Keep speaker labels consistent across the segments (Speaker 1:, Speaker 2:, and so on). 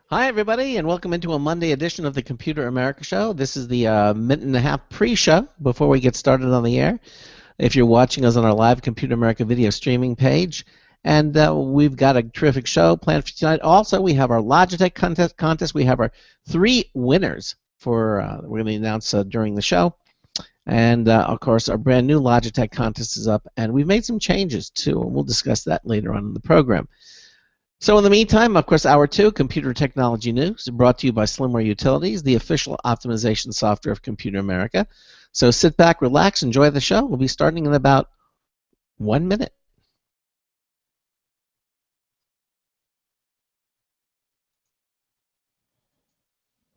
Speaker 1: Hi, everybody, and welcome into a Monday edition of the Computer America Show. This is the minute and a half pre-show before we get started on the air. If you're watching us on our live Computer America video streaming page, and we've got a terrific show planned for tonight. Also, we have our Logitech contest. We have our three winners for we're going to announce during the show. And, of course, our brand new Logitech contest is up, and we've made some changes, too, and we'll discuss that later on in the program. So in the meantime, of course, Hour 2, Computer Technology News, brought to you by Slimware Utilities, the official optimization software of Computer America. So sit back, relax, enjoy the show. We'll be starting in about 1 minute.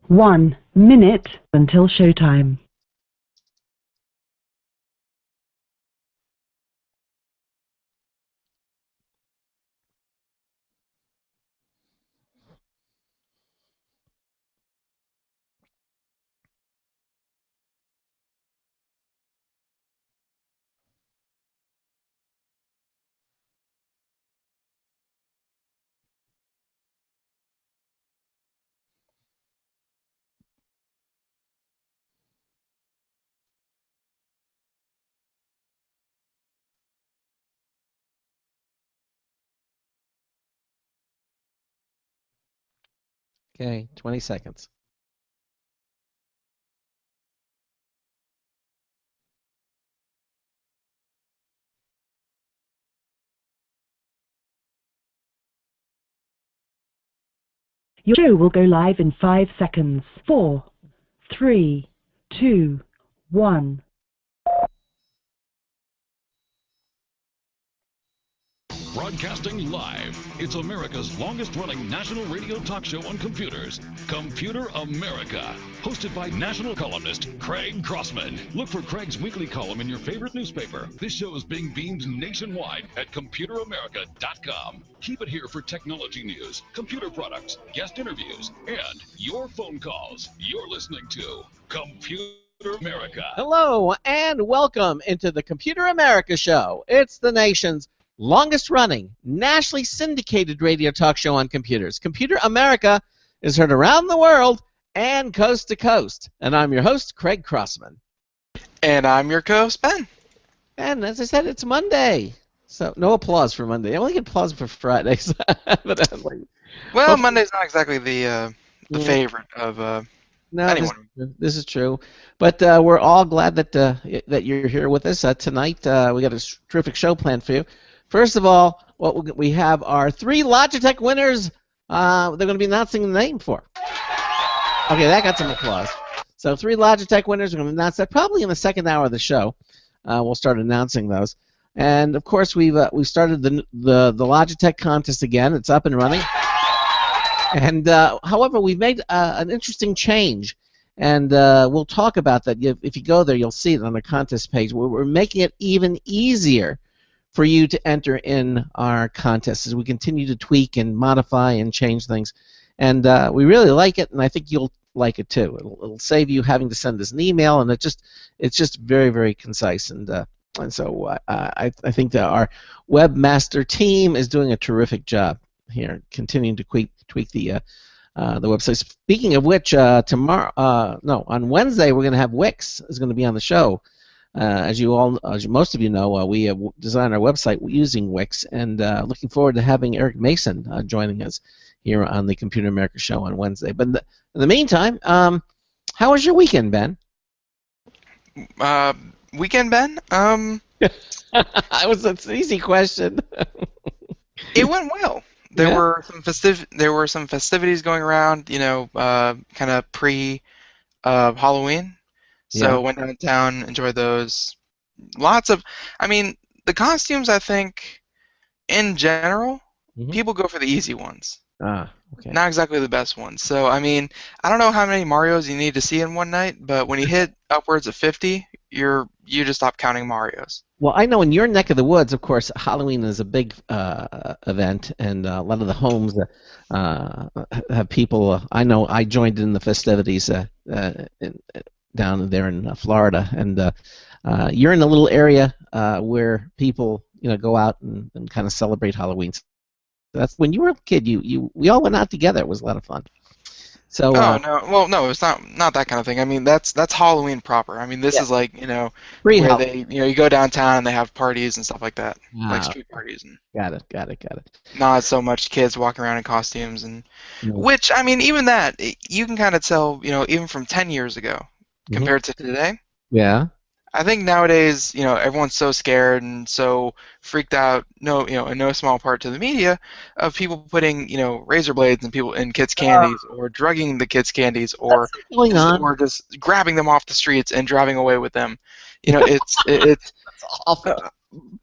Speaker 2: One minute until showtime.
Speaker 1: Okay, 20 seconds.
Speaker 2: Your show will go live in 5 seconds. 4, 3, 2, 1.
Speaker 3: Broadcasting live, it's America's longest-running national radio talk show on computers, Computer America, hosted by national columnist Craig Crossman. Look for Craig's weekly column in your favorite newspaper. This show is being beamed nationwide at ComputerAmerica.com. Keep it here for technology news, computer products, guest interviews, and your phone calls. You're listening to Computer America.
Speaker 1: Hello, and welcome into the Computer America Show. It's the nation's longest-running, nationally syndicated radio talk show on computers. Computer America is heard around the world and coast to coast. And I'm your host, Craig Crossman.
Speaker 4: And I'm your co-host, Ben.
Speaker 1: And as I said, it's Monday. So no applause for Monday. I only get applause for Fridays. Evidently.
Speaker 4: Well, Monday's not exactly the favorite of
Speaker 1: no,
Speaker 4: anyone.
Speaker 1: This is true. But we're all glad that you're here with us tonight. We got a terrific show planned for you. First of all, what we have are 3 Logitech winners. They're going to be announcing the name for. Okay, that got some applause. So 3 Logitech winners. We're going to announce that probably in the second hour of the show. We'll start announcing those. And of course, we've started the Logitech contest again. It's up and running. And however, we've made an interesting change, and we'll talk about that. If you go there, you'll see it on the contest page. We're making it even easier for you to enter in our contests as we continue to tweak and modify and change things. And we really like it, and I think you'll like it too. It'll save you having to send us an email, and it's just very, very concise. And so I think that our webmaster team is doing a terrific job here, continuing to tweak the website. Speaking of which, on Wednesday we're going to have Wix is going to be on the show. As most of you know, we have designed our website using Wix, and looking forward to having Eric Mason joining us here on the Computer America Show on Wednesday. But in the meantime, how was your weekend, Ben?
Speaker 4: Weekend, Ben?
Speaker 1: It's an easy question.
Speaker 4: It went well. There were some festivities going around, kind of pre Halloween. So went downtown, enjoyed those. The costumes, I think, in general, people go for the easy ones.
Speaker 1: Okay.
Speaker 4: Not exactly the best ones. So, I don't know how many Marios you need to see in one night, but when you hit upwards of 50, you just stop counting Marios.
Speaker 1: Well, I know in your neck of the woods, of course, Halloween is a big event, and a lot of the homes have people. I know I joined in the festivities down there in Florida, and you're in a little area where people go out and kind of celebrate Halloween. That's when you were a kid. We all went out together. It was a lot of fun. So,
Speaker 4: Oh no, well no, it's not that kind of thing. I mean that's Halloween proper. I mean this
Speaker 1: yeah,
Speaker 4: is like where
Speaker 1: pre-Halloween.
Speaker 4: they you go downtown and they have parties and stuff like that, like
Speaker 1: Ah,
Speaker 4: street parties and
Speaker 1: got it, got it, got it.
Speaker 4: not so much kids walking around in costumes and
Speaker 1: Mm-hmm.
Speaker 4: which I mean even that you can kind of tell even from 10 years ago
Speaker 1: Mm-hmm.
Speaker 4: compared to today.
Speaker 1: Yeah.
Speaker 4: I think nowadays, everyone's so scared and so freaked out, in no small part to the media, of people putting, razor blades in kids' candies, or drugging the kids' candies, or
Speaker 1: What's going
Speaker 4: just
Speaker 1: on?
Speaker 4: or just grabbing them off the streets and driving away with them. It's
Speaker 1: It's awful.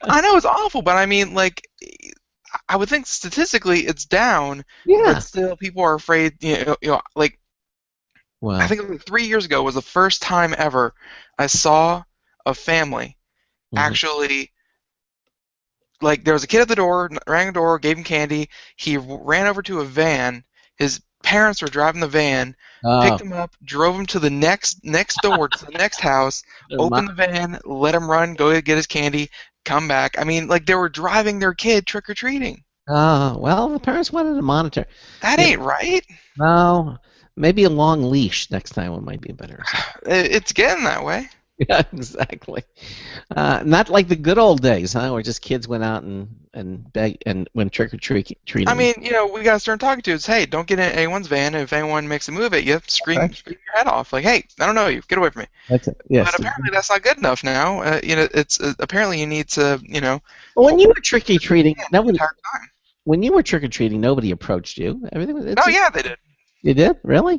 Speaker 4: I know it's awful, but I mean, like, I would think statistically it's down, but
Speaker 1: Yeah.
Speaker 4: still people are afraid. Like I
Speaker 1: Well.
Speaker 4: think like 3 years ago was the first time ever I saw a family
Speaker 1: Mm-hmm.
Speaker 4: actually, like, there was a kid at the door, rang the door, gave him candy. He ran over to a van. His parents were driving the van, picked
Speaker 1: Oh,
Speaker 4: him up, drove him to the next door, to the next house,
Speaker 1: their mom.
Speaker 4: opened the van, let him run, go get his candy, come back. I mean, like, they were driving their kid trick or treating.
Speaker 1: Oh, well, the parents wanted to monitor.
Speaker 4: That
Speaker 1: You know,
Speaker 4: ain't right.
Speaker 1: no, maybe a long leash next time it might be better. So.
Speaker 4: It's getting that way.
Speaker 1: Yeah, exactly. Not like the good old days, huh? Where just kids went out and beg and went trick or
Speaker 4: I
Speaker 1: treating.
Speaker 4: mean, we gotta start talking to is, hey, don't get in anyone's van. If anyone makes a move at you,
Speaker 1: Okay.
Speaker 4: scream your head off. Like, hey, I don't know you. Get away from me.
Speaker 1: That's it.
Speaker 4: But
Speaker 1: Yes.
Speaker 4: apparently that's not good enough now. It's apparently you need to,
Speaker 1: Well, when
Speaker 4: hold
Speaker 1: you were trick or
Speaker 4: your
Speaker 1: treating,
Speaker 4: hand the
Speaker 1: nobody.
Speaker 4: entire time.
Speaker 1: When you were trick or treating, nobody approached you. Everything was.
Speaker 4: Oh yeah, they did.
Speaker 1: You did really?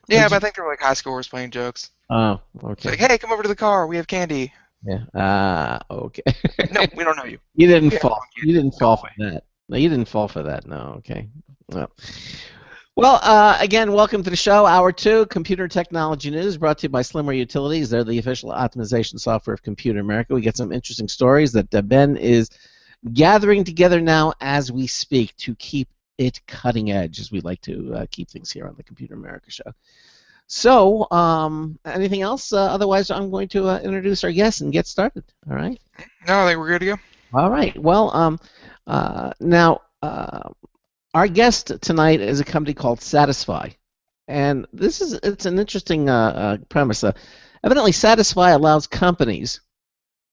Speaker 1: What
Speaker 4: Yeah,
Speaker 1: did
Speaker 4: but
Speaker 1: you?
Speaker 4: I think they were like high schoolers playing jokes.
Speaker 1: Oh,
Speaker 4: It's like,
Speaker 1: okay.
Speaker 4: hey, come over to the car. We have candy.
Speaker 1: Yeah. Okay.
Speaker 4: No, we don't know you.
Speaker 1: You didn't
Speaker 4: We have
Speaker 1: fall.
Speaker 4: our own
Speaker 1: You
Speaker 4: candy.
Speaker 1: didn't
Speaker 4: Go
Speaker 1: fall for
Speaker 4: away.
Speaker 1: that. No, you didn't fall for that. No. Okay. No. Well, again, welcome to the show. Hour two, Computer Technology News, brought to you by Slimware Utilities. They're the official optimization software of Computer America. We get some interesting stories that Ben is gathering together now as we speak to keep it cutting edge, as we like to keep things here on the Computer America show. So, anything else? Otherwise, I'm going to introduce our guests and get started. All right.
Speaker 4: No, I think we're good to go.
Speaker 1: All right. Well, now our guest tonight is a company called Satisfi, and it's an interesting premise. Evidently, Satisfi allows companies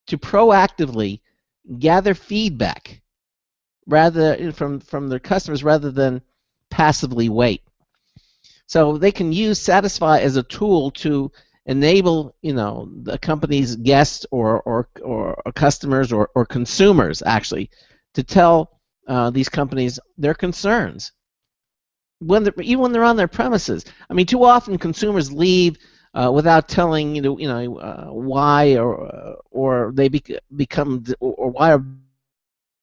Speaker 1: to proactively gather feedback rather from their customers rather than passively wait. So they can use Satisfi as a tool to enable the company's guests or customers or consumers actually to tell these companies their concerns even when they're on their premises. I mean, too often consumers leave without telling why or they become or why are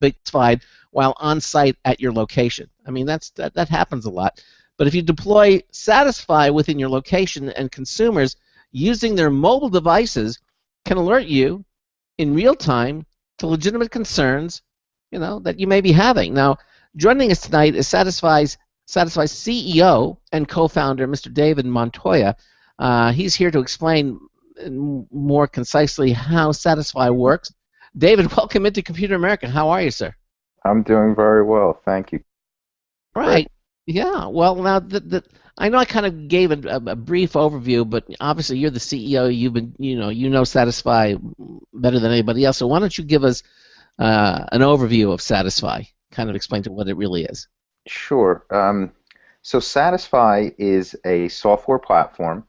Speaker 1: satisfied while on site at your location. I mean, that happens a lot. But if you deploy Satisfi within your location, and consumers using their mobile devices can alert you in real time to legitimate concerns, that you may be having. Now, joining us tonight is Satisfi's CEO and co-founder, Mr. David Montoya. He's here to explain more concisely how Satisfi works. David, welcome into Computer America. How are you, sir?
Speaker 5: I'm doing very well, thank you.
Speaker 1: Right. Yeah. Well, now I know I kind of gave a brief overview, but obviously you're the CEO. You've been, Satisfi better than anybody else. So why don't you give us an overview of Satisfi? Kind of explain to what it really is.
Speaker 5: Sure. So Satisfi is a software platform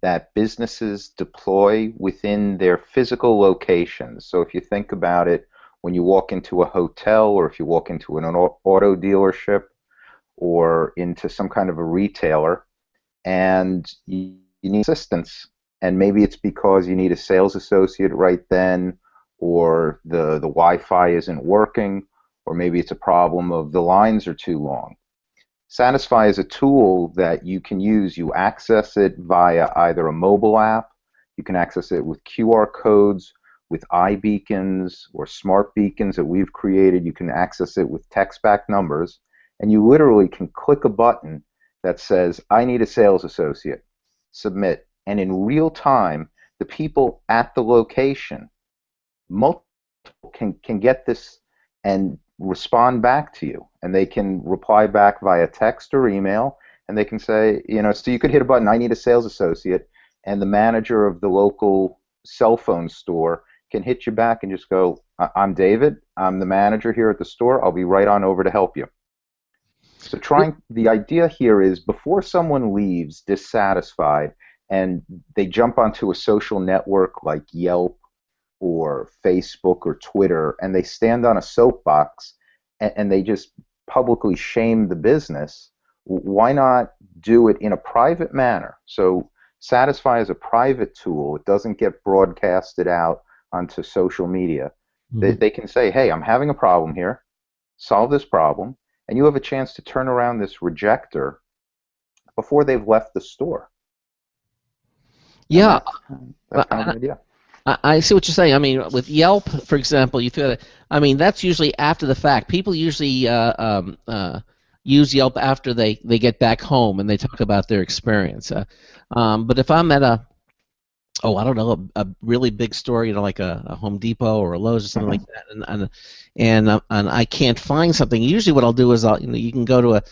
Speaker 5: that businesses deploy within their physical locations. So if you think about it, when you walk into a hotel or if you walk into an auto dealership or into some kind of a retailer and you need assistance, and maybe it's because you need a sales associate right then, or the Wi-Fi isn't working, or maybe it's a problem of the lines are too long. Satisfi is a tool that you can use. You access it via either a mobile app, you can access it with QR codes, with iBeacons or smart beacons that we've created. You can access it with text-back numbers, and you literally can click a button that says, I need a sales associate, submit, and in real time, the people at the location, multiple can get this and respond back to you, and they can reply back via text or email, and they can say, so you could hit a button, I need a sales associate, and the manager of the local cell phone store can hit you back and just go, I'm David, I'm the manager here at the store, I'll be right on over to help you. So the idea here is before someone leaves dissatisfied and they jump onto a social network like Yelp or Facebook or Twitter and they stand on a soapbox and they just publicly shame the business, why not do it in a private manner? So Satisfi is a private tool. It doesn't get broadcasted out onto social media. They can say, hey, I'm having a problem here, solve this problem, and you have a chance to turn around this rejecter before they've left the store.
Speaker 1: Yeah.
Speaker 5: That's kind of the idea.
Speaker 1: I see what you're saying. I mean, with Yelp, for example, that's usually after the fact. People usually use Yelp after they get back home and they talk about their experience. But if I'm at I don't know, a really big store, like a Home Depot or a Lowe's or something like that, and I can't find something. Usually, what I'll do is you can go to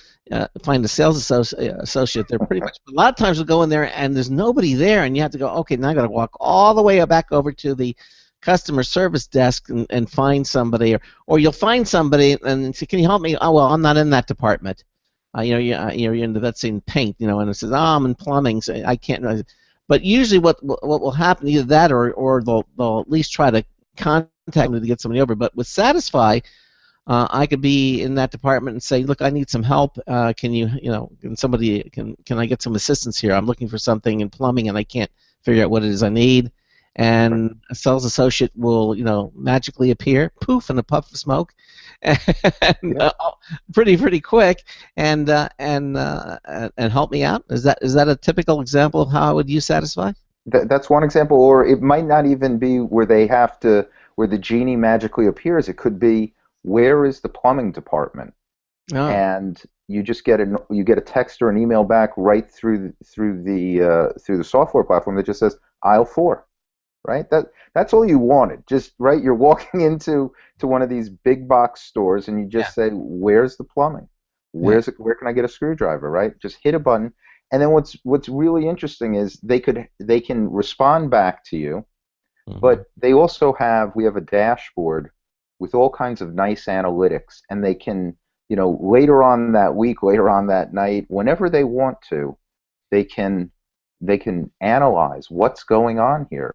Speaker 1: find a sales associate. They're pretty much a lot of times we'll go in there and there's nobody there, and you have to go, okay, now I got to walk all the way back over to the customer service desk and find somebody, or you'll find somebody and say, can you help me? Oh, well, I'm not in that department. You're in that's in paint, and it says, I'm in plumbing, so I can't. But usually, what will happen, either that or they'll at least try to contact me to get somebody over. But with Satisfi, I could be in that department and say, look, I need some help. Can I get some assistance here? I'm looking for something in plumbing and I can't figure out what it is I need. And a sales associate will, magically appear, poof, in a puff of smoke, and pretty quick, and help me out. Is that a typical example of how I would use Satisfi?
Speaker 5: That's one example, or it might not even be where where the genie magically appears. It could be, where is the plumbing department? Oh. And you just get a text or an email back right through the software platform that just says aisle 4. Right? That's all you wanted. Just right. You're walking into one of these big box stores and you just say, "Where's the plumbing? Where can I get a screwdriver?" Right? Just hit a button, and then what's really interesting is they can respond back to you, but we have a dashboard with all kinds of nice analytics, and they can later on that week, later on that night, whenever they want to, they can analyze what's going on here.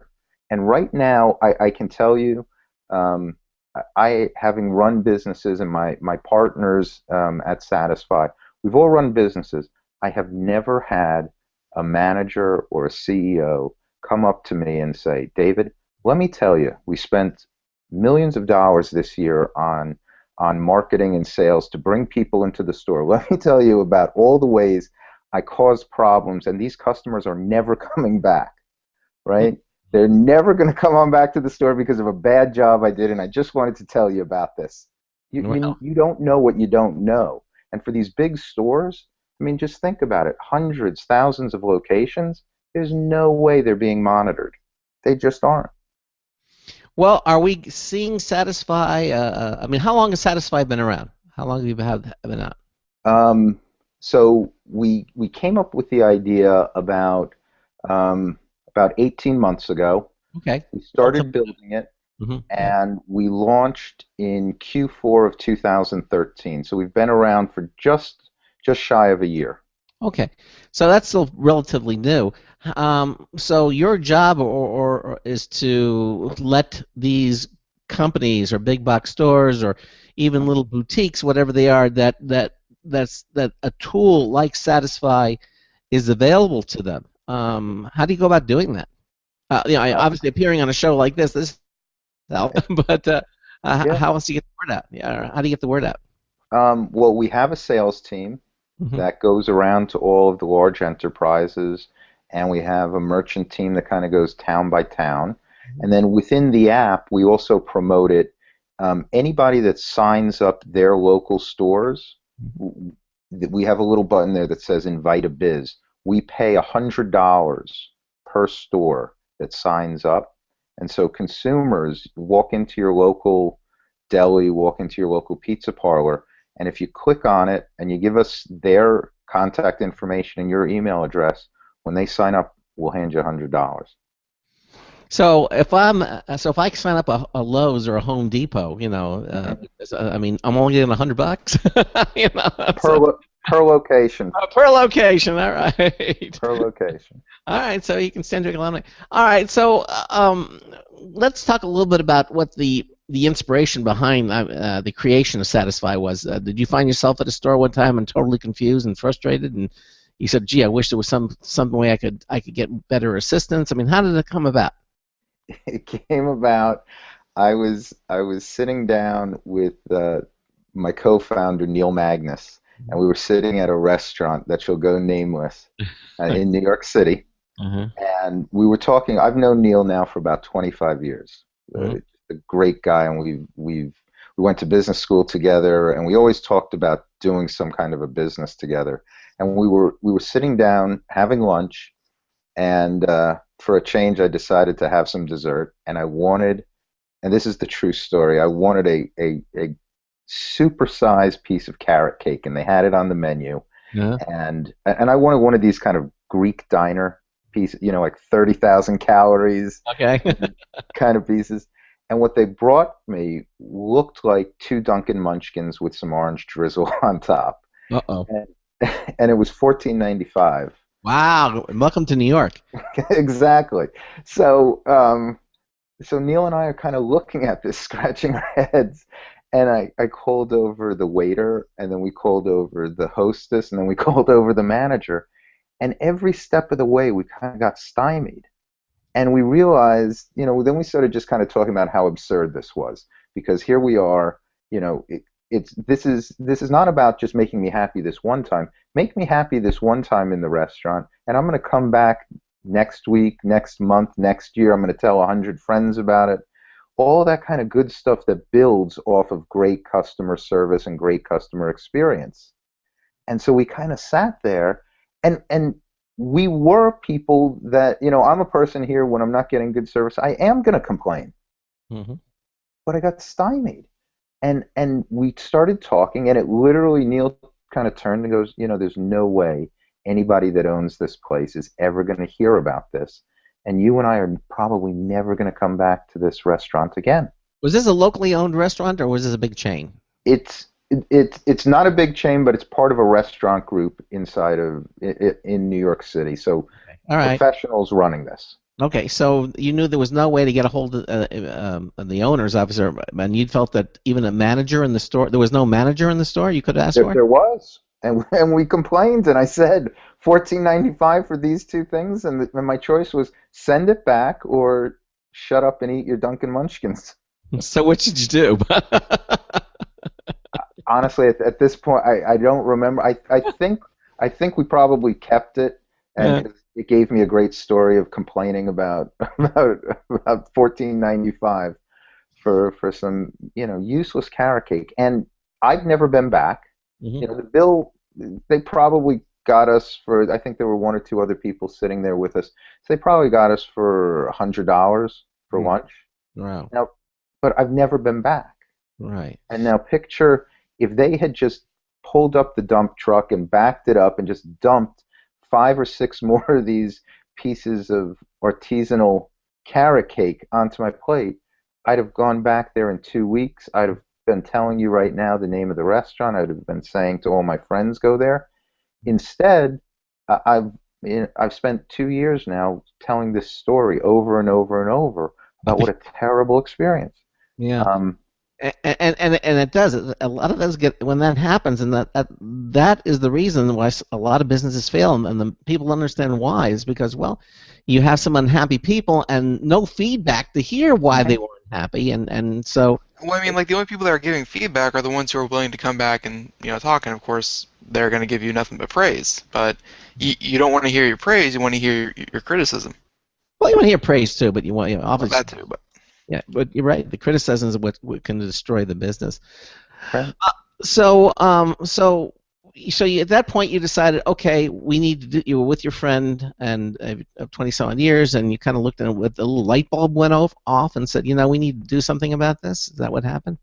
Speaker 5: And right now, I can tell you, having run businesses and my partners at Satisfi, we've all run businesses. I have never had a manager or a CEO come up to me and say, David, let me tell you, we spent millions of dollars this year on marketing and sales to bring people into the store. Let me tell you about all the ways I caused problems, and these customers are never coming back, right? They're never going to come on back to the store because of a bad job I did, and I just wanted to tell you about this. You don't know what you don't know. And for these big stores, I mean, just think about it. Hundreds, thousands of locations, there's no way they're being monitored. They just aren't.
Speaker 1: Well, are we seeing Satisfi? I mean, how long has Satisfi been around? How long have you been out?
Speaker 5: So we came up with the idea about 18 months ago.
Speaker 1: Okay.
Speaker 5: We started building it, and we launched in Q4 of 2013. So we've been around for just shy of a year.
Speaker 1: Okay, so that's still relatively new. So your job or is to let these companies or big box stores or even little boutiques, whatever they are, that a tool like Satisfi is available to them. How do you go about doing that? Obviously appearing on a show like this help, but how else do you get the word out? Yeah, how do you get the word out?
Speaker 5: Well, we have a sales team that goes around to all of the large enterprises, and we have a merchant team that kind of goes town by town. And then within the app, we also promote it. Anybody that signs up their local stores, we have a little button there that says Invite a Biz. We pay $100 per store that signs up. And so consumers walk into your local deli, walk into your local pizza parlor, and if you click on it and you give us their contact information and your email address. When they sign up, we'll hand you $100.
Speaker 1: So if I sign up a Lowe's or a Home Depot, I mean, I'm only getting $100,
Speaker 5: Per per location.
Speaker 1: Per location. All right.
Speaker 5: Per location.
Speaker 1: All right. So you can send your money. All right. So let's talk a little bit about what the inspiration behind the creation of Satisfi was. Did you find yourself at a store one time and totally confused and frustrated, and you said, "Gee, I wish there was some way I could get better assistance"? I mean, how did it come about?
Speaker 5: It came about. I was sitting down with my co-founder Neil Magnus, and we were sitting at a restaurant that shall go nameless in New York City. And we were talking. I've known Neil now for about 25 years. A great guy, and we went to business school together, and we always talked about doing some kind of a business together. And we were sitting down having lunch, and for a change, I decided to have some dessert, and I wanted, and this is the true story, I wanted a super-sized piece of carrot cake, and they had it on the menu.
Speaker 1: Yeah.
Speaker 5: And I wanted one of these kind of Greek diner pieces, like 30,000 calories.
Speaker 1: Okay.
Speaker 5: kind of pieces. And what they brought me looked like 2 Dunkin' Munchkins with some orange drizzle on top.
Speaker 1: Uh-oh.
Speaker 5: And it was $14.95.
Speaker 1: Wow! Welcome to New York.
Speaker 5: Exactly. So, so Neil and I are kind of looking at this, scratching our heads, and I called over the waiter, and then we called over the hostess, and then we called over the manager, and every step of the way we kind of got stymied, and we realized, then we started just kind of talking about how absurd this was, because here we are, this is not about just making me happy this one time. Make me happy this one time in the restaurant, and I'm going to come back next week, next month, next year. I'm going to tell 100 friends about it. All that kind of good stuff that builds off of great customer service and great customer experience. And so we kind of sat there, and we were people that, I'm a person here, when I'm not getting good service, I am going to complain. But I got stymied. And we started talking, and it literally, Neil kind of turned and goes, there's no way anybody that owns this place is ever going to hear about this. And you and I are probably never going to come back to this restaurant again.
Speaker 1: Was this a locally owned restaurant, or was this a big chain?
Speaker 5: It's not a big chain, but it's part of a restaurant group inside of in New York City. So
Speaker 1: All right.
Speaker 5: Professionals running this.
Speaker 1: Okay, so you knew there was no way to get a hold of the owner's officer, and you felt that even a manager in the store, there was no manager in the store you could ask for?
Speaker 5: There was, and we complained, and I said $14.95 for these 2 things, and my choice was send it back or shut up and eat your Dunkin' Munchkins.
Speaker 1: So what did you do?
Speaker 5: Honestly, at this point, I don't remember. I think we probably kept it, and it gave me a great story of complaining about $14.95 for some useless carrot cake. And I've never been back. The bill, they probably got us for, I think there were 1 or 2 other people sitting there with us, so they probably got us for $100 for lunch.
Speaker 1: Wow.
Speaker 5: Now, but I've never been back.
Speaker 1: Right.
Speaker 5: And now picture if they had just pulled up the dump truck and backed it up and just dumped 5 or 6 more of these pieces of artisanal carrot cake onto my plate, I'd have gone back there in 2 weeks. I'd have been telling you right now the name of the restaurant. I'd have been saying to all my friends, go there. Instead, I've spent 2 years now telling this story over and over and over about what a terrible experience.
Speaker 1: Yeah. And it does. A lot of those get, when that happens, and that is the reason why a lot of businesses fail, and the people understand why is because, well, you have some unhappy people and no feedback to hear why they weren't happy, and so.
Speaker 4: Well, I mean, like, the only people that are giving feedback are the ones who are willing to come back and talk, and of course they're going to give you nothing but praise. But you don't want to hear your praise; you want to hear your criticism.
Speaker 1: Well, you want to hear praise too, but you want obviously
Speaker 4: that too, but.
Speaker 1: Yeah, but you're right. The criticism is what can destroy the business.
Speaker 5: Right.
Speaker 1: So you, at that point, you decided, okay, we need to do. You were with your friend and of 20-some years, and you kind of looked at it with a little light bulb went off, and said, we need to do something about this. Is that what happened?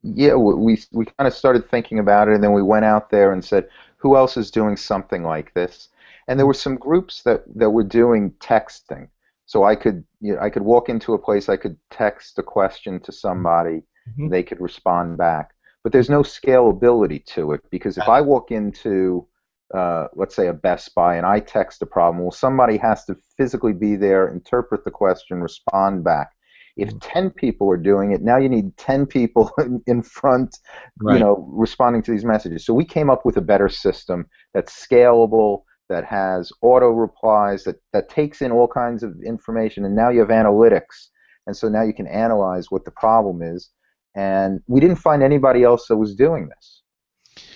Speaker 5: Yeah, we kind of started thinking about it, and then we went out there and said, who else is doing something like this? And there were some groups that were doing texting. So I could, I could walk into a place, I could text a question to somebody,
Speaker 1: Mhm.
Speaker 5: and they could respond back. But there's no scalability to it, because if I walk into, let's say, a Best Buy, and I text a problem, well, somebody has to physically be there, interpret the question, respond back. If 10 people are doing it, now you need 10 people in front,
Speaker 1: Right.
Speaker 5: responding to these messages. So we came up with a better system that's scalable, that has auto replies, that takes in all kinds of information, and now you have analytics. And so now you can analyze what the problem is. And we didn't find anybody else that was doing this.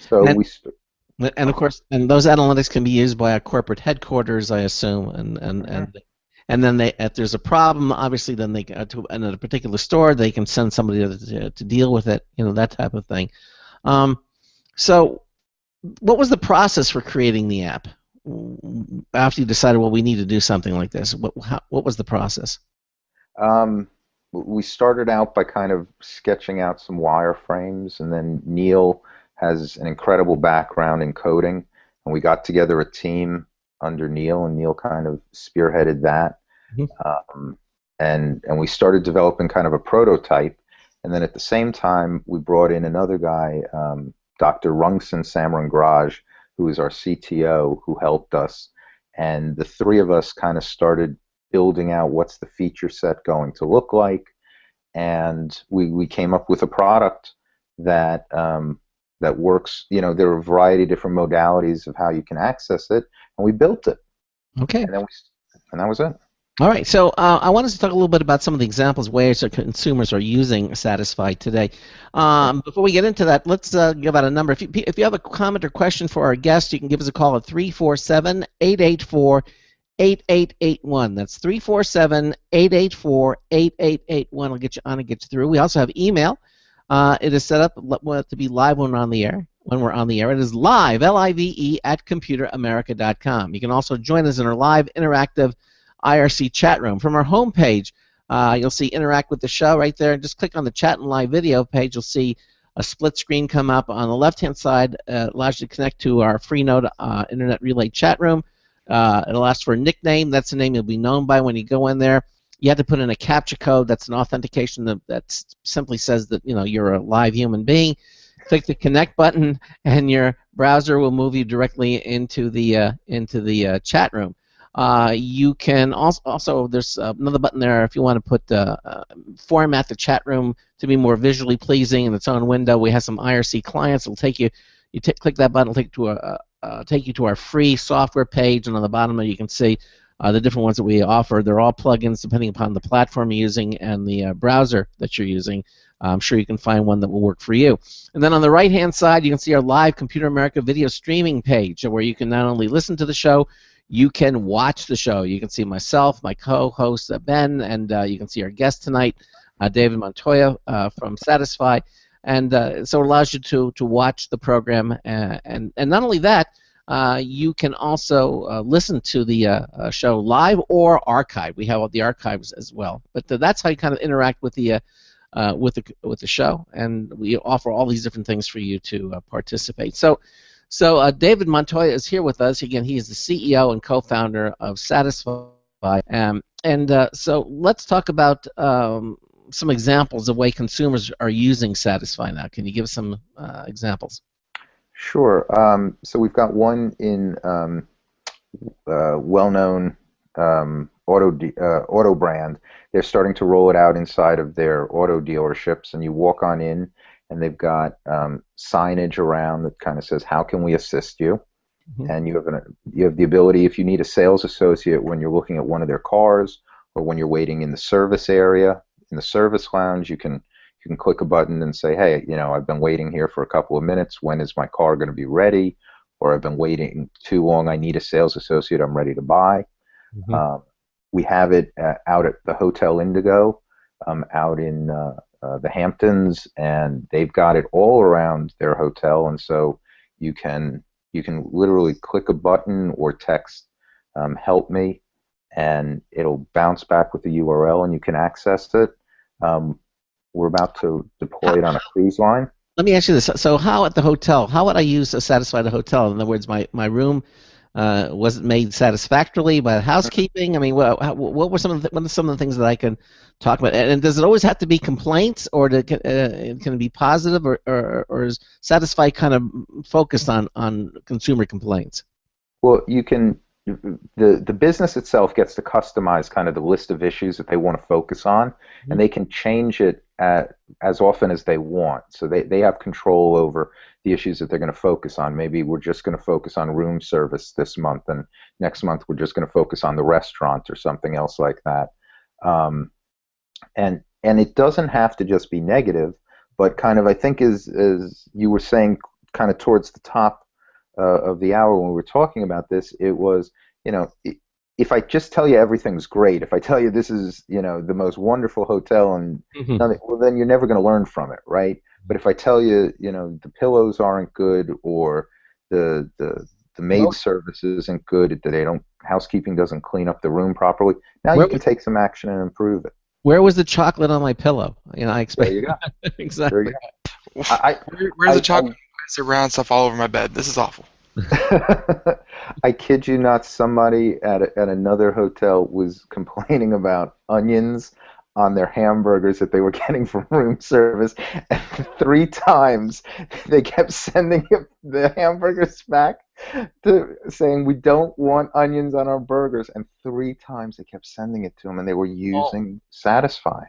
Speaker 5: So
Speaker 1: And,
Speaker 5: we.
Speaker 1: and of course, and those analytics can be used by a corporate headquarters, I assume, and then if there's a problem, obviously, then they in a particular store, they can send somebody to deal with it, that type of thing. So, what was the process for creating the app? After you decided, well, we need to do something like this, what was the process?
Speaker 5: We started out by kind of sketching out some wireframes, and then Neil has an incredible background in coding, and we got together a team under Neil, and Neil kind of spearheaded that.
Speaker 1: Mm-hmm.
Speaker 5: And we started developing kind of a prototype, and then at the same time we brought in another guy, Dr. Rungsen Samrangraj, who is our CTO, who helped us, and the three of us kind of started building out what's the feature set going to look like, and we came up with a product that that works. There are a variety of different modalities of how you can access it, and we built it.
Speaker 1: Okay.
Speaker 5: And that was it.
Speaker 1: All right, so I wanted to talk a little bit about some of the examples, ways that consumers are using Satisfi today. Before we get into that, let's give out a number. If you have a comment or question for our guest, you can give us a call at 347-884-8881. That's 347-884-8881. I'll get you on and get you through. We also have email. It is set up to be live when we're on the air. It is live, LIVE, at computeramerica.com. You can also join us in our live interactive IRC chat room. From our homepage, you'll see Interact with the Show right there. Just click on the Chat and Live Video page. You'll see a split screen come up. On the left-hand side, it allows you to connect to our Freenode Internet Relay chat room. It'll ask for a nickname. That's the name you'll be known by when you go in there. You have to put in a CAPTCHA code. That's an authentication that simply says that you're a live human being. Click the Connect button, and your browser will move you directly into the chat room. You can also there's another button there if you want to put format the chat room to be more visually pleasing in its own window. We have some IRC clients. It'll take you. Click that button. It'll take you to our free software page, and on the bottom there you can see the different ones that we offer. They're all plugins depending upon the platform you're using and the browser that you're using. I'm sure you can find one that will work for you. And then on the right-hand side, you can see our live Computer America video streaming page, where you can not only listen to the show, you can watch the show. You can see myself, my co-host Ben, and you can see our guest tonight, David Montoya from Satisfi. And so it allows you to watch the program. And not only that, you can also listen to the show live or archive. We have all the archives as well. But that's how you kind of interact with the show, and we offer all these different things for you to participate. So David Montoya is here with us. Again, he is the CEO and co-founder of Satisfi. So let's talk about some examples of way consumers are using Satisfi now. Can you give us some examples?
Speaker 5: Sure. So we've got one in well-known auto brand. They're starting to roll it out inside of their auto dealerships, and you walk on in, and they've got signage around that kind of says, "How can we assist you?" Mm-hmm. And you have the ability, if you need a sales associate when you're looking at one of their cars, or when you're waiting in the service area, in the service lounge, you can click a button and say, "Hey, I've been waiting here for a couple of minutes. When is my car going to be ready?" Or, "I've been waiting too long. I need a sales associate. I'm ready to buy." Mm-hmm. We have it out at the Hotel Indigo, out in the Hamptons, and they've got it all around their hotel. And so you can literally click a button or text "help me," and it'll bounce back with the URL, and you can access it. We're about to deploy it on a cruise line.
Speaker 1: Let me ask you this. So how at the hotel, how would I use a Satisfy the hotel? In other words, my room wasn't made satisfactorily by housekeeping. I mean, what were what are some of the things that I can talk about? And does it always have to be complaints, or can it be positive, or is Satisfy kind of focused on consumer complaints?
Speaker 5: Well, you can the business itself gets to customize kind of the list of issues that they want to focus on, and they can change it as often as they want. So they have control over the issues that they're going to focus on. Maybe we're just going to focus on room service this month, and next month we're just going to focus on the restaurant or something else like that. Um, and it doesn't have to just be negative, but kind of I think as you were saying, kind of towards the top of the hour when we were talking about this, it was, if I just tell you everything's great, if I tell you this is, the most wonderful hotel and nothing, well, then you're never going to learn from it, right? But if I tell you, the pillows aren't good, or the maid service isn't good, housekeeping doesn't clean up the room properly, now you can take some action and improve it.
Speaker 1: Where was the chocolate on my pillow? I expect.
Speaker 5: There you go.
Speaker 1: Exactly.
Speaker 5: There you
Speaker 4: go. Where's the chocolate? It's around stuff all over my bed. This is awful.
Speaker 5: I kid you not, somebody at another hotel was complaining about onions on their hamburgers that they were getting from room service, and 3 times they kept sending the hamburgers back saying we don't want onions on our burgers, and 3 times they kept sending it to them, and they were using Satisfi.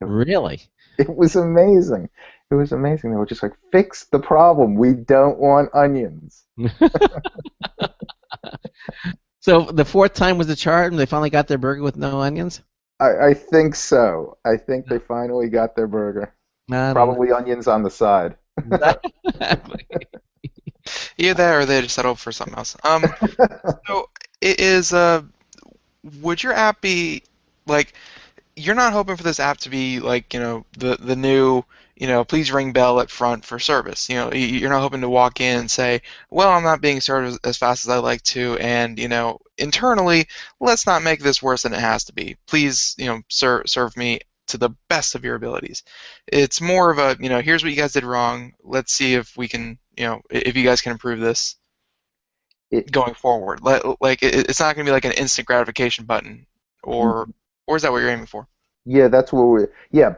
Speaker 1: Really?
Speaker 5: It was amazing. It was amazing. They were just like, fix the problem. We don't want onions.
Speaker 1: So the 4th time was the charm? They finally got their burger with no onions?
Speaker 5: I think so. I think they finally got their burger. Probably onions on the side.
Speaker 1: Exactly.
Speaker 4: Either that or they just settled for something else. So would your app be like, you're not hoping for this app to be like, the new, please ring bell at front for service. You're not hoping to walk in and say, well, I'm not being served as fast as I'd like to, and, internally, let's not make this worse than it has to be. Please, serve me to the best of your abilities. It's more of a, here's what you guys did wrong. Let's see if we can, if you guys can improve this going forward. It's not going to be like an instant gratification button, or is that what you're aiming for?
Speaker 5: Yeah, that's what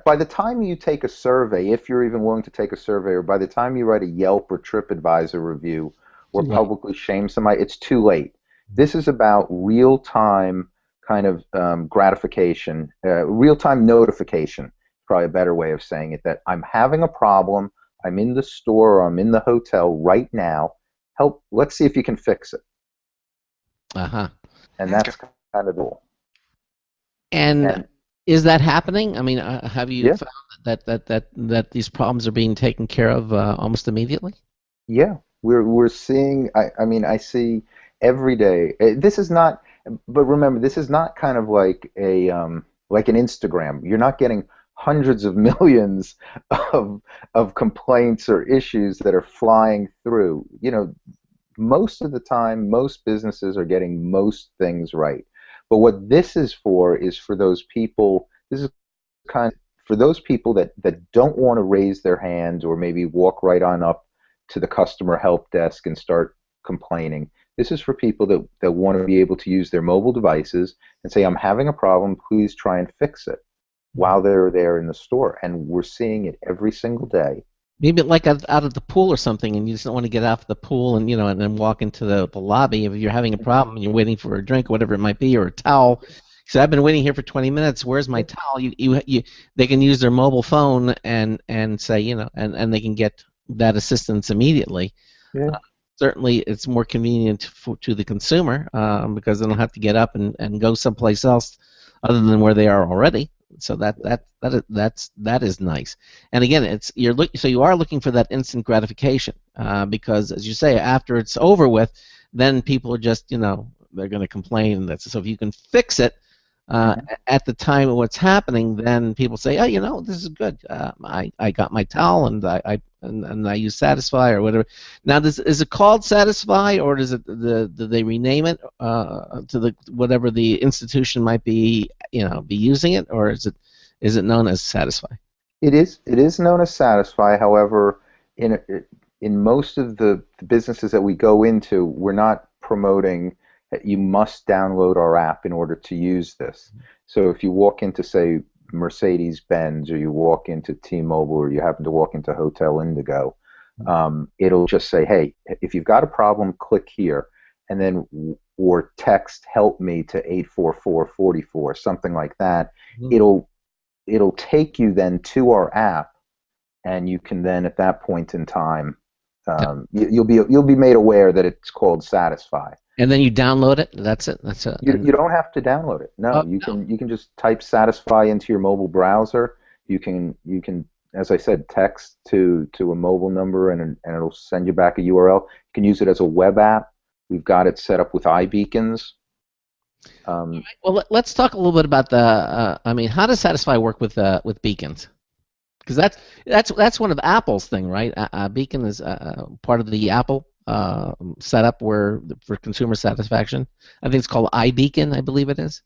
Speaker 5: by the time you take a survey, if you're even willing to take a survey, or by the time you write a Yelp or TripAdvisor review or publicly shame somebody, it's too late. This is about real-time kind of gratification, real-time notification, probably a better way of saying it, that I'm having a problem, I'm in the store, or I'm in the hotel right now, let's see if you can fix it.
Speaker 1: Uh-huh.
Speaker 5: And that's kind of the goal.
Speaker 1: And is that happening? I mean, have you found that these problems are being taken care of almost immediately?
Speaker 5: Yeah, we're seeing. I see every day. This is not. But remember, this is not kind of like an Instagram. You're not getting hundreds of millions of complaints or issues that are flying through. Most of the time, most businesses are getting most things right. But what this is for those people. This is kind of for those people that don't want to raise their hands or maybe walk right on up to the customer help desk and start complaining. This is for people that want to be able to use their mobile devices and say, I'm having a problem, please try and fix it, while they're there in the store. And we're seeing it every single day.
Speaker 1: Maybe like out of the pool or something, and you just don't want to get out of the pool and and then walk into the lobby. If you're having a problem and you're waiting for a drink, whatever it might be, or a towel. So I've been waiting here for 20 minutes. Where's my towel? They can use their mobile phone and say and they can get that assistance immediately.
Speaker 5: Yeah.
Speaker 1: Certainly, it's more convenient to the consumer because they don't have to get up and go someplace else other than where they are already. So that is nice. And again, so you are looking for that instant gratification because, as you say, after it's over with, then people are just they're going to complain. So if you can fix it at the time of what's happening, then people say, oh, this is good. I got my towel and I use Satisfi or whatever. Now, is it called Satisfi, or do they rename it to the whatever the institution might be be using it, or is it known as Satisfi?
Speaker 5: It is known as Satisfi. However, in most of the businesses that we go into, we're not promoting that you must download our app in order to use this. So if you walk into, say, Mercedes-Benz, or you walk into T-Mobile, or you happen to walk into Hotel Indigo, it'll just say, hey, if you've got a problem, click here, and then or text help me to 84444, something like that. It'll take you then to our app, and you can then at that point in time, you'll be made aware that it's called Satisfi.
Speaker 1: And then you download it. That's it. That's it.
Speaker 5: You don't have to download it. No, you can just type Satisfi into your mobile browser. You can, as I said, text to a mobile number, and it'll send you back a URL. You can use it as a web app. We've got it set up with iBeacons.
Speaker 1: Well, let's talk a little bit about the. How does Satisfi work with beacons? Because that's one of Apple's thing, right? Beacon is part of the Apple setup for consumer satisfaction. I think it's called iBeacon, I believe it is.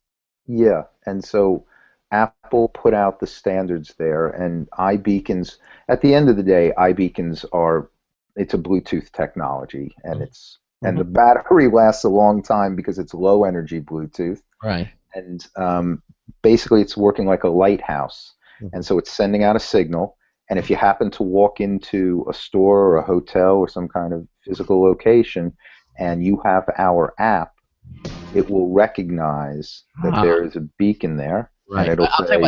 Speaker 5: Yeah, and so Apple put out the standards there, and iBeacons. At the end of the day, iBeacons it's a Bluetooth technology, and and the battery lasts a long time because it's low energy Bluetooth.
Speaker 1: Right.
Speaker 5: And basically, it's working like a lighthouse, and so it's sending out a signal. And if you happen to walk into a store or a hotel or some kind of physical location, and you have our app, it will recognize that there is a beacon there,
Speaker 1: right.
Speaker 5: And it'll say.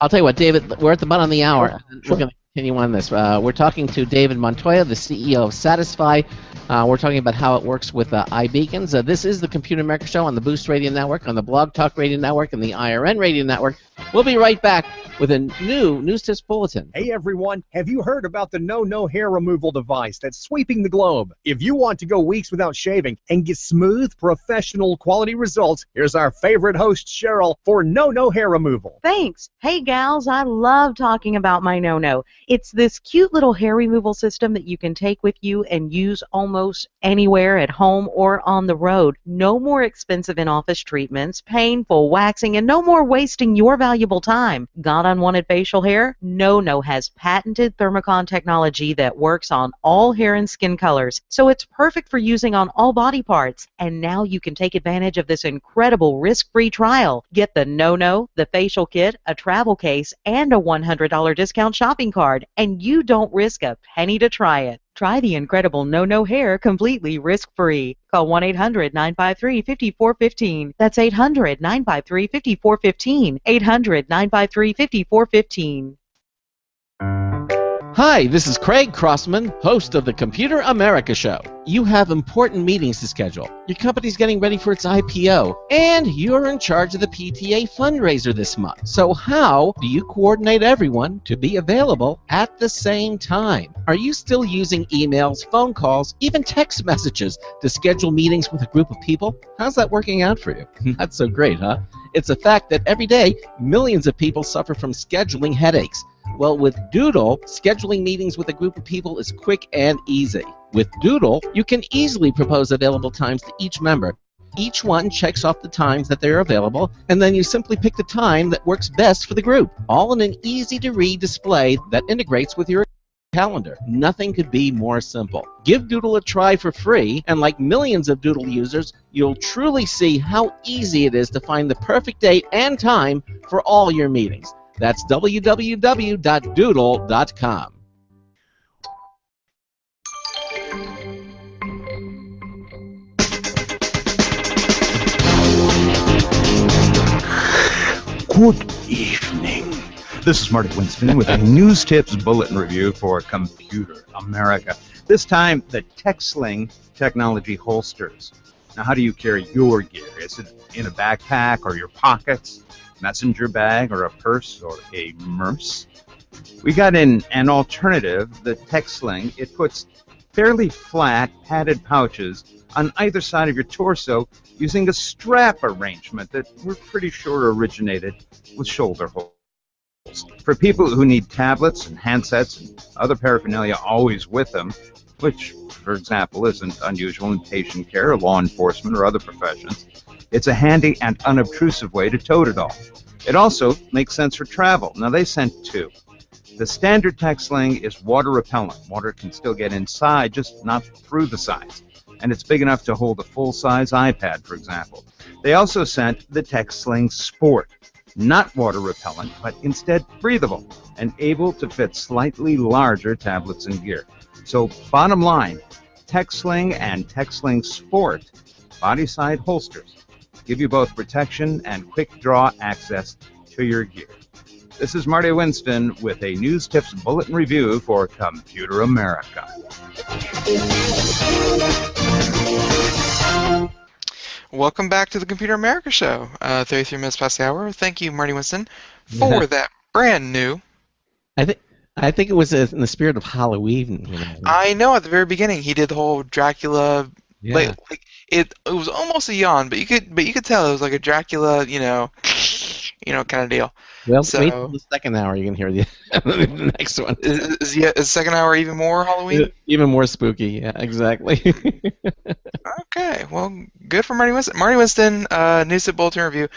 Speaker 1: I'll tell you what, David. We're at the bottom of the hour.
Speaker 5: Sure.
Speaker 1: We're going to continue on this. We're talking to David Montoya, the CEO of Satisfi. We're talking about how it works with iBeacons. This is the Computer America Show on the Boost Radio Network, on the Blog Talk Radio Network, and the IRN Radio Network. We'll be right back with a new News Tips Bulletin.
Speaker 6: Hey everyone, have you heard about the No Hair Removal device that's sweeping the globe? If you want to go weeks without shaving and get smooth, professional quality results, here's our favorite host, Cheryl, for No Hair Removal.
Speaker 7: Thanks. Hey gals, I love talking about my No. It's this cute little hair removal system that you can take with you and use almost anywhere at home or on the road. No more expensive in-office treatments, painful waxing, and no more wasting your valuable time. Got unwanted facial hair? No has patented Thermocon technology that works on all hair and skin colors, so it's perfect for using on all body parts. And now you can take advantage of this incredible risk-free trial. Get the No, the facial kit, a travel case, and a $100 discount shopping card, and you don't risk a penny to try it. Try the incredible No Hair completely risk-free. Call 1-800-953-5415. That's 800-953-5415. 800-953-5415.
Speaker 1: Hi, this is Craig Crossman, host of the Computer America Show. You have important meetings to schedule. Your company's getting ready for its IPO, and you're in charge of the PTA fundraiser this month. So how do you coordinate everyone to be available at the same time? Are you still using emails, phone calls, even text messages to schedule meetings with a group of people? How's that working out for you? Not so great, huh? It's a fact that every day, millions of people suffer from scheduling headaches. Well, with Doodle, scheduling meetings with a group of people is quick and easy. With Doodle, you can easily propose available times to each member. Each one checks off the times that they're available, and then you simply pick the time that works best for the group, all in an easy-to-read display that integrates with your calendar. Nothing could be more simple. Give Doodle a try for free, and like millions of Doodle users, you'll truly see how easy it is to find the perfect date and time for all your meetings. That's www.doodle.com.
Speaker 8: Good evening. This is Marty Winston with a News Tips Bulletin Review for Computer America. This time, the TechSling technology holsters. Now, how do you carry your gear? Is it in a backpack or your pockets, messenger bag or a purse or a merce? We got in an alternative, the TechSling. It puts fairly flat, padded pouches on either side of your torso using a strap arrangement that we're pretty sure originated with shoulder holes. For people who need tablets and handsets and other paraphernalia always with them, which, for example, isn't unusual in patient care, law enforcement, or other professions, it's a handy and unobtrusive way to tote it all. It also makes sense for travel. Now, they sent two. The standard TechSling is water repellent. Water can still get inside, just not through the sides. And it's big enough to hold a full-size iPad, for example. They also sent the TechSling Sport. Not water repellent, but instead breathable and able to fit slightly larger tablets and gear. So bottom line, TechSling and TechSling Sport body-side holsters give you both protection and quick draw access to your gear. This is Marty Winston with a News Tips Bulletin Review for Computer America.
Speaker 4: Welcome back to the Computer America Show. 33 minutes past the hour. Thank you, Marty Winston, for that brand new.
Speaker 1: I think it was in the spirit of Halloween.
Speaker 4: I know at the very beginning he did the whole Dracula.
Speaker 1: Yeah.
Speaker 4: Like it was almost a yawn, but you could tell it was like a Dracula, kind of deal.
Speaker 1: Well,
Speaker 4: so,
Speaker 1: wait till the second hour. You can hear the next one.
Speaker 4: Is the second hour even more Halloween?
Speaker 1: Even more spooky. Yeah, exactly.
Speaker 4: Okay, well, good for Marty Winston. Marty Winston, News Tip Bulletin Review.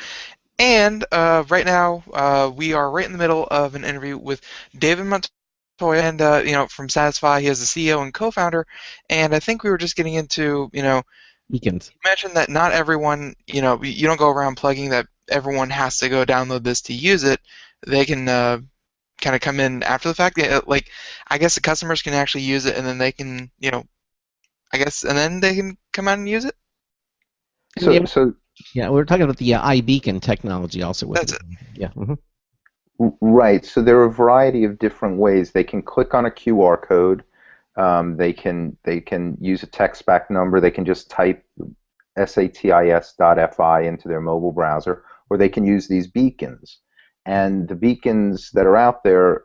Speaker 4: And right now, we are right in the middle of an interview with David Montoya, and from Satisfi. He is the CEO and co-founder. And I think we were just getting into,
Speaker 1: Beacons.
Speaker 4: You mentioned that not everyone, you don't go around plugging that everyone has to go download this to use it. They can kind of come in after the fact. Like, I guess the customers can actually use it, and then they can, and then they can come out and use it.
Speaker 1: Yeah, we were talking about the iBeacon technology also.
Speaker 4: That's it.
Speaker 1: Yeah.
Speaker 5: Right. So there are a variety of different ways. They can click on a QR code. They can use a text back number. They can just type satis.fi into their mobile browser, or they can use these beacons. And the beacons that are out there,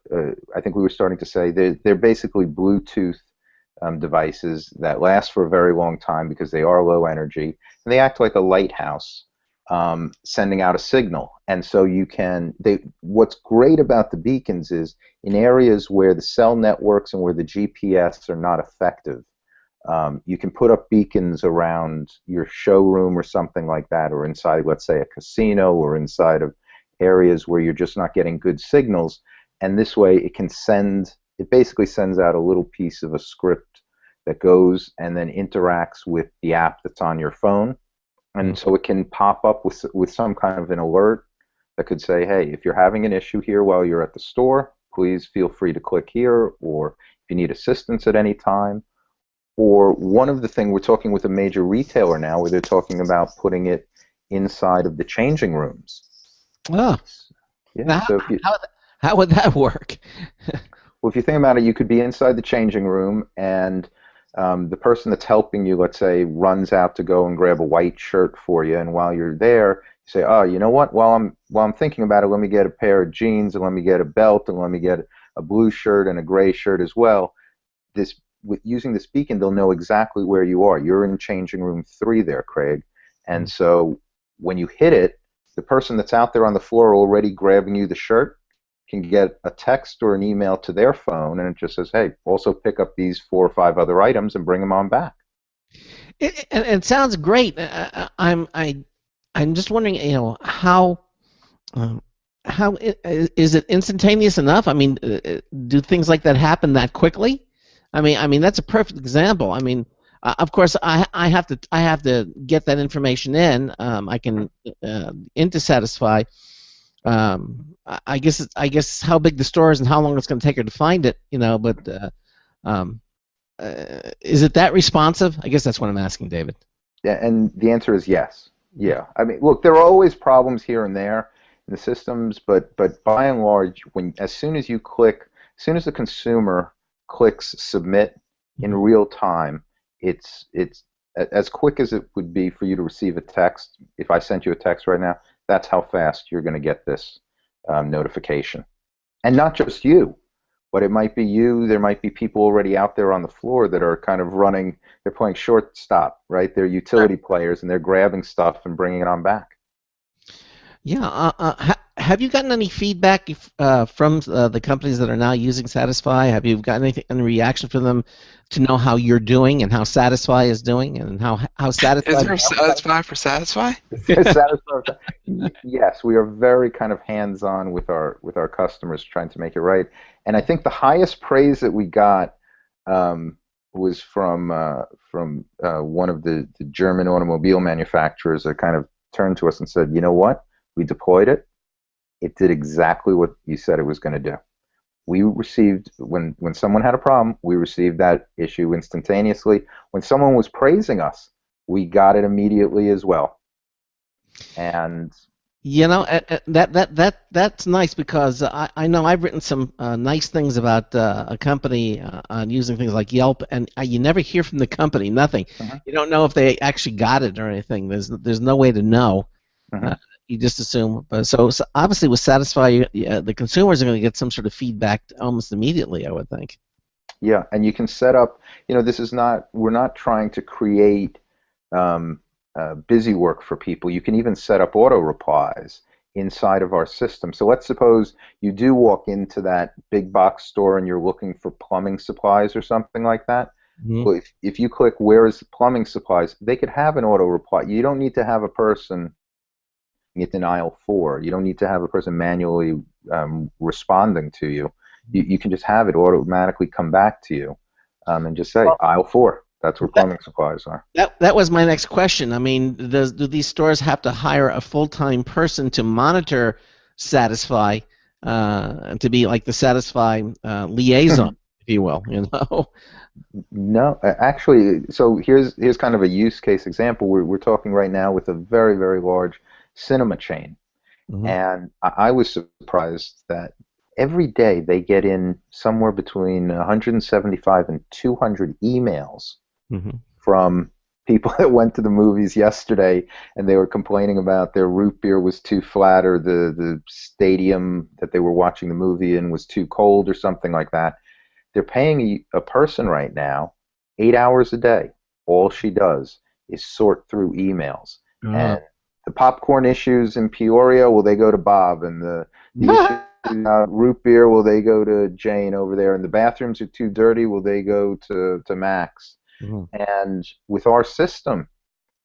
Speaker 5: I think we were starting to say, they're basically Bluetooth devices that last for a very long time because they are low energy, and they act like a lighthouse, sending out a signal. And so what's great about the beacons is in areas where the cell networks and where the GPS are not effective, you can put up beacons around your showroom or something like that, or inside, let's say, a casino, or inside of areas where you're just not getting good signals. And this way it basically sends out a little piece of a script that goes and then interacts with the app that's on your phone. And so it can pop up with some kind of an alert that could say, hey, if you're having an issue here while you're at the store, please feel free to click here, or if you need assistance at any time. Or one of the things, we're talking with a major retailer now where they're talking about putting it inside of the changing rooms.
Speaker 1: Oh.
Speaker 5: Yeah.
Speaker 1: Now,
Speaker 5: So
Speaker 1: how would that work?
Speaker 5: Well, if you think about it, you could be inside the changing room, and the person that's helping you, let's say, runs out to go and grab a white shirt for you, and while you're there, you say, oh, you know what? While I'm thinking about it, let me get a pair of jeans, and let me get a belt, and let me get a blue shirt and a gray shirt as well. Using this beacon, they'll know exactly where you are. You're in changing room 3 there, Craig. And so when you hit it, the person that's out there on the floor already grabbing you the shirt can get a text or an email to their phone, and it just says, hey, also pick up these 4 or 5 other items and bring them on back.
Speaker 1: It sounds great. I'm just wondering, how is it instantaneous enough? I mean, do things like that happen that quickly? I mean that's a perfect example. I mean, of course, I have to get that information in. I can into Satisfi. I guess how big the store is and how long it's going to take her to find it. But is it that responsive? I guess that's what I'm asking, David.
Speaker 5: Yeah, and the answer is yes. Yeah. I mean, look, there are always problems here and there in the systems, but by and large, as soon as the consumer clicks submit in real time, it's as quick as it would be for you to receive a text. If I sent you a text right now, that's how fast you're going to get this notification. And not just you, but it might be you. There might be people already out there on the floor that are kind of running. They're playing shortstop, right? They're utility players, and they're grabbing stuff and bringing it on back.
Speaker 1: Yeah. have you gotten any feedback from the companies that are now using Satisfi? Have you gotten any reaction from them to know how you're doing and how Satisfi is doing and how
Speaker 4: Is
Speaker 1: satisfied?
Speaker 4: there a Satisfy for Satisfy?
Speaker 5: Satisfy. Yes, we are very kind of hands-on with our customers, trying to make it right. And I think the highest praise that we got was from one of the German automobile manufacturers that kind of turned to us and said, "You know what? We deployed it. It did exactly what you said it was going to do. We received, when someone had a problem, we received that issue instantaneously. When someone was praising us, we got it immediately as well." And
Speaker 1: You know, that's nice because I know I've written some nice things about a company on using things like Yelp, and you never hear from the company, nothing. You don't know if they actually got it or anything. There's no way to know. You just assume. But so obviously with Satisfy, the consumers are going to get some sort of feedback almost immediately, I would think.
Speaker 5: yeah, and you can set up. This is not. We're not trying to create busy work for people. You can even set up auto replies inside of our system. So let's suppose you do walk into that big box store and you're looking for plumbing supplies or something like that. Well, if you click "Where is the plumbing supplies," they could have an auto reply. You don't need to have a person get in aisle 4. You don't need to have a person manually responding to you. You can just have it automatically come back to you and just say aisle 4. That's where plumbing supplies are.
Speaker 1: That was my next question. I mean, do these stores have to hire a full-time person to monitor Satisfy, to be like the Satisfy liaison, if you will?
Speaker 5: No, actually. So here's kind of a use case example. We're talking right now with a very, very large cinema chain, and I was surprised that every day they get in somewhere between 175 and 200 emails from people that went to the movies yesterday and they were complaining about their root beer was too flat, or the stadium that they were watching the movie in was too cold, or something like that. They're paying a person right now 8 hours a day. All she does is sort through emails. And the popcorn issues in Peoria, well, they go to Bob, and the issues root beer, well, they go to Jane over there, and the bathrooms are too dirty, well, they go to Max. And with our system,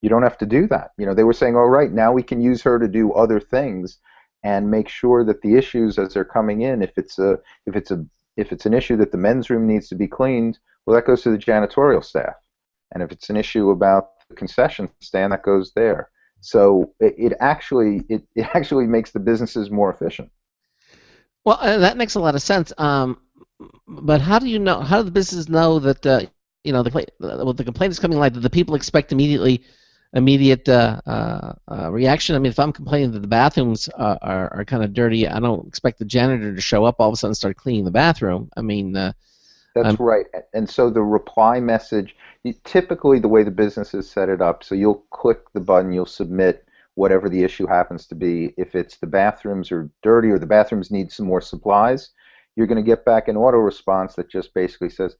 Speaker 5: you don't have to do that. They were saying, all right, now we can use her to do other things and make sure that the issues as they're coming in, if it's an issue that the men's room needs to be cleaned, well, that goes to the janitorial staff. And if it's an issue about the concession stand, that goes there. So it actually makes the businesses more efficient.
Speaker 1: Well, that makes a lot of sense. But how do you know? How do the businesses know that the complaint is coming, like that the people expect immediate reaction? I mean, if I'm complaining that the bathrooms are kind of dirty, I don't expect the janitor to show up all of a sudden and start cleaning the bathroom. I mean,
Speaker 5: that's right. And so the reply message, typically the way the businesses set it up, so you'll click the button, you'll submit whatever the issue happens to be. If it's the bathrooms are dirty or the bathrooms need some more supplies, you're going to get back an auto response that just basically says,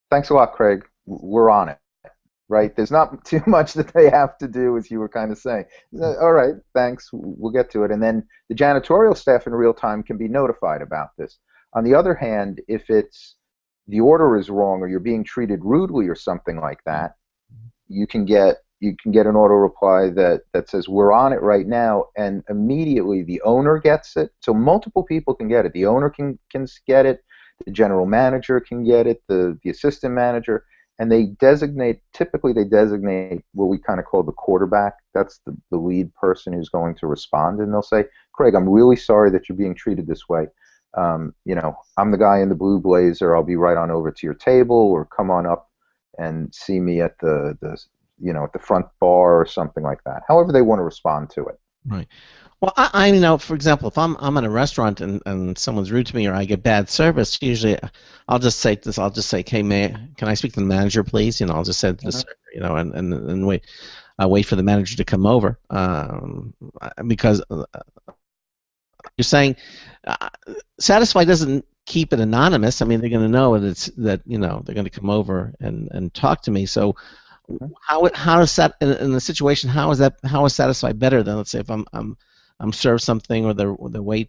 Speaker 5: "Thanks a lot, Craig. We're on it." Right? There's not too much that they have to do, as you were kind of saying. All right, thanks. We'll get to it. And then the janitorial staff in real time can be notified about this. On the other hand, if the order is wrong or you're being treated rudely or something like that, you can get an auto reply that says, "We're on it right now," and immediately the owner gets it. So multiple people can get it. The owner can get it. The general manager can get it. The assistant manager. And typically they designate what we kind of call the quarterback. That's the lead person who's going to respond. And they'll say, "Craig, I'm really sorry that you're being treated this way. I'm the guy in the blue blazer. I'll be right on over to your table, or come on up and see me at the front bar," or something like that. However they want to respond to it.
Speaker 1: Right. Well, I know, for example, if I'm in a restaurant and someone's rude to me or I get bad service, usually I'll just say this. I'll just say, "Hey, can I speak to the manager, please?" I'll just say to the server, and wait for the manager to come over, because you're saying Satisfy doesn't keep it anonymous. I mean, they're going to know that they're going to come over and talk to me. So how is that in the situation? How is Satisfy better than, let's say, if I'm I'm served something, or the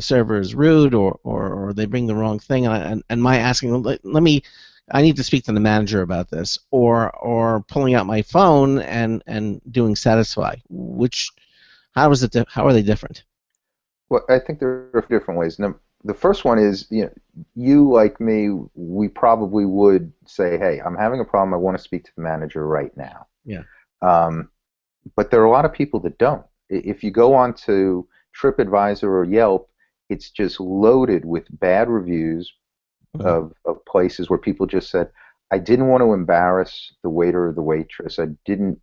Speaker 1: server is rude, or they bring the wrong thing, and my asking, I need to speak to the manager about this, or pulling out my phone and doing Satisfi. How are they different?
Speaker 5: Well, I think there are different ways. The first one is, you like me, we probably would say, hey, I'm having a problem. I want to speak to the manager right now.
Speaker 1: Yeah.
Speaker 5: But there are a lot of people that don't. If you go on to TripAdvisor or Yelp, it's just loaded with bad reviews of places where people just said, I didn't want to embarrass the waiter or the waitress. I didn't,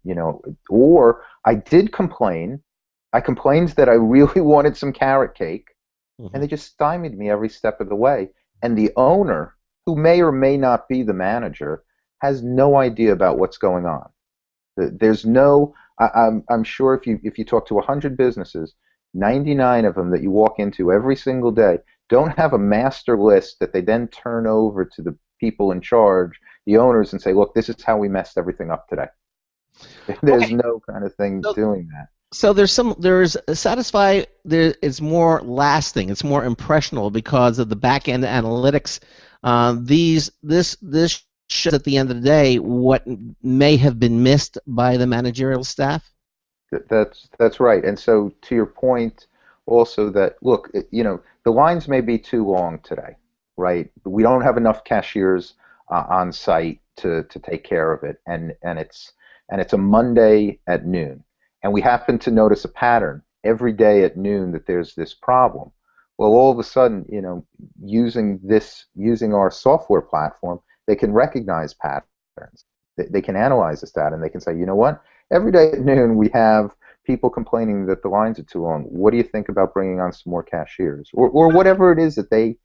Speaker 5: or I did complain. I complained that I really wanted some carrot cake, and they just stymied me every step of the way. And the owner, who may or may not be the manager, has no idea about what's going on. There's no. I'm sure if you talk to 100 businesses, 99 of them that you walk into every single day don't have a master list that they then turn over to the people in charge, the owners, and say, look, this is how we messed everything up today. There's no kind of thing doing that.
Speaker 1: So there's Satisfi. It's more lasting. It's more impressionable because of the back end analytics. This shows at the end of the day what may have been missed by the managerial staff.
Speaker 5: That's right. And so to your point, also that look, the lines may be too long today, right? We don't have enough cashiers on site to take care of it, and it's a Monday at noon. And we happen to notice a pattern every day at noon that there's this problem. Well, all of a sudden, using our software platform, they can recognize patterns. They can analyze this data, and they can say, you know what? Every day at noon we have people complaining that the lines are too long. What do you think about bringing on some more cashiers, or whatever it is that they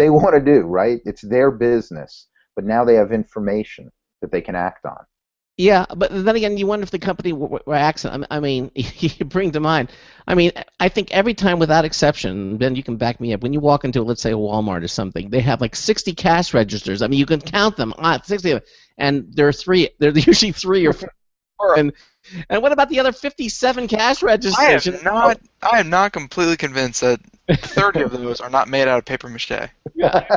Speaker 5: want to do? Right? It's their business, but now they have information that they can act on.
Speaker 1: Yeah, but then again, you wonder if the company were accident. I mean, you bring to mind. I mean, I think every time, without exception, Ben, you can back me up. When you walk into, let's say, a Walmart or something, they have like 60 cash registers. I mean, you can count them, 60 of them, and there are three. There are usually 3 or 4. And what about the other 57 cash registers?
Speaker 4: I am not completely convinced that 30 of those are not made out of paper mache.
Speaker 1: Yeah.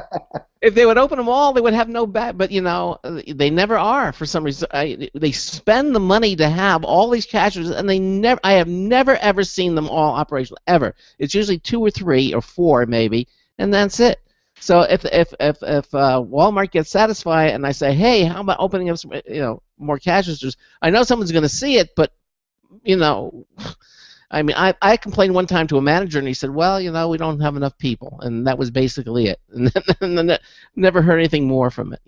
Speaker 1: If they would open them all, they would have no bad. But they never are for some reason. They spend the money to have all these cash registers, and I have never ever seen them all operational ever. It's usually 2 or 3 or 4 maybe, and that's it. So if Walmart gets Satisfi, and I say, hey, how about opening up some, more cash registers? I know someone's going to see it, but I mean, I complained one time to a manager, and he said, well, we don't have enough people, and that was basically it. And then never heard anything more from it,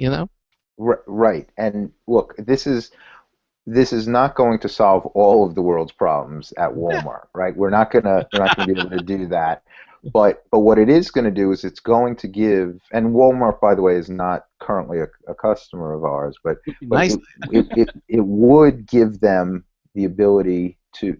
Speaker 5: Right. And look, this is not going to solve all of the world's problems at Walmart, right? We're not gonna be able to do that. But what it is going to do is it's going to give, and Walmart, by the way, is not currently a customer of ours, but
Speaker 1: nice.
Speaker 5: it would give them the ability to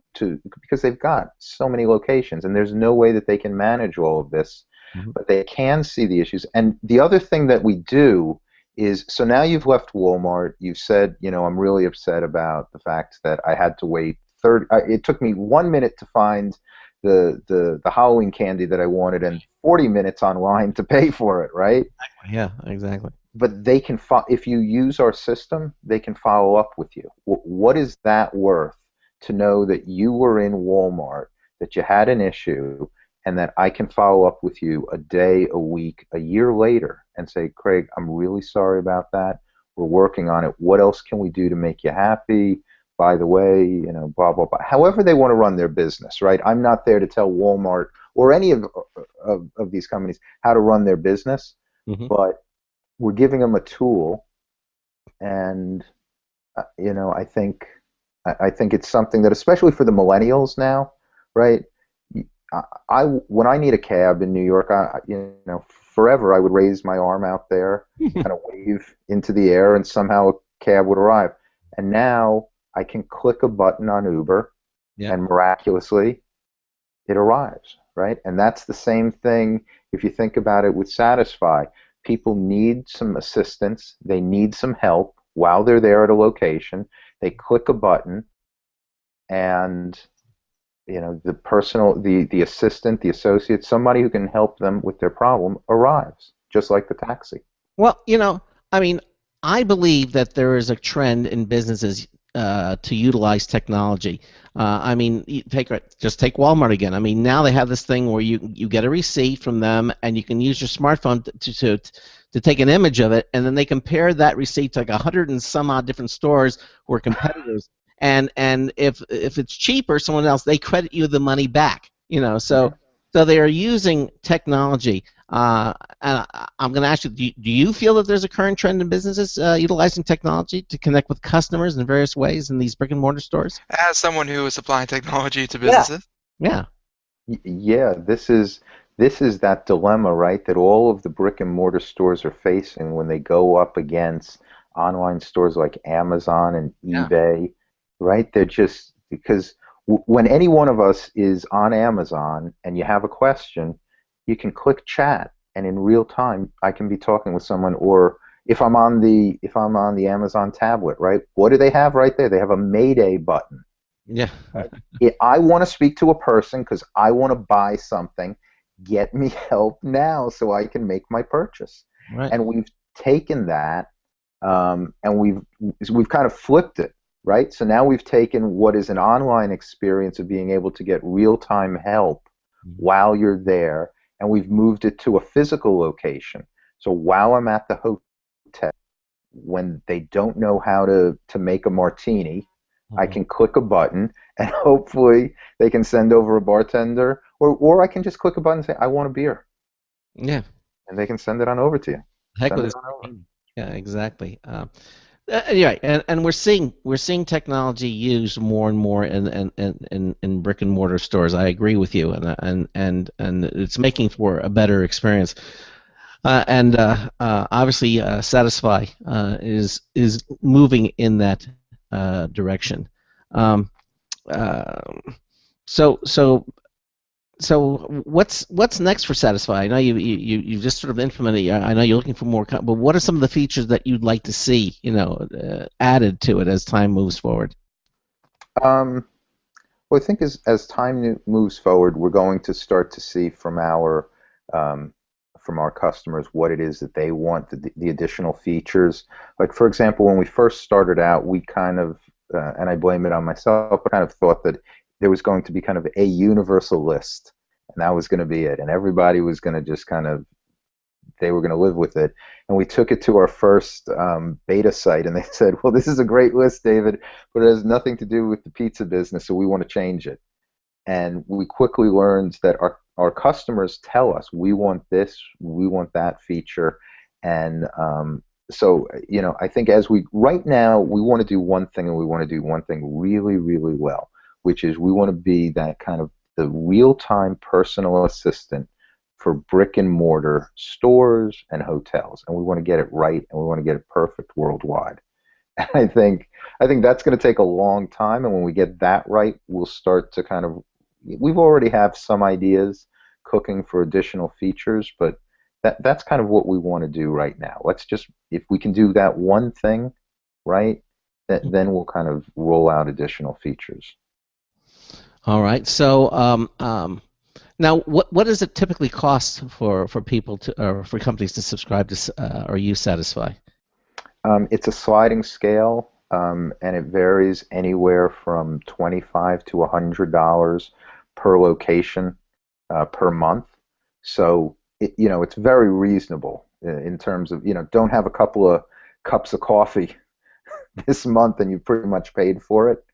Speaker 5: because they've got so many locations, and there's no way that they can manage all of this, but they can see the issues. And the other thing that we do is, so now you've left Walmart, you've said, I'm really upset about the fact that I had to wait it took me 1 minute to find the Halloween candy that I wanted, and 40 minutes online to pay for it, right?
Speaker 1: Yeah, exactly.
Speaker 5: But they can if you use our system, they can follow up with you. What is that worth to know that you were in Walmart, that you had an issue, and that I can follow up with you a day, a week, a year later and say, Craig, I'm really sorry about that. We're working on it. What else can we do to make you happy? By the way, blah, blah, blah. However they want to run their business, right? I'm not there to tell Walmart or any of these companies how to run their business, but we're giving them a tool, and I think it's something that, especially for the millennials now, right? When I need a cab in New York, forever I would raise my arm out there, kind of wave into the air, and somehow a cab would arrive. And now I can click a button on Uber, and miraculously, it arrives, right? And that's the same thing if you think about it with Satisfi. People need some assistance. They need some help while they're there at a location. They click a button, and the personal, the assistant, the associate, somebody who can help them with their problem arrives, just like the taxi.
Speaker 1: Well, I mean, I believe that there is a trend in businesses to utilize technology. I mean, just take Walmart again. I mean, now they have this thing where you get a receipt from them, and you can use your smartphone to take an image of it, and then they compare that receipt to like 100 and some odd different stores who are competitors. And if it's cheaper, someone else, they credit you the money back. So they are using technology. And I'm going to ask you, do you feel that there's a current trend in businesses utilizing technology to connect with customers in various ways in these brick and mortar stores?
Speaker 4: As someone who is supplying technology to businesses.
Speaker 1: Yeah.
Speaker 5: Yeah, this is that dilemma, right? That all of the brick and mortar stores are facing when they go up against online stores like Amazon and eBay, right? They're just because when any one of us is on Amazon and you have a question, you can click chat, and in real time I can be talking with someone. Or if I'm on the Amazon tablet, right? What do they have right there? They have a Mayday button.
Speaker 1: Yeah.
Speaker 5: I want to speak to a person because I want to buy something. Get me help now so I can make my purchase.
Speaker 1: Right.
Speaker 5: And we've taken that, and we've kind of flipped it, right? So now we've taken what is an online experience of being able to get real-time help while you're there, and we've moved it to a physical location. So while I'm at the hotel, when they don't know how to make a martini, I can click a button, and hopefully they can send over a bartender, or I can just click a button and say, I want a beer.
Speaker 1: Yeah.
Speaker 5: And they can send it on over to you.
Speaker 1: Heck with it. Yeah, exactly. Yeah, and we're seeing technology used more and more in brick and mortar stores. I agree with you, and it's making for a better experience. And obviously, Satisfi is moving in that direction. So what's next for Satisfi? I know you just sort of implemented. I know you're looking for more, but what are some of the features that you'd like to see, added to it as time moves forward?
Speaker 5: Well, I think as time moves forward, we're going to start to see from our customers what it is that they want, the additional features. Like, for example, when we first started out, we kind of, and I blame it on myself, but kind of thought that there was going to be kind of a universal list, and that was going to be it, and everybody was going to just kind of, they were going to live with it. And we took it to our first beta site, and they said, well, this is a great list, David, but it has nothing to do with the pizza business, so we want to change it. And we quickly learned that our customers tell us, we want this, we want that feature. And so, I think right now, we want to do one thing, and we want to do one thing really, really well, which is we want to be that kind of the real-time personal assistant for brick and mortar stores and hotels. And we want to get it right, and we want to get it perfect worldwide. And I think that's going to take a long time, and when we get that right, we'll start to kind of, we've already have some ideas cooking for additional features, but that's kind of what we want to do right now. Let's just, if we can do that one thing right, then we'll kind of roll out additional features.
Speaker 1: All right. So now, what does it typically cost for people to, or for companies to subscribe to or use Satisfi?
Speaker 5: It's a sliding scale, and it varies anywhere from $25 to $100 per location per month. So it's very reasonable in terms of, don't have a couple of cups of coffee this month and you pretty much paid for it.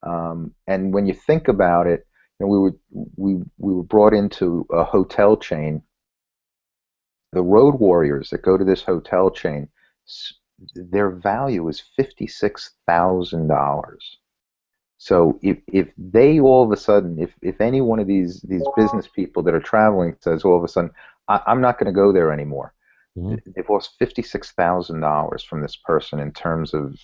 Speaker 5: And when you think about it, we were brought into a hotel chain. The road warriors that go to this hotel chain, their value is $56,000. So if they all of a sudden, if any one of these business people that are traveling says all of a sudden, I'm not going to go there anymore, they've lost $56,000 from this person in terms of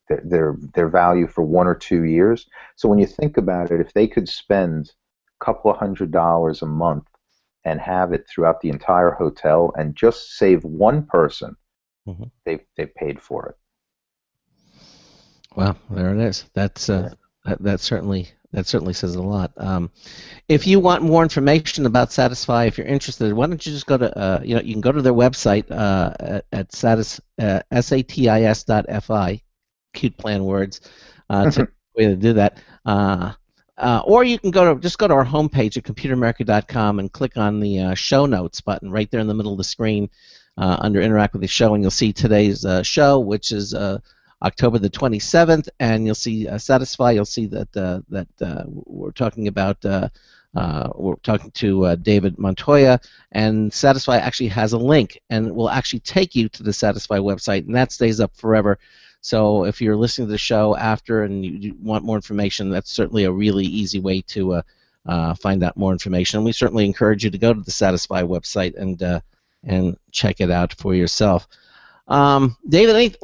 Speaker 5: their value for 1 or 2 years. So when you think about it, if they could spend a couple of $100s a month and have it throughout the entire hotel and just save one person, they've paid for it.
Speaker 1: Well, there it is. That's certainly That certainly says a lot. If you want more information about Satisfi, if you're interested, why don't you just go to, you can go to their website at satis.fi, cute plan words, to way to do that. Or you can just go to our homepage at computeramerica.com and click on the show notes button right there in the middle of the screen under Interact with the Show, and you'll see today's show, which is October the 27th, and you'll see Satisfi. You'll see that we're talking about we're talking to David Montoya, and Satisfi actually has a link, and it will actually take you to the Satisfi website, and that stays up forever. So if you're listening to the show after and you want more information, that's certainly a really easy way to find out more information. And we certainly encourage you to go to the Satisfi website and check it out for yourself. David,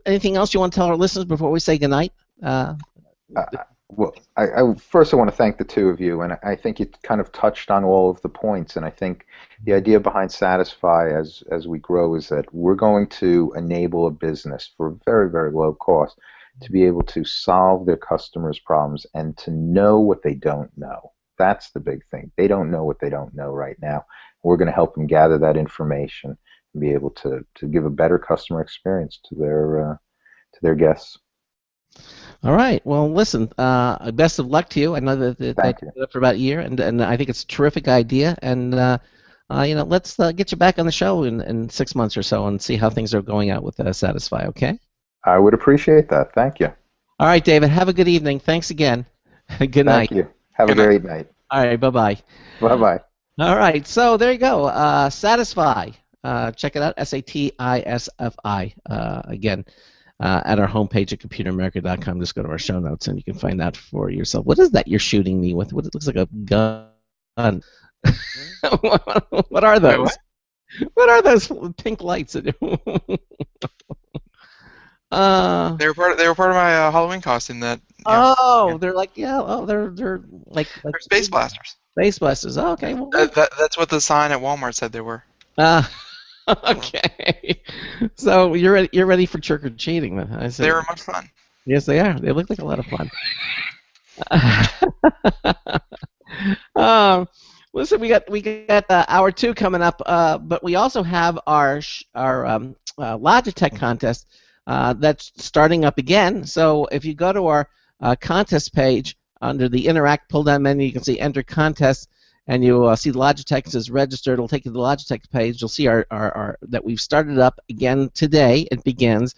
Speaker 1: anything else you want to tell our listeners before we say goodnight?
Speaker 5: Well, first I want to thank the two of you, and I think you kind of touched on all of the points, and I think the idea behind Satisfi as we grow is that we're going to enable a business for a very, very low cost to be able to solve their customers' problems and to know what they don't know. That's the big thing. They don't know what they don't know right now. We're going to help them gather that information and be able to give a better customer experience to their guests.
Speaker 1: All right. Well, listen. Best of luck to you. I know that you did it for about a year, and I think it's a terrific idea. And let's get you back on the show in 6 months or so and see how things are going out with Satisfi. Okay.
Speaker 5: I would appreciate that. Thank you.
Speaker 1: All right, David. Have a good evening. Thanks again. Good night.
Speaker 5: Thank you. Have a great night.
Speaker 1: All right. Bye-bye.
Speaker 5: Bye-bye.
Speaker 1: All right. So there you go. Satisfi. Check it out. SATISFI. Again. At our homepage at computeramerica.com. Just go to our show notes and you can find out for yourself. What is that you're shooting me with? It looks like a gun. What are those?
Speaker 4: Wait,
Speaker 1: what are those pink lights?
Speaker 4: They were part of my Halloween costume.
Speaker 1: They're like they're like
Speaker 4: they're space blasters.
Speaker 1: Space blasters. Oh, okay. Well,
Speaker 4: that's what the sign at Walmart said they were.
Speaker 1: Okay. So you're ready for trick or treating then? I see.
Speaker 4: They were much fun.
Speaker 1: Yes, they are. They look like a lot of fun. Listen, we got hour 2 coming up, but we also have our Logitech contest that's starting up again. So if you go to our contest page under the Interact pull-down menu, you can see Enter Contest. And you'll see the Logitech says register. It'll take you to the Logitech page. You'll see our that we've started up again today. It begins,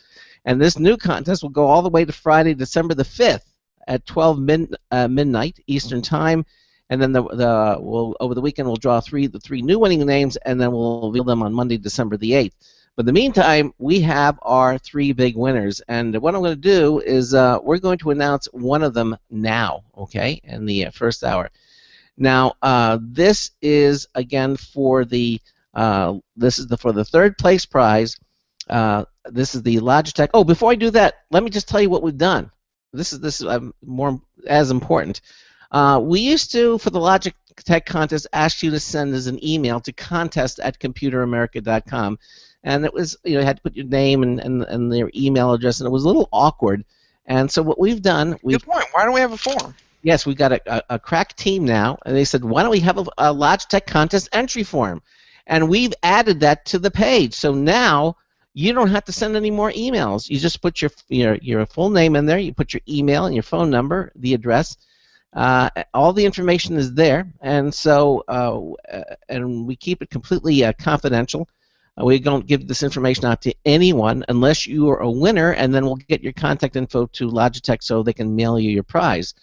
Speaker 1: and this new contest will go all the way to Friday, December the 5th at 12 midnight Eastern Time, and then over the weekend we'll draw the three new winning names, and then we'll reveal them on Monday, December the 8th. But in the meantime, we have our 3 big winners, and what I'm going to do is we're going to announce one of them now, okay, in the first hour. Now, this is again for the for the 3rd place prize. This is the Logitech. Oh, before I do that, let me just tell you what we've done. This is more as important. We used to, for the Logitech contest, ask you to send us an email to contest@computeramerica.com, and it was you had to put your name and their email address, and it was a little awkward. And so what we've done,
Speaker 4: good point. Why don't we have a form?
Speaker 1: Yes, we've got a crack team now, and they said, why don't we have a Logitech contest entry form? And we've added that to the page. So now you don't have to send any more emails. You just put your full name in there. You put your email and your phone number, the address. All the information is there, and so and we keep it completely confidential. We don't give this information out to anyone unless you are a winner, and then we'll get your contact info to Logitech so they can mail you your prize.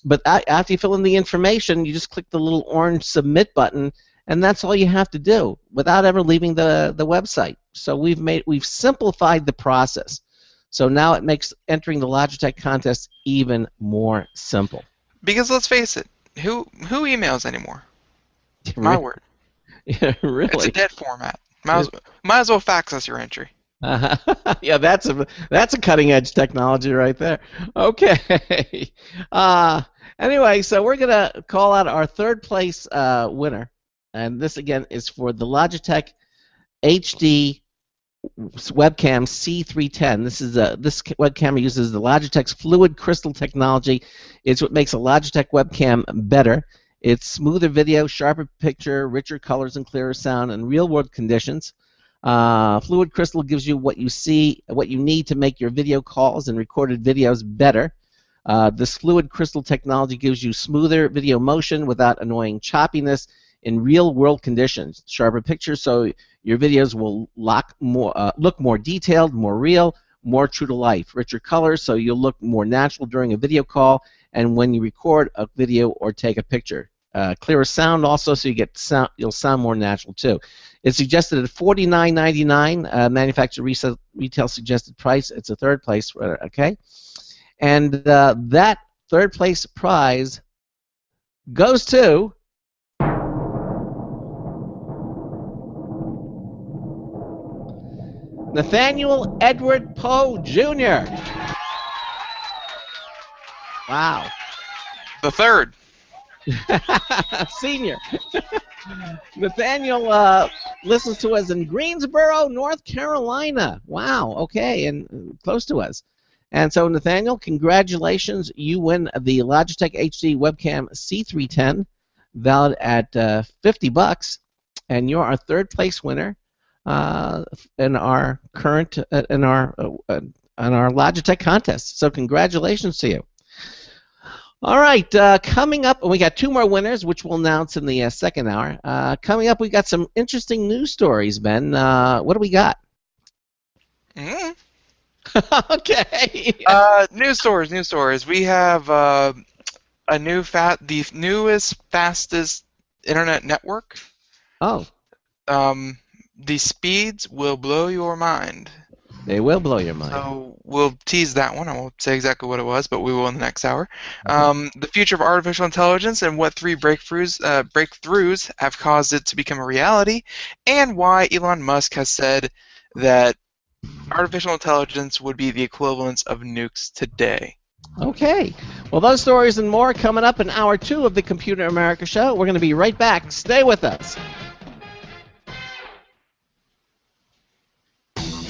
Speaker 1: But after you fill in the information, you just click the little orange submit button, and that's all you have to do without ever leaving the website. So we've simplified the process. So now it makes entering the Logitech contest even more simple.
Speaker 4: Because let's face it, who emails anymore? My word.
Speaker 1: Yeah, really.
Speaker 4: It's a dead format. Might as well fax us your entry.
Speaker 1: Yeah, that's a cutting edge technology right there. Okay. Anyway, so we're gonna call out our 3rd place winner, and this again is for the Logitech HD webcam C310. This webcam uses the Logitech's fluid crystal technology. It's what makes a Logitech webcam better. It's smoother video, sharper picture, richer colors and clearer sound in real-world conditions. Fluid crystal gives you what you need to make your video calls and recorded videos better. This fluid crystal technology gives you smoother video motion without annoying choppiness in real-world conditions. Sharper pictures, so your videos will look more detailed, more real, more true to life. Richer colors, so you'll look more natural during a video call and when you record a video or take a picture. Clearer sound also, so you'll sound more natural too. It's suggested at $49.99, manufacturer retail suggested price. It's a third place, okay? And that third place prize goes to Nathaniel Edward Poe Jr. Wow.
Speaker 4: The third.
Speaker 1: Senior. Nathaniel listens to us in Greensboro, North Carolina. Wow, okay, and close to us. And so, Nathaniel, congratulations. You win the Logitech HD webcam C310, valid at $50, and you're our third place winner in our current in our Logitech contest. So, congratulations to you. All right, coming up, we got two more winners, which we'll announce in the second hour. Coming up, we got some interesting news stories, Ben. What do we got?
Speaker 4: Mm-hmm.
Speaker 1: Okay.
Speaker 4: News stories. We have the newest, fastest internet network.
Speaker 1: Oh.
Speaker 4: The speeds will blow your mind.
Speaker 1: They will blow your mind.
Speaker 4: So we'll tease that one. I won't say exactly what it was, but we will in the next hour. The future of artificial intelligence and what three breakthroughs have caused it to become a reality, and why Elon Musk has said that artificial intelligence would be the equivalence of nukes today.
Speaker 1: Okay. Well, those stories and more coming up in hour 2 of the Computer America Show. We're going to be right back. Stay with us.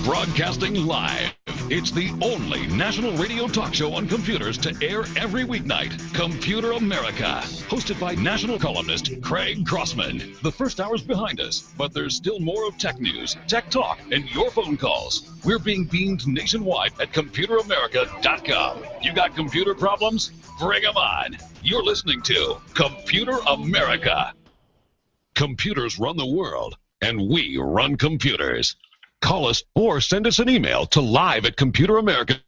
Speaker 3: Broadcasting live. It's the only national radio talk show on computers to air every weeknight. Computer America. Hosted by national columnist Craig Crossman. The first hour's behind us, but there's still more of tech news, tech talk, and your phone calls. We're being beamed nationwide at ComputerAmerica.com. You got computer problems? Bring them on. You're listening to Computer America. Computers run the world, and we run computers. Call us or send us an email to live@ComputerAmerica.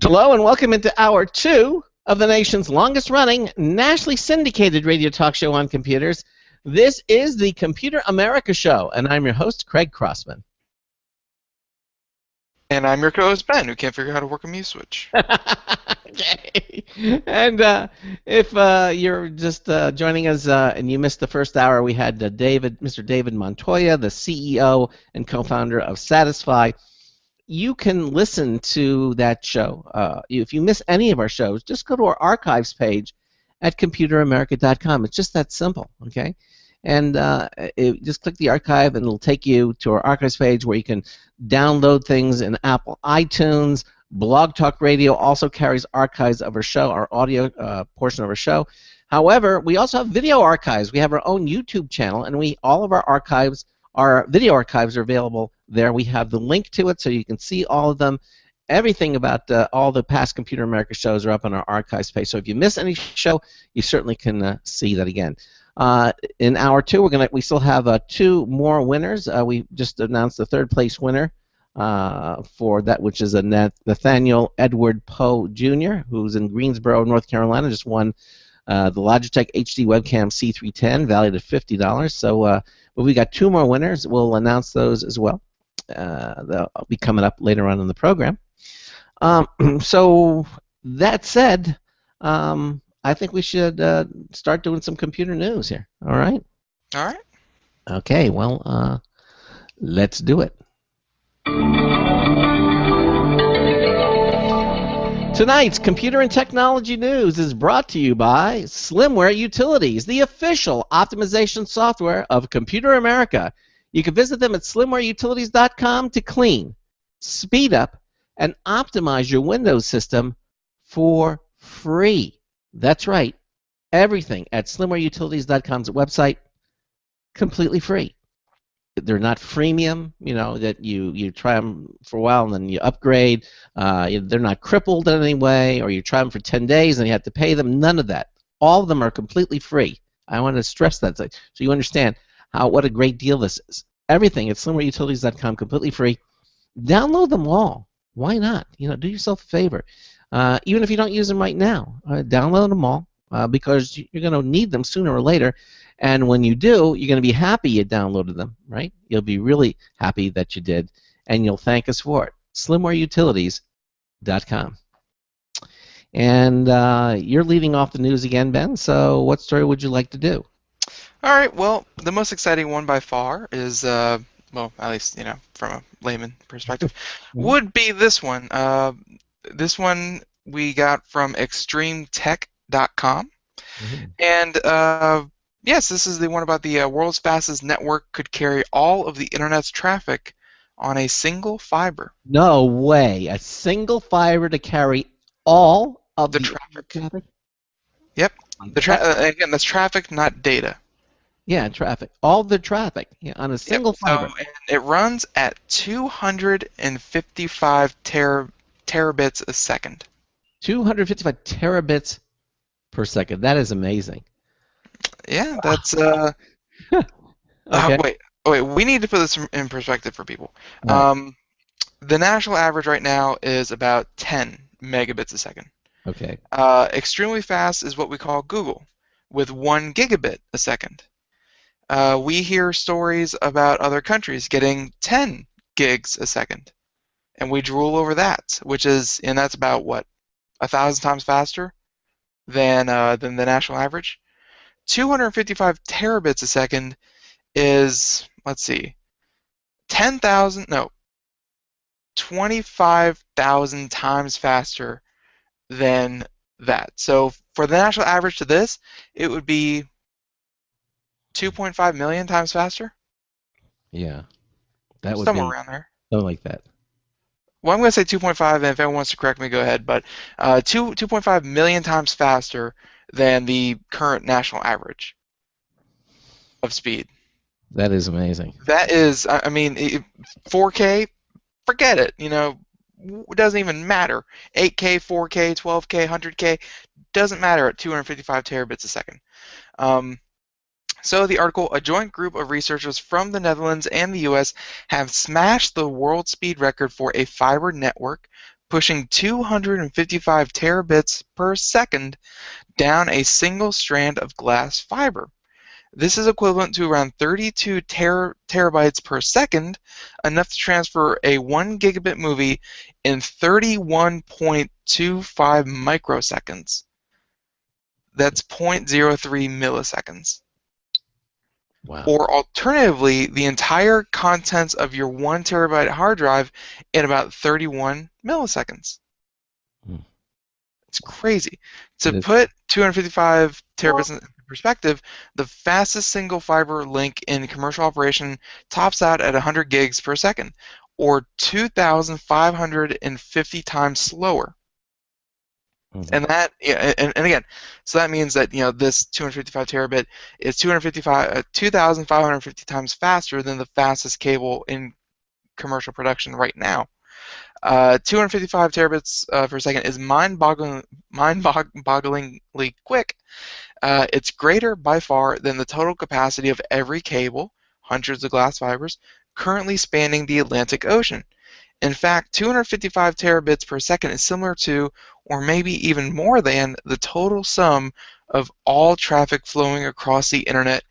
Speaker 1: Hello and welcome into hour 2 of the nation's longest-running, nationally syndicated radio talk show on computers. This is the Computer America Show, and I'm your host, Craig Crossman.
Speaker 4: And I'm your co-host, Ben, who can't figure out how to work a mute switch.
Speaker 1: Okay. And if you're just joining us and you missed the first hour, we had Mr. David Montoya, the CEO and co-founder of Satisfi. You can listen to that show. If you miss any of our shows, just go to our archives page at ComputerAmerica.com. It's just that simple, okay? And just click the archive, and it'll take you to our archives page where you can download things in Apple iTunes. Blog Talk Radio also carries archives of our show, our audio portion of our show. However, we also have video archives. We have our own YouTube channel, and all of our video archives are available there. We have the link to it so you can see all of them. Everything about all the past Computer America shows are up on our archives page. So if you miss any show, you certainly can see that again. In hour 2, we still have 2 more winners. We just announced the third place winner for that, which is a Nathaniel Edward Poe Jr., who's in Greensboro, North Carolina, just won the Logitech HD webcam C310, valued at $50. So we got 2 more winners. We'll announce those as well. They'll be coming up later on in the program. So that said, I think we should start doing some computer news here. All right?
Speaker 4: All right.
Speaker 1: Okay, well, let's do it. Tonight's Computer and Technology News is brought to you by Slimware Utilities, the official optimization software of Computer America. You can visit them at slimwareutilities.com to clean, speed up, and optimize your Windows system for free. That's right. Everything at slimwareutilities.com's website, completely free. They're not freemium, that you try them for a while and then you upgrade. They're not crippled in any way, or you try them for 10 days and you have to pay them. None of that. All of them are completely free. I want to stress that so you understand what a great deal this is. Everything at slimwareutilities.com, completely free. Download them all. Why not? Do yourself a favor. Even if you don't use them right now, download them all because you're going to need them sooner or later. And when you do, you're going to be happy you downloaded them, right? You'll be really happy that you did, and you'll thank us for it. slimwareutilities.com. And you're leading off the news again, Ben, so what story would you like to do?
Speaker 4: All right, well, the most exciting one by far is, well, at least, from a layman perspective, would be this one. This one we got from extremetech.com. And yes, this is the one about the world's fastest network could carry all of the internet's traffic on a single fiber.
Speaker 1: No way. A single fiber to carry all of the traffic?
Speaker 4: Yep. Again, that's traffic, not data.
Speaker 1: Yeah, traffic. All the traffic on a single fiber.
Speaker 4: So, and it runs at 255 terabits a second.
Speaker 1: 255 terabits per second. That is amazing.
Speaker 4: Yeah, that's
Speaker 1: Okay.
Speaker 4: wait. We need to put this in perspective for people.
Speaker 1: Right.
Speaker 4: The national average right now is about 10 megabits a second.
Speaker 1: Okay.
Speaker 4: Extremely fast is what we call Google, with 1 gigabit a second. We hear stories about other countries getting 10 gigs a second, and we drool over that, and that's about what, 1,000 times faster than the national average. 255 terabits a second is, let's see, 25,000 times faster than that. So for the national average to this, it would be 2.5 million times faster?
Speaker 1: Yeah. That would
Speaker 4: somewhere
Speaker 1: be
Speaker 4: around there.
Speaker 1: something like that.
Speaker 4: Well, I'm going to say 2.5, and if anyone wants to correct me, go ahead. But 2.5 million times faster than the current national average of speed.
Speaker 1: That is amazing.
Speaker 4: That is, 4K, forget it. It doesn't even matter. 8K, 4K, 12K, 100K, doesn't matter at 255 terabits a second. So the article, a joint group of researchers from the Netherlands and the US have smashed the world speed record for a fiber network, pushing 255 terabits per second down a single strand of glass fiber. This is equivalent to around 32 terabytes per second, enough to transfer a 1 gigabit movie in 31.25 microseconds. That's 0.03 milliseconds.
Speaker 1: Wow.
Speaker 4: Or alternatively, the entire contents of your 1 terabyte hard drive in about 31 milliseconds. It's crazy. To put 255 terabits in perspective, the fastest single fiber link in commercial operation tops out at 100 gigs per second, or 2,550 times slower. And that, and again, so that means that this 255 terabit is 2,550 times faster than the fastest cable in commercial production right now. 255 terabits per second is mind-bogglingly quick. It's greater by far than the total capacity of every cable, hundreds of glass fibers, currently spanning the Atlantic Ocean. In fact, 255 terabits per second is similar to, or maybe even more than, the total sum of all traffic flowing across the internet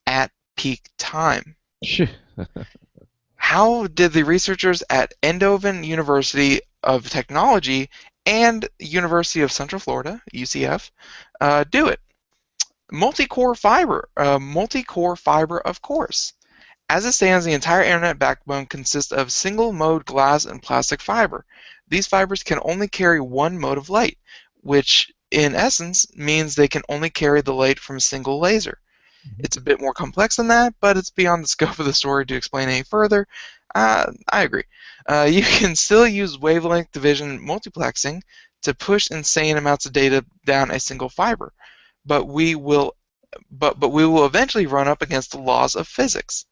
Speaker 4: at peak time. How did the researchers at Eindhoven University of Technology and University of Central Florida, UCF, do it? Multi-core fiber, of course. As it stands, the entire internet backbone consists of single-mode glass and plastic fiber. These fibers can only carry one mode of light, which in essence means they can only carry the light from a single laser. It's a bit more complex than that, but it's beyond the scope of the story to explain any further. I agree. You can still use wavelength division multiplexing to push insane amounts of data down a single fiber, but we will eventually run up against the laws of physics.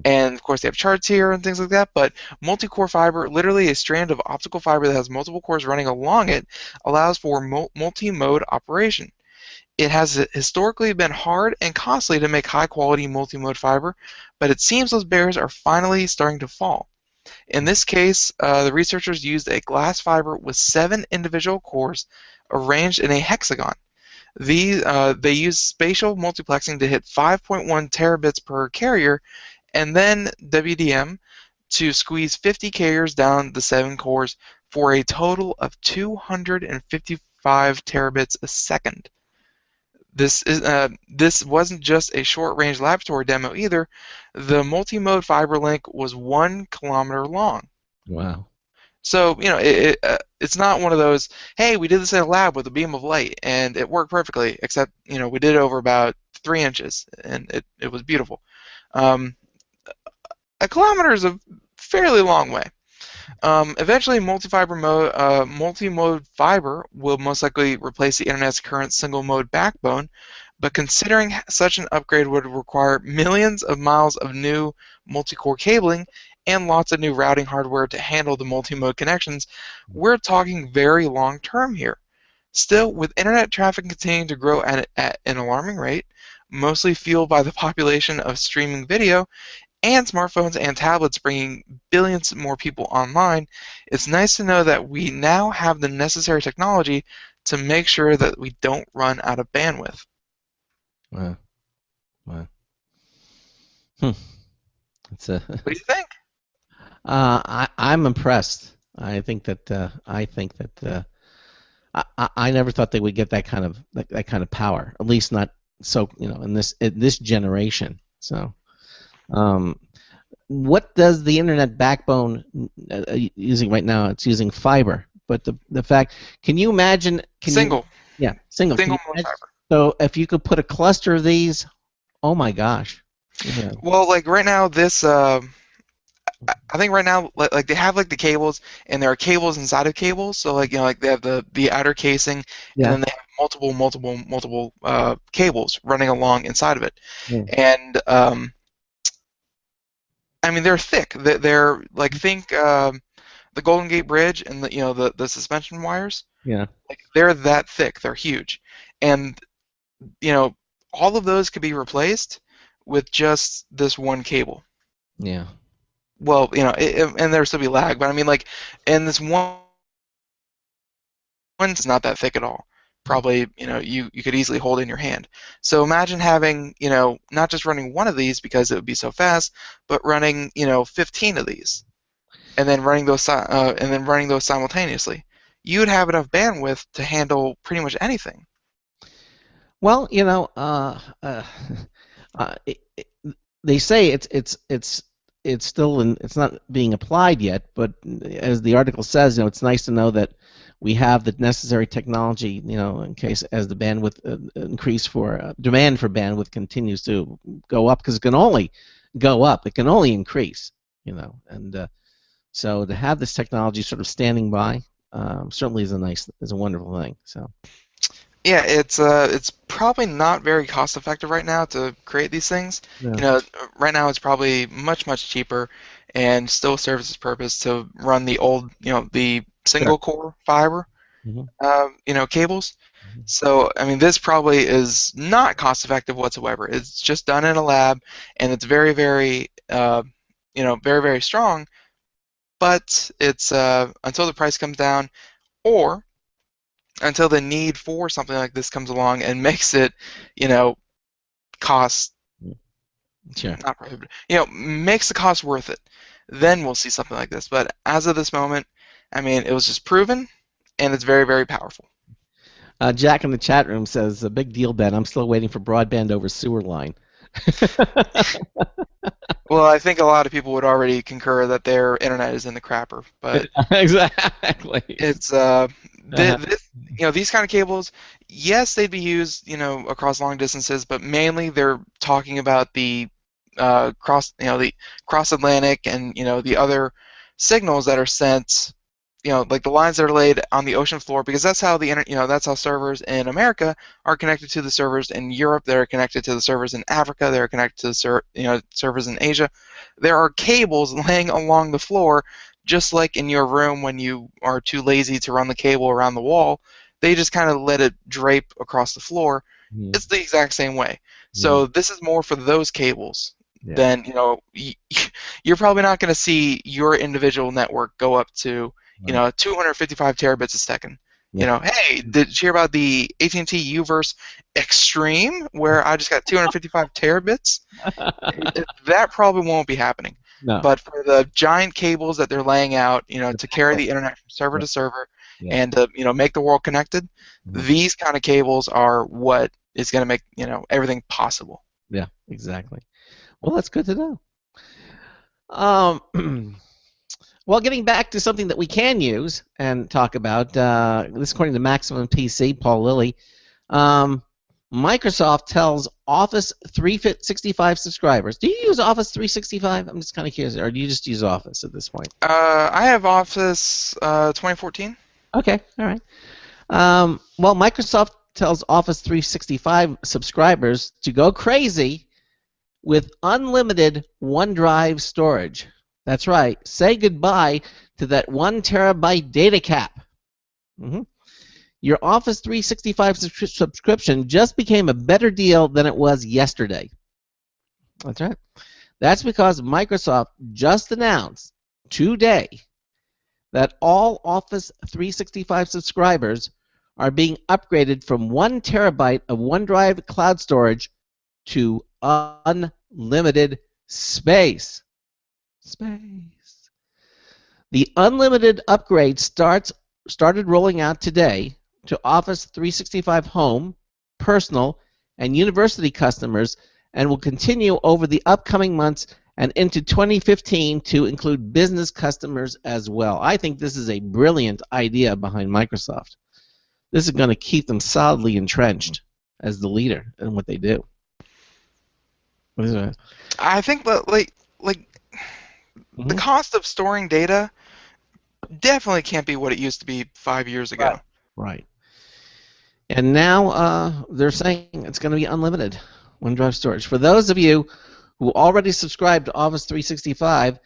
Speaker 4: And of course, they have charts here and things like that. But multi-core fiber, literally a strand of optical fiber that has multiple cores running along it, allows for multi-mode operation. It has historically been hard and costly to make high-quality multi-mode fiber, but it seems those barriers are finally starting to fall. In this case, the researchers used a glass fiber with 7 individual cores arranged in a hexagon. They used spatial multiplexing to hit 5.1 terabits per carrier, and then WDM to squeeze 50 carriers down the 7 cores for a total of 255 terabits a second. This wasn't just a short-range laboratory demo either. The multi-mode fiber link was 1 kilometer long.
Speaker 1: Wow.
Speaker 4: So, it's not one of those, hey, we did this in a lab with a beam of light and it worked perfectly, except, we did it over about 3 inches and it was beautiful. A kilometer is a fairly long way. Eventually, multi-mode fiber will most likely replace the Internet's current single-mode backbone, but considering such an upgrade would require millions of miles of new multi-core cabling and lots of new routing hardware to handle the multi-mode connections, we're talking very long-term here. Still, with Internet traffic continuing to grow at an alarming rate, mostly fueled by the population of streaming video, and smartphones and tablets bringing billions more people online, it's nice to know that we now have the necessary technology to make sure that we don't run out of bandwidth.
Speaker 1: Wow. What
Speaker 4: do you think?
Speaker 1: I'm impressed. I think that I never thought they would get that kind of power. At least not so in this generation. So. What does the internet backbone using right now? It's using fiber, but the fact, can you imagine?
Speaker 4: Single.
Speaker 1: Single
Speaker 4: mode fiber.
Speaker 1: So if you could put a cluster of these, oh my gosh. Yeah.
Speaker 4: Well, like right now, I think right now, like they have like the cables, and there are cables inside of cables. So like like they have the outer casing, and then they have multiple cables running along inside of it, and I mean, they're thick. They're like, think the Golden Gate Bridge and the suspension wires.
Speaker 1: Yeah.
Speaker 4: Like they're that thick. They're huge, and all of those could be replaced with just this one cable.
Speaker 1: Yeah.
Speaker 4: Well, and there'll still be lag, but I mean, like, and this one's not that thick at all. Probably, you could easily hold in your hand. So imagine having, not just running one of these because it would be so fast, but running, 15 of these, and then running those simultaneously. You would have enough bandwidth to handle pretty much anything.
Speaker 1: Well, they say it's still it's not being applied yet, but as the article says, it's nice to know that we have the necessary technology, in case as the bandwidth increase for demand for bandwidth continues to go up, because it can only go up, it can only increase, and so to have this technology sort of standing by certainly is a wonderful thing. So.
Speaker 4: Yeah, it's probably not very cost effective right now to create these things.
Speaker 1: Yeah.
Speaker 4: Right now it's probably much cheaper and still serves its purpose to run the old, the single core fiber, cables. So I mean, this probably is not cost effective whatsoever. It's just done in a lab, and it's very very very strong. But it's until the price comes down, or until the need for something like this comes along and makes it, cost, not prohibitive, makes the cost worth it, then we'll see something like this. But as of this moment, I mean, it was just proven, and it's very, very powerful.
Speaker 1: Jack in the chat room says, "A big deal, Ben. I'm still waiting for broadband over sewer line."
Speaker 4: Well, I think a lot of people would already concur that their internet is in the crapper, but
Speaker 1: exactly.
Speaker 4: It's These kind of cables, yes, they'd be used, across long distances, but mainly they're talking about the the cross Atlantic and the other signals that are sent, like the lines that are laid on the ocean floor, because that's how that's how servers in America are connected to the servers in Europe. They're connected to the servers in Africa. They're connected to the servers in Asia. There are cables laying along the floor, just like in your room when you are too lazy to run the cable around the wall. They just kind of let it drape across the floor.
Speaker 1: Mm.
Speaker 4: It's the exact same way.
Speaker 1: Yeah.
Speaker 4: So this is more for those cables.
Speaker 1: Yeah.
Speaker 4: Then you're probably not going to see your individual network go up to 255 terabits a second.
Speaker 1: Yeah.
Speaker 4: Hey, did you hear about the AT&T Uverse Extreme where I just got 255 terabits? That probably won't be happening.
Speaker 1: No.
Speaker 4: But for the giant cables that they're laying out, to carry the internet from server to server and to make the world connected, these kind of cables are what is going to make everything possible.
Speaker 1: Yeah, exactly. Well, that's good to know. Well, getting back to something that we can use and talk about, this according to Maximum PC, Paul Lilly, Microsoft tells Office 365 subscribers. Do you use Office 365? I'm just kind of curious. Or do you just use Office at this point?
Speaker 4: I have Office 2014.
Speaker 1: Okay, all right. Well, Microsoft tells Office 365 subscribers to go crazy with unlimited OneDrive storage. That's right. Say goodbye to that 1 terabyte data cap. Your Office 365 subscription just became a better deal than it was yesterday. That's right. That's because Microsoft just announced today that all Office 365 subscribers are being upgraded from 1 terabyte of OneDrive cloud storage to unlimited space. The unlimited upgrade started rolling out today to Office 365 Home, Personal, and University customers, and will continue over the upcoming months and into 2015 to include business customers as well. I think this is a brilliant idea behind Microsoft. This is going to keep them solidly entrenched as the leader in what they do. What is that?
Speaker 4: I think that the cost of storing data definitely can't be what it used to be 5 years ago.
Speaker 1: Right. And now they're saying it's going to be unlimited OneDrive storage. For those of you who already subscribe to Office 365,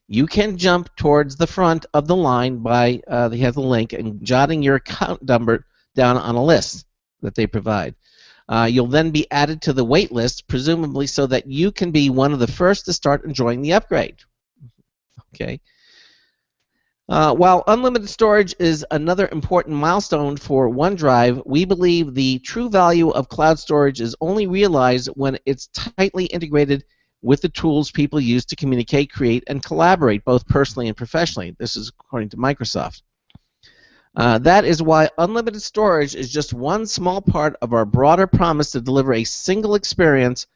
Speaker 1: you can jump towards the front of the line by they have the link and jotting your account number down on a list that they provide. You'll then be added to the wait list, presumably so that you can be one of the first to start enjoying the upgrade. Okay. While unlimited storage is another important milestone for OneDrive, we believe the true value of cloud storage is only realized when it's tightly integrated with the tools people use to communicate, create, and collaborate, both personally and professionally. This is according to Microsoft. That is why unlimited storage is just one small part of our broader promise to deliver a single experience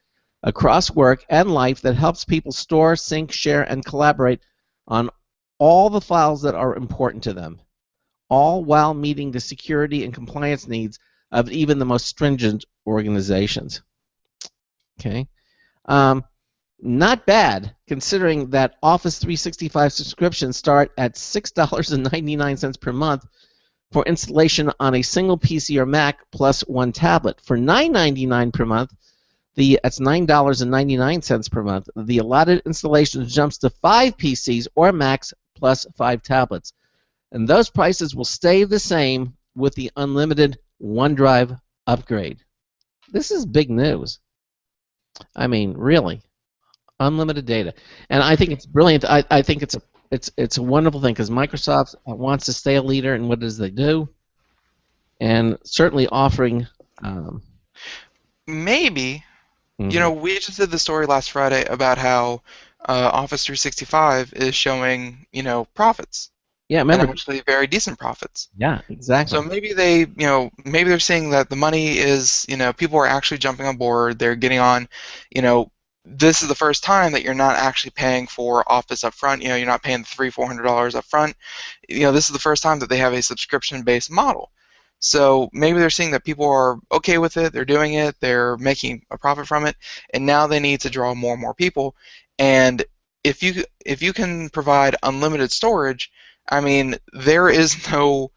Speaker 1: across work and life that helps people store, sync, share, and collaborate on all the files that are important to them, all while meeting the security and compliance needs of even the most stringent organizations. Okay. Not bad, considering that Office 365 subscriptions start at $6.99 per month for installation on a single PC or Mac plus one tablet. For $9.99 per month, that's $9.99 per month. The allotted installation jumps to 5 PCs or Macs plus 5 tablets. And those prices will stay the same with the unlimited OneDrive upgrade. This is big news. I mean, really. Unlimited data. And I think it's brilliant. I think it's a wonderful thing because Microsoft wants to stay a leader in what it is they do. And certainly offering...
Speaker 4: Maybe. We just did the story last Friday about how Office 365 is showing, profits.
Speaker 1: Yeah, remember.
Speaker 4: And actually very decent profits.
Speaker 1: Yeah, exactly.
Speaker 4: So maybe they're seeing that the money is, people are actually jumping on board. They're getting on, this is the first time that you're not actually paying for Office up front. You're not paying the $300-400 up front. This is the first time that they have a subscription-based model. So maybe they're seeing that people are okay with it, they're doing it, they're making a profit from it, and now they need to draw more and more people. And if you can provide unlimited storage, I mean, there is no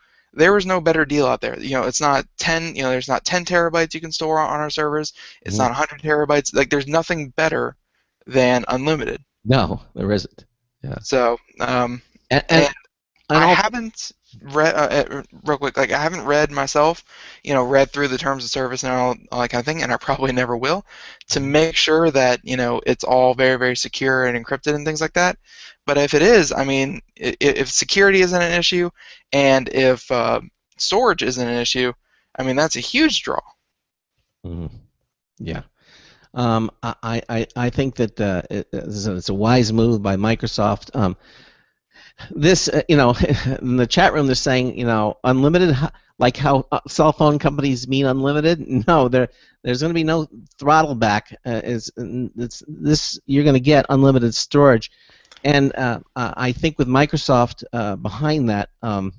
Speaker 4: better deal out there. It's not 10. There's not 10 terabytes you can store on our servers. It's not 100 terabytes. Like, there's nothing better than unlimited.
Speaker 1: No, there isn't. Yeah.
Speaker 4: So, and I haven't read real quick. Like, I haven't read myself. Read through the terms of service and all that kind of thing, and I probably never will, to make sure that it's all very, very secure and encrypted and things like that. But if it is, I mean, if security isn't an issue, and if storage isn't an issue, I mean, that's a huge draw.
Speaker 1: Mm-hmm. Yeah. I think that it's a wise move by Microsoft. This, in the chat room, they're saying, unlimited, like how cell phone companies mean unlimited. No, there's going to be no throttle back. You're going to get unlimited storage. And I think with Microsoft behind that, I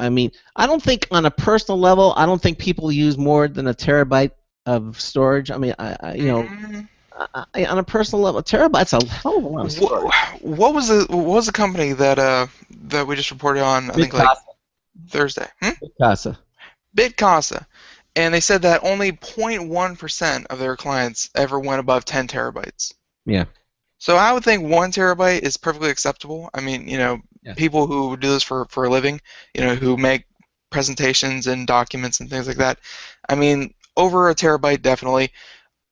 Speaker 1: mean, I don't think on a personal level, I don't think people use more than a terabyte of storage. I mean, on a personal level, a terabyte's a hell of a lot of storage.
Speaker 4: What was the company that we just reported on? I think like Thursday. Bitcasa. And they said that only 0.1% of their clients ever went above 10 terabytes.
Speaker 1: Yeah.
Speaker 4: So I would think 1 terabyte is perfectly acceptable. I mean, people who do this for a living, who make presentations and documents and things like that. I mean, over a terabyte definitely,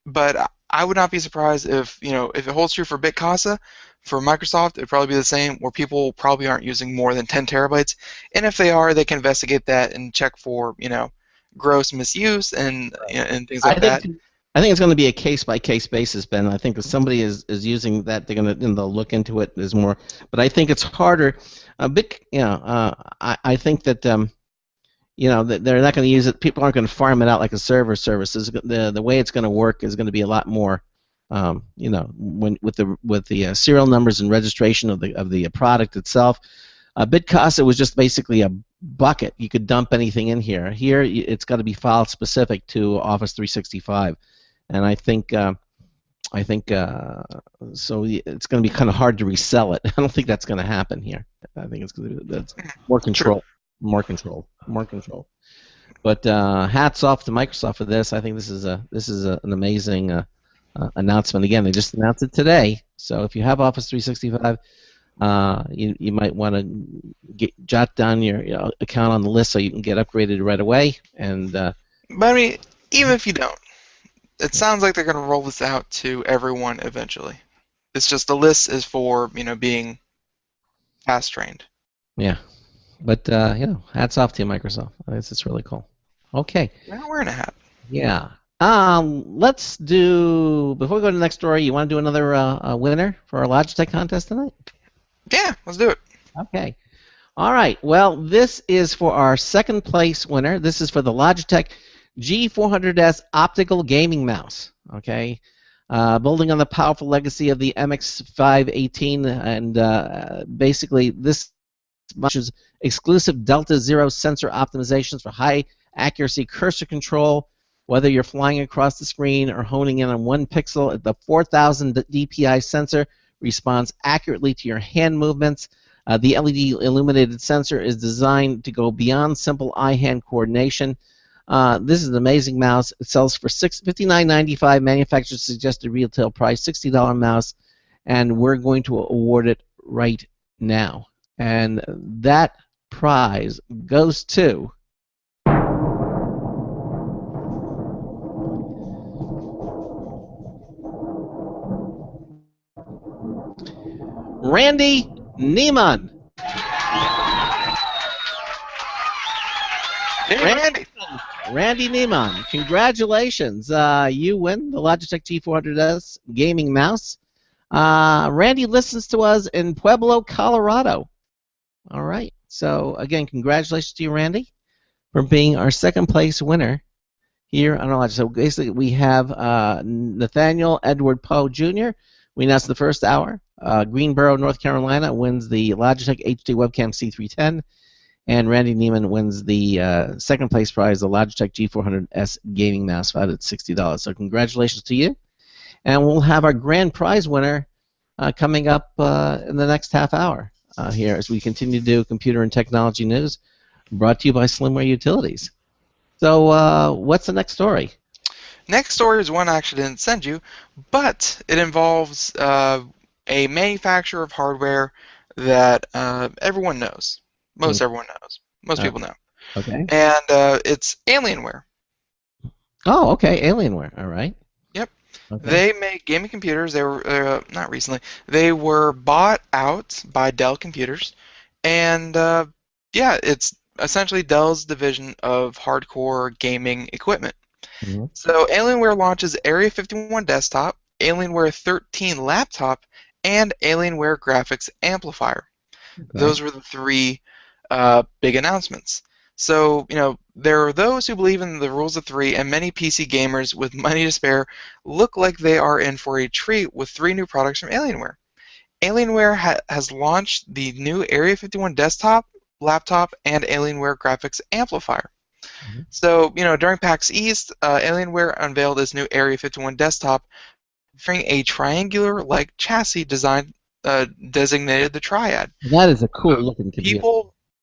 Speaker 4: but I would not be surprised if it holds true for Bitcasa, for Microsoft, it'd probably be the same, where people probably aren't using more than 10 terabytes, and if they are, they can investigate that and check for gross misuse and things like that.
Speaker 1: I think it's going to be a case-by-case basis, Ben. I think if somebody is using that, they'll look into it. There's more, but I think it's harder. I think that that they're not going to use it. People aren't going to farm it out like a server service. The way it's going to work is going to be a lot more, with the serial numbers and registration of the product itself. Bitcasa was just basically a bucket. You could dump anything in here. Here, it's got to be file specific to Office 365. And I think so. It's going to be kind of hard to resell it. I don't think that's going to happen here. I think that's more control, more control. But hats off to Microsoft for this. I think this is an amazing announcement. Again, they just announced it today. So if you have Office 365, you might want to jot down your account on the list so you can get upgraded right away. And
Speaker 4: but I mean, even if you don't. It sounds like they're going to roll this out to everyone eventually. It's just the list is for being fast trained.
Speaker 1: Yeah, but hats off to you, Microsoft. I think it's really cool. Okay.
Speaker 4: Now we're in a hat.
Speaker 1: Yeah. Let's do, before we go to the next story, you want to do another winner for our Logitech contest tonight?
Speaker 4: Yeah, let's do it.
Speaker 1: Okay. All right. Well, this is for our second place winner. This is for the Logitech G400S optical gaming mouse. Okay, building on the powerful legacy of the MX518, and basically this is exclusive Delta Zero sensor optimizations for high accuracy cursor control. Whether you're flying across the screen or honing in on one pixel, the 4000 dpi sensor responds accurately to your hand movements. The LED illuminated sensor is designed to go beyond simple eye-hand coordination. This is an amazing mouse. It sells for $59.95. Manufacturer's suggested retail price, $60 mouse, and we're going to award it right now. And that prize goes to Randy Neiman.
Speaker 4: Hey,
Speaker 1: Randy Neiman, congratulations. You win the Logitech G400S gaming mouse. Randy listens to us in Pueblo, Colorado. All right. So, again, congratulations to you, Randy, for being our second place winner here on our lodge. So basically, we have Nathaniel Edward Poe Jr. We announced the first hour. Greenboro, North Carolina wins the Logitech HD Webcam C310. And Randy Neiman wins the second place prize, the Logitech G400S gaming mouse, valued at $60. So congratulations to you. And we'll have our grand prize winner coming up in the next half hour here as we continue to do computer and technology news, brought to you by Slimware Utilities. So what's the next story?
Speaker 4: Next story is one I actually didn't send you, but it involves a manufacturer of hardware that everyone knows. Most everyone knows. Most people know.
Speaker 1: Okay.
Speaker 4: And it's Alienware.
Speaker 1: Oh, okay. Alienware. All right.
Speaker 4: Yep.
Speaker 1: Okay.
Speaker 4: They make gaming computers. They were not recently. They were bought out by Dell Computers, and yeah, it's essentially Dell's division of hardcore gaming equipment.
Speaker 1: Mm-hmm.
Speaker 4: So Alienware launches Area 51 Desktop, Alienware 13 Laptop, and Alienware Graphics Amplifier.
Speaker 1: Okay.
Speaker 4: Those were the three big announcements. So, you know, there are those who believe in the rules of three, and many PC gamers with money to spare look like they are in for a treat with three new products from Alienware. Alienware has launched the new Area 51 Desktop, Laptop, and Alienware Graphics Amplifier.
Speaker 1: Mm-hmm.
Speaker 4: So, you know, during PAX East, Alienware unveiled its new Area 51 Desktop, featuring a triangular-like chassis design designated the Triad.
Speaker 1: That is a cool looking computer.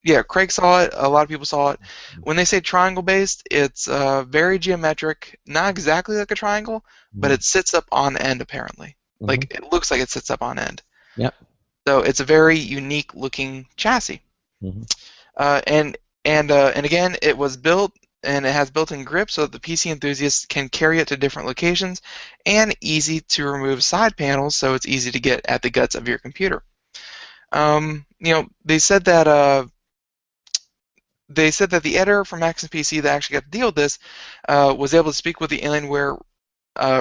Speaker 4: Yeah, Craig saw it. A lot of people saw it. When they say triangle-based, it's very geometric, not exactly like a triangle, but it sits up on end apparently. Like it looks like it sits up on end.
Speaker 1: Yep.
Speaker 4: So it's a very unique-looking chassis. And again, it was built and it has built-in grip so that the PC enthusiasts can carry it to different locations, and easy to remove side panels so it's easy to get at the guts of your computer. You know, they said that the editor from Max and PC that actually got to deal with this was able to speak with the Alienware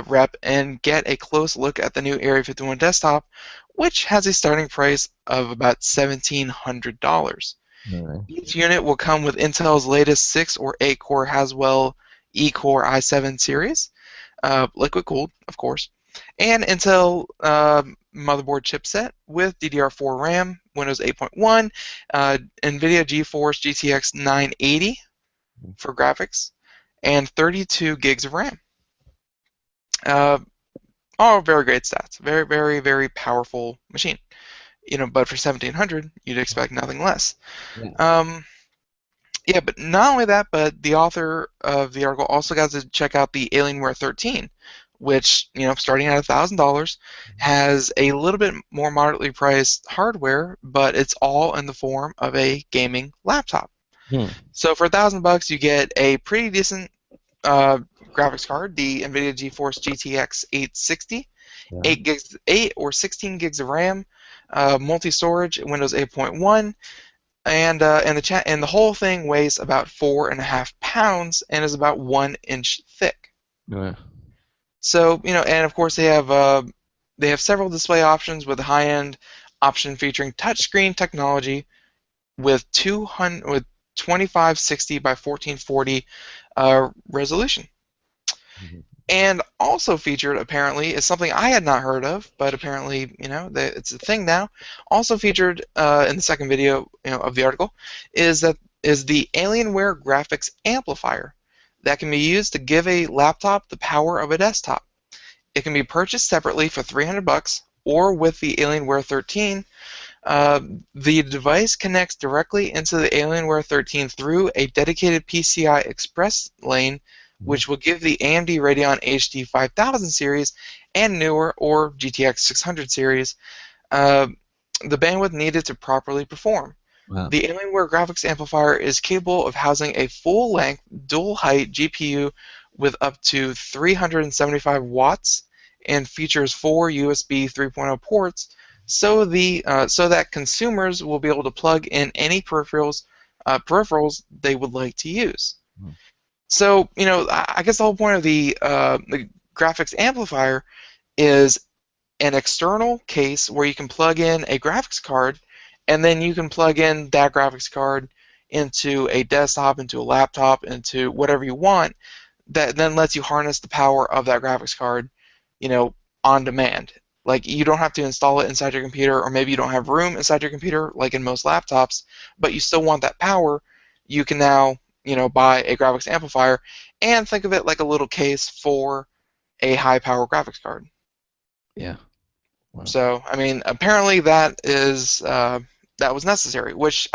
Speaker 4: rep and get a close look at the new Area 51 desktop, which has a starting price of about $1,700.
Speaker 1: Right.
Speaker 4: Each unit will come with Intel's latest 6 or 8-core Haswell E-Core i7 series, liquid cooled, of course, and Intel motherboard chipset with DDR4 RAM, Windows 8.1, NVIDIA GeForce GTX 980 for graphics, and 32 gigs of RAM. All very great stats. Very, very, very powerful machine. You know, but for $1,700, you'd expect nothing less.
Speaker 1: Yeah.
Speaker 4: Yeah, but not only that, but the author of the article also got to check out the Alienware 13, which, you know, starting at $1,000, has a little bit more moderately priced hardware, but it's all in the form of a gaming laptop. So for $1,000, you get a pretty decent graphics card, the NVIDIA GeForce GTX 860, 8 or 16 gigs of RAM, multi-storage, Windows 8.1, and the whole thing weighs about 4.5 pounds and is about 1 inch thick.
Speaker 1: Yeah.
Speaker 4: So, you know, and of course they have several display options, with a high-end option featuring touchscreen technology with 2560 by 1440 resolution. And also featured, apparently, is something I had not heard of, but apparently, you know, it's a thing now. Also featured in the second video, you know, of the article is the Alienware Graphics Amplifier that can be used to give a laptop the power of a desktop. It can be purchased separately for $300 or with the Alienware 13. The device connects directly into the Alienware 13 through a dedicated PCI Express lane, which will give the AMD Radeon HD 5000 series and newer or GTX 600 series the bandwidth needed to properly perform.
Speaker 1: Wow.
Speaker 4: The Alienware Graphics Amplifier is capable of housing a full-length, dual-height GPU with up to 375 watts and features 4 USB 3.0 ports, so that consumers will be able to plug in any peripherals they would like to use. So, you know, I guess the whole point of the graphics amplifier is an external case where you can plug in a graphics card, and then you can plug in that graphics card into a desktop, into a laptop, into whatever you want. that then lets you harness the power of that graphics card, on demand. Like, you don't have to install it inside your computer, or maybe you don't have room inside your computer, like in most laptops, but you still want that power. You can now, buy a graphics amplifier and think of it like a little case for a high-power graphics card.
Speaker 1: Yeah. Wow.
Speaker 4: So, I mean, apparently that was necessary, which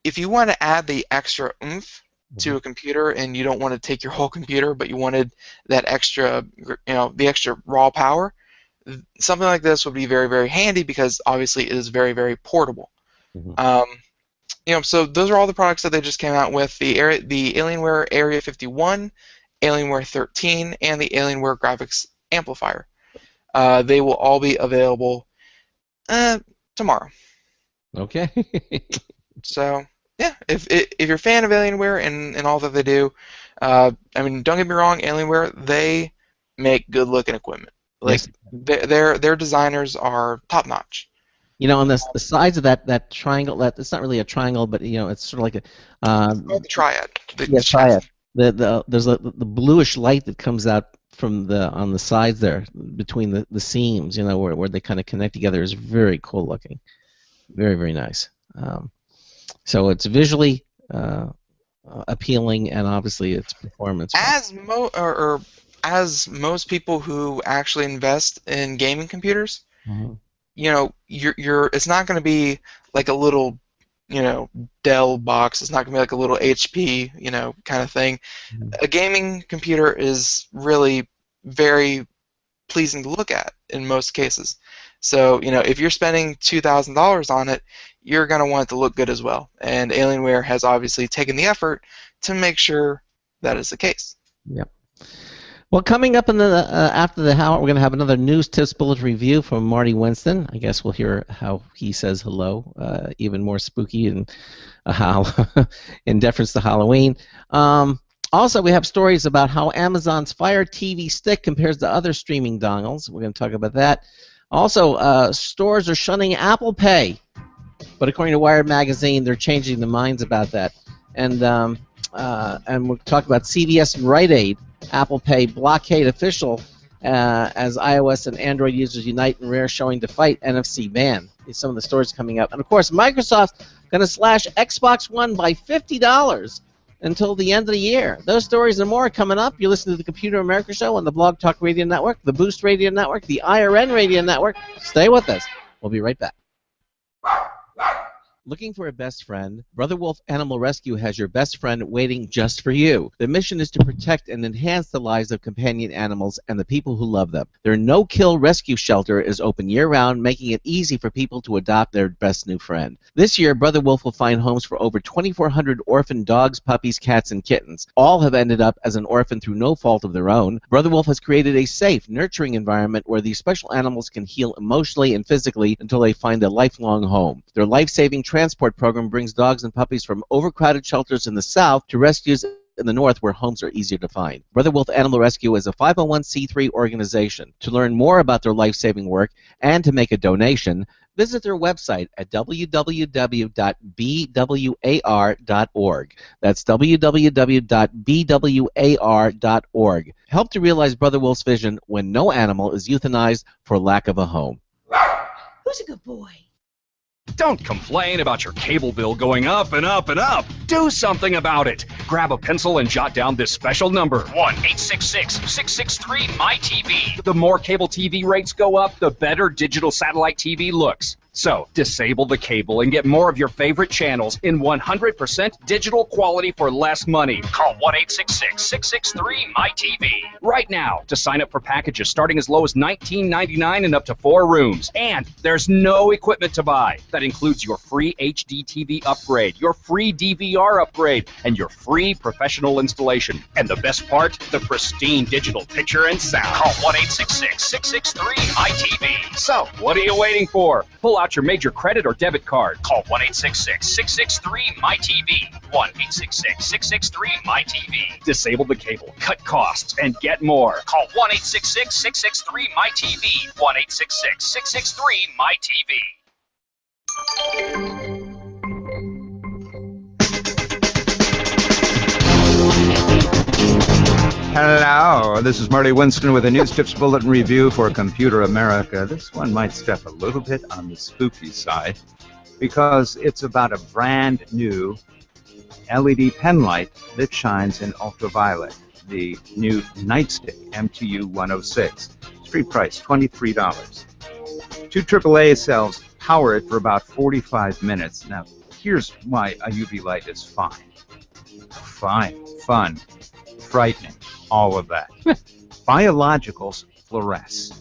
Speaker 4: if you want to add the extra oomph to a computer and you don't want to take your whole computer, but you wanted that extra, the extra raw power, something like this would be very, very handy because obviously it is very, very portable. So those are all the products that they just came out with: the Alienware Area 51, Alienware 13, and the Alienware Graphics Amplifier. They will all be available tomorrow.
Speaker 1: Okay.
Speaker 4: So yeah, if you're a fan of Alienware and all that they do, I mean, don't get me wrong, Alienware, they make good looking equipment. Like,
Speaker 1: yes.
Speaker 4: their designers are top notch.
Speaker 1: On the sides of that triangle, it's not really a triangle, but it's sort of like
Speaker 4: the triad.
Speaker 1: Triad. There's the bluish light that comes out from on the sides there between the seams, where they kind of connect together, is very cool looking, very, very nice. So it's visually appealing, and obviously it's performance.
Speaker 4: As most people who actually invest in gaming computers, it's not going to be like a little, Dell box. It's not going to be like a little HP, kind of thing. A gaming computer is really very pleasing to look at in most cases. So, if you're spending $2,000 on it, you're going to want it to look good as well. And Alienware has obviously taken the effort to make sure that is the case.
Speaker 1: Yep. Well, coming up in the after the hour, we're going to have another news tips bullet review from Marty Winston. I guess we'll hear how he says hello, even more spooky and in deference to Halloween. Also, we have stories about how Amazon's Fire TV Stick compares to other streaming dongles. We're going to talk about that. Also, stores are shunning Apple Pay, but according to Wired Magazine, they're changing their minds about that. And we'll talk about CVS and Rite Aid. Apple Pay blockade official as iOS and Android users unite in rare showing to fight NFC ban. These are some of the stories coming up. And, of course, Microsoft's going to slash Xbox One by $50 until the end of the year. Those stories and more coming up. You're listening to the Computer America Show on the Blog Talk Radio Network, the Boost Radio Network, the IRN Radio Network. Stay with us. We'll be right back. Looking for a best friend? Brother Wolf Animal Rescue has your best friend waiting just for you. The mission is to protect and enhance the lives of companion animals and the people who love them. Their no-kill rescue shelter is open year-round, making it easy for people to adopt their best new friend. This year, Brother Wolf will find homes for over 2,400 orphan dogs, puppies, cats, and kittens. All have ended up as an orphan through no fault of their own. Brother Wolf has created a safe, nurturing environment where these special animals can heal emotionally and physically until they find a lifelong home. Their life-saving transport program brings dogs and puppies from overcrowded shelters in the south to rescues in the north where homes are easier to find. Brother Wolf Animal Rescue is a 501c3 organization. To learn more about their life-saving work and to make a donation, visit their website at www.bwar.org. That's www.bwar.org. Help to realize Brother Wolf's vision when no animal is euthanized for lack of a home.
Speaker 9: Who's a good boy?
Speaker 10: Don't complain about your cable bill going up and up and up. Do something about it. Grab a pencil and jot down this special number: 1-866-663-MY-TV. The more cable TV rates go up, the better digital satellite TV looks. So, disable the cable and get more of your favorite channels in 100% digital quality for less money. Call 1-866-663-MY-TV right now to sign up for packages starting as low as $19.99 and up to 4 rooms. And there's no equipment to buy. That includes your free HD TV upgrade, your free DVR upgrade, and your free professional installation. And the best part, the pristine digital picture and sound. Call 1-866-663-MY-TV. So, what are you waiting for? Pull out your major credit or debit card. Call 1-866-663-MY-TV. 1-866-663-MY-TV. Disable the cable, cut costs, and get more. Call 1-866-663-MY-TV. 1-866-663-MY-TV.
Speaker 8: Hello, this is Marty Winston with a News Tips Bulletin Review for Computer America. This one might step a little bit on the spooky side because it's about a brand new LED pen light that shines in ultraviolet, the new Nightstick MTU 106. Street price, $23. Two AAA cells power it for about 45 minutes. Now, here's why a UV light is fine. Fine, fun, frightening, all of that. Biologicals fluoresce,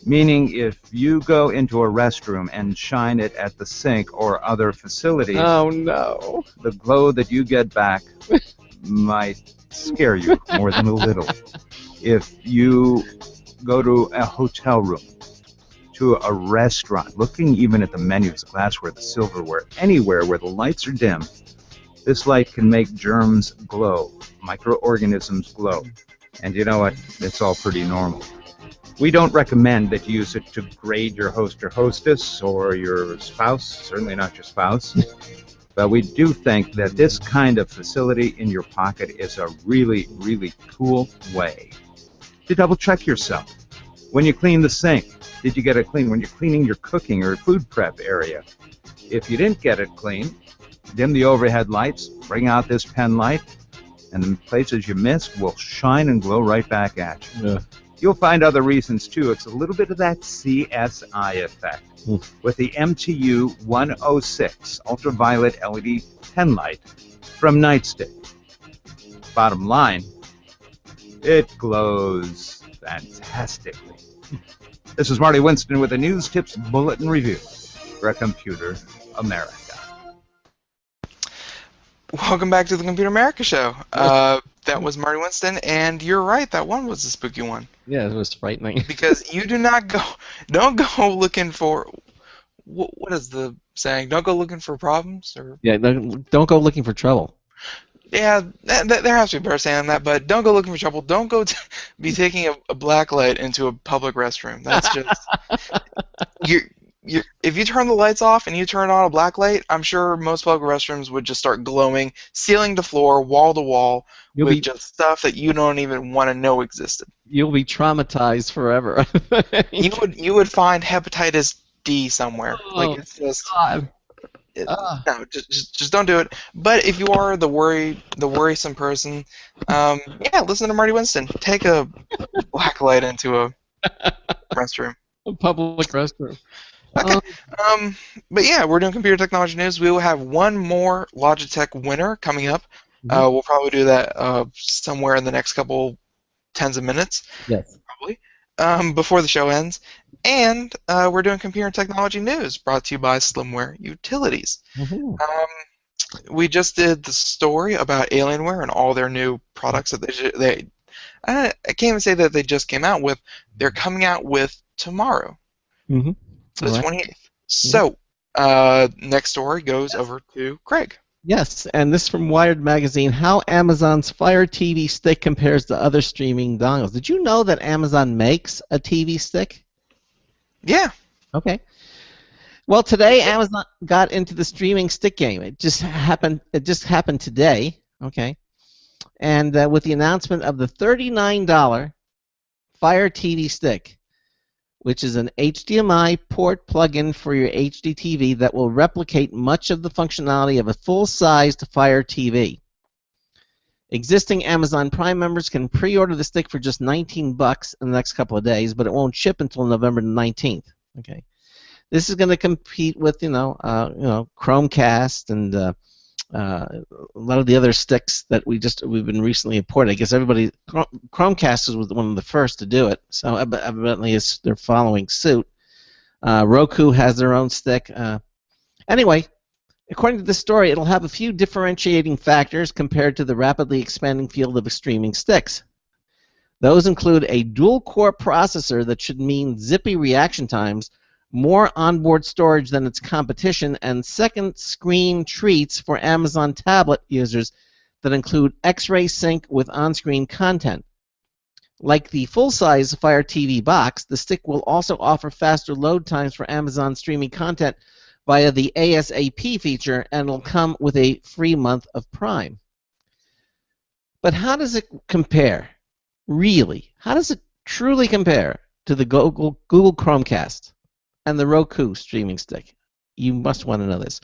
Speaker 8: meaning if you go into a restroom and shine it at the sink or other facilities,
Speaker 1: oh no,
Speaker 8: the glow that you get back might scare you more than a little. If you go to a hotel room, to a restaurant, looking even at the menus, the glassware, the silverware, anywhere where the lights are dim, this light can make germs glow, microorganisms glow. And you know what? It's all pretty normal. We don't recommend that you use it to grade your host or hostess or your spouse, certainly not your spouse. But we do think that this kind of facility in your pocket is a really, really cool way to double check yourself. When you clean the sink, did you get it clean? When you're cleaning your cooking or food prep area, if you didn't get it clean, dim the overhead lights, bring out this pen light, and the places you missed will shine and glow right back at you.
Speaker 1: Yeah.
Speaker 8: You'll find other reasons, too. It's a little bit of that CSI effect. With the MTU 106 ultraviolet LED pen light from Nightstick. Bottom line, it glows fantastically. This is Marty Winston with a News Tips Bulletin Review for Computer America.
Speaker 4: Welcome back to the Computer America Show. That was Marty Winston, and you're right, that one was the spooky one.
Speaker 1: Yeah, it was frightening.
Speaker 4: Because you don't go looking for, what is the saying? Don't go looking for problems? Or
Speaker 1: Yeah, don't go looking for trouble.
Speaker 4: yeah, there has to be a better saying than that, but don't go looking for trouble. Don't go be taking a black light into a public restroom. That's just if you turn the lights off and you turn on a black light, I'm sure most public restrooms would just start glowing, ceiling to floor, wall to wall, with just stuff that you don't even want to know existed.
Speaker 1: You'll be traumatized forever.
Speaker 4: You would find hepatitis D somewhere.
Speaker 1: Oh,
Speaker 4: like it's just
Speaker 1: God.
Speaker 4: no, just don't do it. But if you are the worrisome person, yeah, listen to Marty Winston. Take a black light into a restroom.
Speaker 1: A public restroom.
Speaker 4: Okay. But yeah, we're doing computer technology news. We will have one more Logitech winner coming up. We'll probably do that somewhere in the next couple tens of minutes.
Speaker 1: Yes.
Speaker 4: Probably. Before the show ends. And we're doing computer technology news brought to you by Slimware Utilities. We just did the story about Alienware and all their new products that I can't even say that they just came out with. They're coming out with tomorrow. The 28th. So, next story goes over to Craig.
Speaker 1: Yes, and this from Wired Magazine, how Amazon's Fire TV Stick compares to other streaming dongles. Did you know that Amazon makes a TV stick?
Speaker 4: Yeah.
Speaker 1: Okay. Well, today Amazon got into the streaming stick game. It just happened today, okay? And with the announcement of the $39 Fire TV Stick, which is an HDMI port plug-in for your HD TV that will replicate much of the functionality of a full-sized Fire TV. Existing Amazon Prime members can pre-order the stick for just $19 in the next couple of days, but it won't ship until November 19th. Okay, this is going to compete with Chromecast and a lot of the other sticks that we've been recently imported. I guess Chromecast was one of the first to do it, so evidently they're following suit. Roku has their own stick. Anyway, according to this story, it'll have a few differentiating factors compared to the rapidly expanding field of streaming sticks. Those include a dual-core processor that should mean zippy reaction times, more onboard storage than its competition, and second screen treats for Amazon tablet users that include X-ray sync with on-screen content. Like the full-size Fire TV box, the stick will also offer faster load times for Amazon streaming content via the ASAP feature, and it'll come with a free month of Prime. But how does it compare Really, how does it truly compare to the Google Chromecast and the Roku streaming stick? You must want to know this,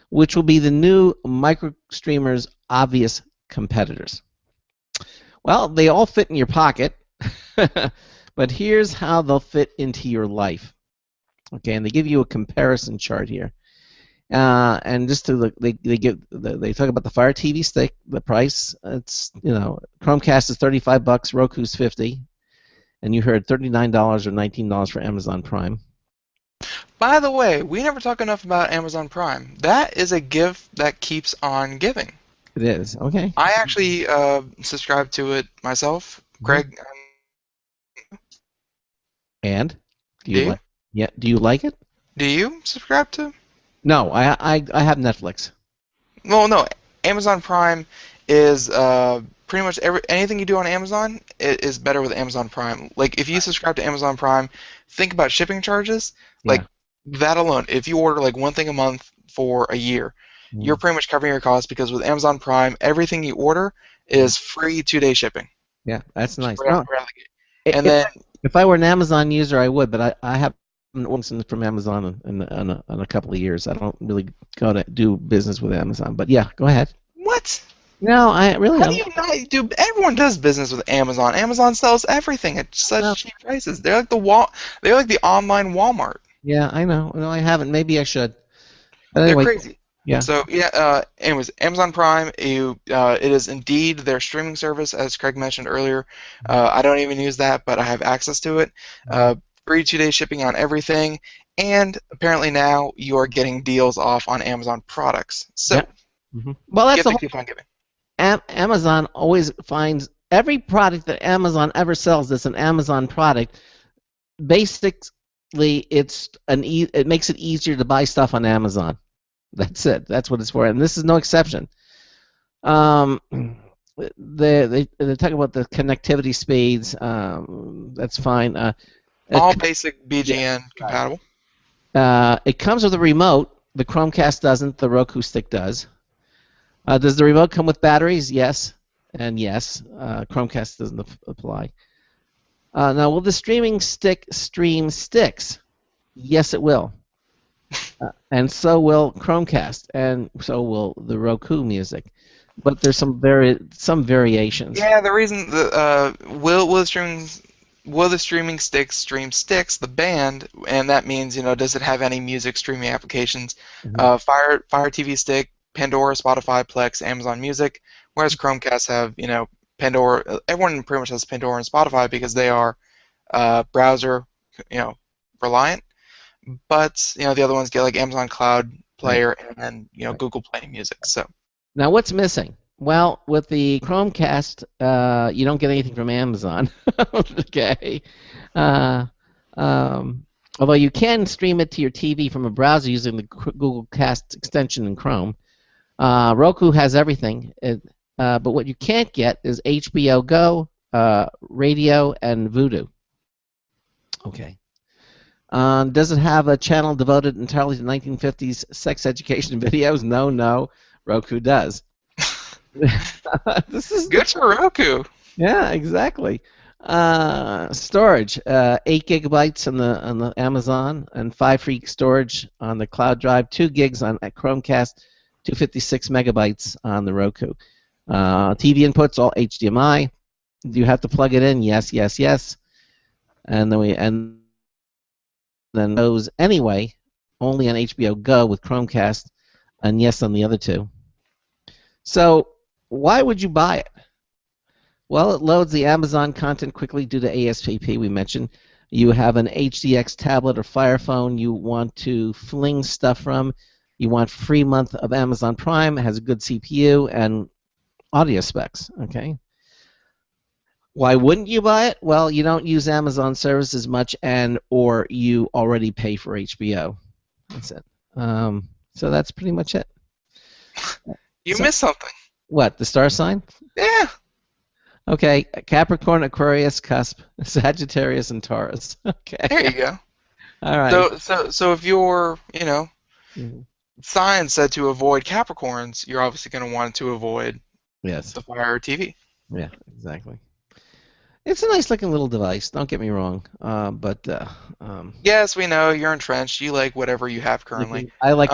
Speaker 1: which will be the new micro streamer's obvious competitors. Well, they all fit in your pocket, but here's how they'll fit into your life. Okay, and they give you a comparison chart here. And just to look, they talk about the Fire TV stick, the price. It's Chromecast is $35, Roku's $50, and you heard $39 or $19 for Amazon Prime.
Speaker 4: By the way, we never talk enough about Amazon Prime. That is a gift that keeps on giving.
Speaker 1: It is, okay.
Speaker 4: I actually subscribe to it myself. Craig.
Speaker 1: And do you like it?
Speaker 4: Do you subscribe to?
Speaker 1: No, I have Netflix.
Speaker 4: Well, no. Amazon Prime is pretty much anything you do on Amazon is better with Amazon Prime. Like if you subscribe to Amazon Prime, think about shipping charges. Like that alone, if you order like one thing a month for a year, you're pretty much covering your costs because with Amazon Prime, everything you order is free 2-day shipping.
Speaker 1: Yeah, that's nice.
Speaker 4: And then
Speaker 1: if I were an Amazon user, I would, but I haven't ordered from Amazon in a couple of years. I don't really go to do business with Amazon. But yeah, go ahead.
Speaker 4: What?
Speaker 1: No, I really
Speaker 4: How
Speaker 1: don't.
Speaker 4: do you not do? Everyone does business with Amazon. Amazon sells everything at such cheap prices. They're like they're like the online Walmart.
Speaker 1: Yeah, I know. No, I haven't. Maybe I should. But anyway,
Speaker 4: they're crazy.
Speaker 1: Yeah.
Speaker 4: So yeah. Anyways, Amazon Prime. It is indeed their streaming service, as Craig mentioned earlier. I don't even use that, but I have access to it. Free 2-day shipping on everything, and apparently now you are getting deals off on Amazon products. So,
Speaker 1: well, that's the
Speaker 4: keep on giving.
Speaker 1: Amazon always finds every product that Amazon ever sells that's an Amazon product. Basically, it makes it easier to buy stuff on Amazon. That's it. That's what it's for, and this is no exception. They talk about the connectivity speeds. That's fine.
Speaker 4: All basic BGN compatible.
Speaker 1: It comes with a remote. The Chromecast doesn't. The Roku stick does. Does the remote come with batteries? Yes, and yes. Chromecast doesn't apply. Now, will the streaming stick stream sticks? Yes, it will. And so will Chromecast, and so will the Roku music. But there's some variations.
Speaker 4: Yeah, the reason will the streaming stick stream Styx, the band, and that means does it have any music streaming applications? Fire TV stick, Pandora, Spotify, Plex, Amazon Music, whereas Chromecast have Pandora. Everyone pretty much has Pandora and Spotify because they are browser reliant. But the other ones get like Amazon Cloud Player and Google Play Music. So
Speaker 1: now what's missing? Well, with the Chromecast, you don't get anything from Amazon. Okay. Although you can stream it to your TV from a browser using the Google Cast extension in Chrome. Roku has everything, but what you can't get is HBO Go, Radio, and Vudu. Okay. Does it have a channel devoted entirely to 1950s sex education videos? No. Roku does. This is
Speaker 4: good for Roku.
Speaker 1: Yeah, exactly. Storage: 8 gigabytes on the Amazon, and 5 free storage on the cloud drive. 2 gigs on Chromecast. 256 megabytes on the Roku. TV inputs all HDMI. Do you have to plug it in? Yes. And then those anyway only on HBO Go with Chromecast, and yes on the other two. So why would you buy it? Well, it loads the Amazon content quickly due to ASAP we mentioned. You have an HDX tablet or Fire phone you want to fling stuff from. You want free month of Amazon Prime. It has a good CPU and audio specs. Okay. Why wouldn't you buy it? Well, you don't use Amazon services much, or you already pay for HBO. That's it. So that's pretty much it.
Speaker 4: You missed something.
Speaker 1: What? The star sign?
Speaker 4: Yeah.
Speaker 1: Okay. Capricorn, Aquarius, Cusp, Sagittarius, and Taurus. Okay.
Speaker 4: There you go.
Speaker 1: All right.
Speaker 4: So if your sign said to avoid Capricorns, you're obviously going to want to avoid
Speaker 1: the
Speaker 4: Fire TV.
Speaker 1: Yeah, exactly. It's a nice looking little device. Don't get me wrong. But
Speaker 4: Yes, we know you're entrenched. You like whatever you have currently.
Speaker 1: I like.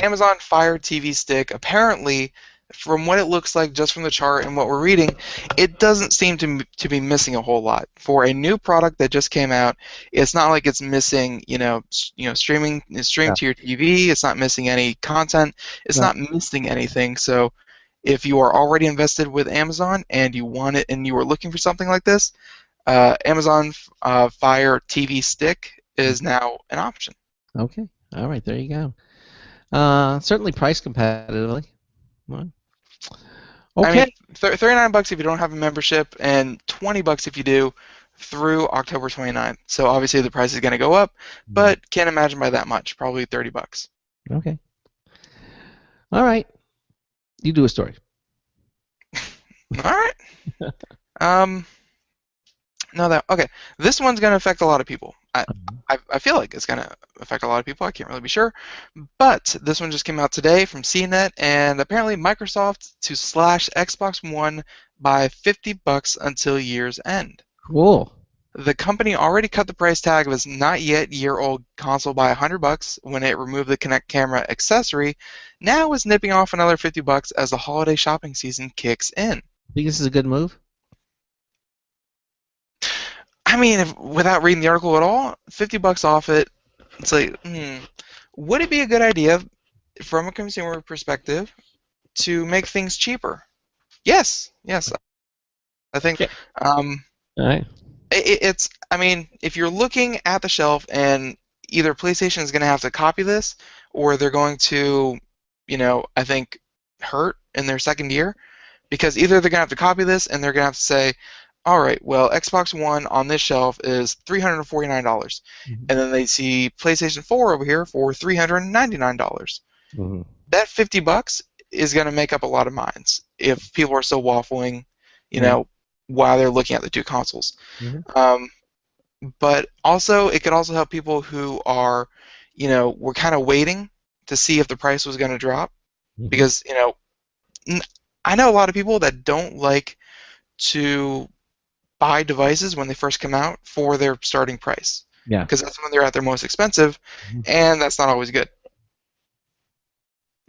Speaker 4: Amazon Fire TV Stick, apparently, from what it looks like just from the chart and what we're reading, it doesn't seem to be missing a whole lot. For a new product that just came out, it's not like it's missing, streaming to your TV. It's not missing any content. It's not missing anything. So if you are already invested with Amazon and you want it and you are looking for something like this, Amazon Fire TV Stick is now an option.
Speaker 1: Okay. All right. There you go. Certainly priced competitively. Okay.
Speaker 4: I mean, $39 if you don't have a membership, and $20 if you do, through October 29th. So obviously the price is going to go up, but can't imagine by that much. Probably $30.
Speaker 1: Okay. All right. You do a story.
Speaker 4: All right. Okay. This one's going to affect a lot of people. I feel like it's going to affect a lot of people. I can't really be sure. But this one just came out today from CNET, and apparently Microsoft to slash Xbox One by $50 until year's end.
Speaker 1: Cool.
Speaker 4: The company already cut the price tag of its not yet year-old console by $100 when it removed the Kinect camera accessory. Now it's nipping off another $50 as the holiday shopping season kicks in.
Speaker 1: Think this is a good move?
Speaker 4: I mean, without reading the article at all, $50 off it. It's like, would it be a good idea, from a consumer perspective, to make things cheaper? Yes. I think.
Speaker 1: All right.
Speaker 4: It's. I mean, if you're looking at the shelf and either PlayStation is going to have to copy this, or they're going to, I think, hurt in their second year, because either they're going to have to copy this and they're going to have to say, all right, well, Xbox One on this shelf is $349, and then they see PlayStation 4 over here for $399. That $50 is going to make up a lot of minds if people are still waffling, while they're looking at the two consoles. But also, it could also help people who are, were kind of waiting to see if the price was going to drop, because I know a lot of people that don't like to buy devices when they first come out for their starting price.
Speaker 1: Yeah.
Speaker 4: Because that's when they're at their most expensive, and that's not always good.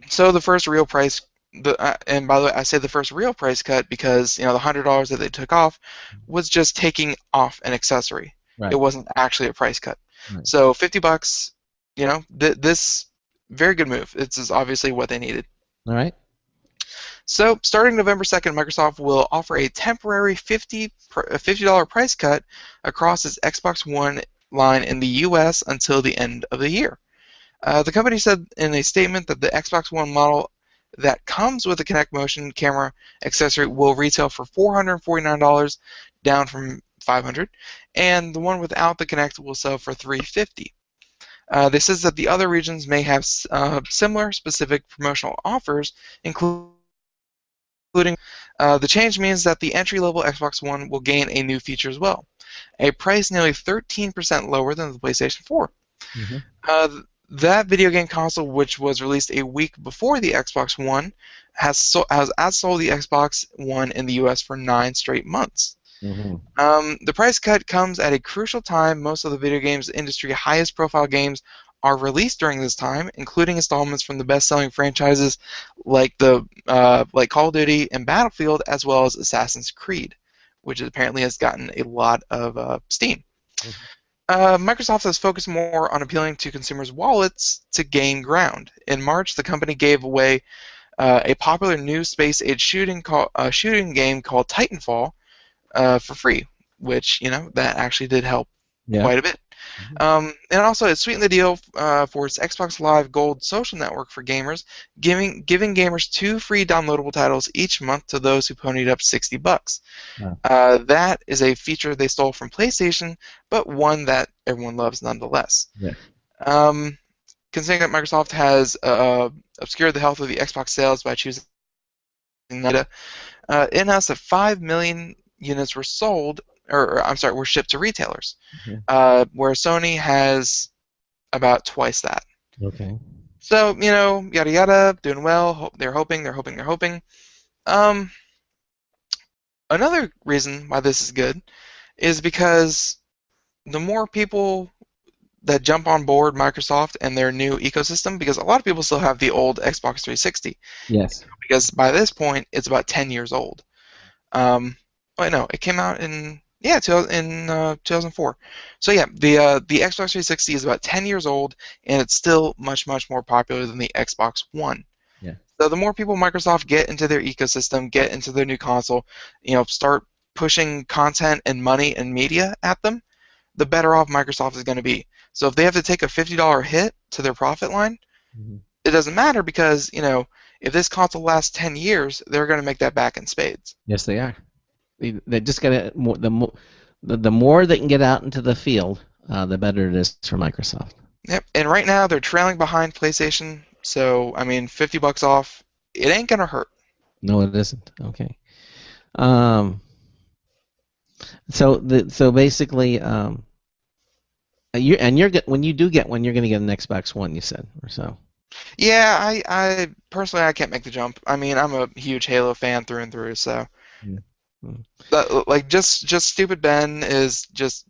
Speaker 4: So the first real price, and by the way, I say the first real price cut because the $100 that they took off was just taking off an accessory.
Speaker 1: Right.
Speaker 4: It wasn't actually a price cut.
Speaker 1: Right.
Speaker 4: So $50, this very good move. This is obviously what they needed.
Speaker 1: All right.
Speaker 4: So, starting November 2nd, Microsoft will offer a temporary $50 price cut across its Xbox One line in the U.S. until the end of the year. The company said in a statement that the Xbox One model that comes with the Kinect motion camera accessory will retail for $449, down from $500, and the one without the Kinect will sell for $350. This says that the other regions may have similar specific promotional offers, including the change means that the entry-level Xbox One will gain a new feature as well, a price nearly 13% lower than the PlayStation 4. That video game console, which was released a week before the Xbox One, has outsold the Xbox One in the U.S. for 9 straight months. The price cut comes at a crucial time. Most of the video games industry highest-profile games are released during this time, including installments from the best-selling franchises like Call of Duty and Battlefield, as well as Assassin's Creed, which apparently has gotten a lot of steam. Microsoft has focused more on appealing to consumers' wallets to gain ground. In March, the company gave away a popular new space-age shooting game called Titanfall for free, which that actually did help quite a bit. And also, it sweetened the deal for its Xbox Live Gold social network for gamers, giving gamers 2 free downloadable titles each month to those who ponied up $60. That is a feature they stole from PlayStation, but one that everyone loves nonetheless. Considering that Microsoft has obscured the health of the Xbox sales by choosing data, it announced that 5 million units were sold, were shipped to retailers, where Sony has about twice that.
Speaker 1: Okay.
Speaker 4: So, yada yada, doing well. They're hoping. another reason why this is good is because the more people that jump on board Microsoft and their new ecosystem, because a lot of people still have the old Xbox 360,
Speaker 1: Yes.
Speaker 4: because by this point it's about 10 years old. Wait, no, it came out in 2004. So yeah, the Xbox 360 is about 10 years old, and it's still much more popular than the Xbox One.
Speaker 1: Yeah.
Speaker 4: So the more people Microsoft get into their ecosystem, get into their new console, start pushing content and money and media at them, the better off Microsoft is going to be. So if they have to take a $50 hit to their profit line, it doesn't matter because, if this console lasts 10 years, they're going to make that back in spades.
Speaker 1: Yes, they are. They just got to the more they can get out into the field, the better it is for Microsoft.
Speaker 4: Yep. And right now they're trailing behind PlayStation. So I mean, $50 off, it ain't gonna hurt.
Speaker 1: No, it isn't. Okay. So basically, when you do get one, you're going to get an Xbox One. You said or so.
Speaker 4: Yeah, I personally I can't make the jump. I mean, I'm a huge Halo fan through and through, so.
Speaker 1: Yeah.
Speaker 4: But, just stupid Ben is just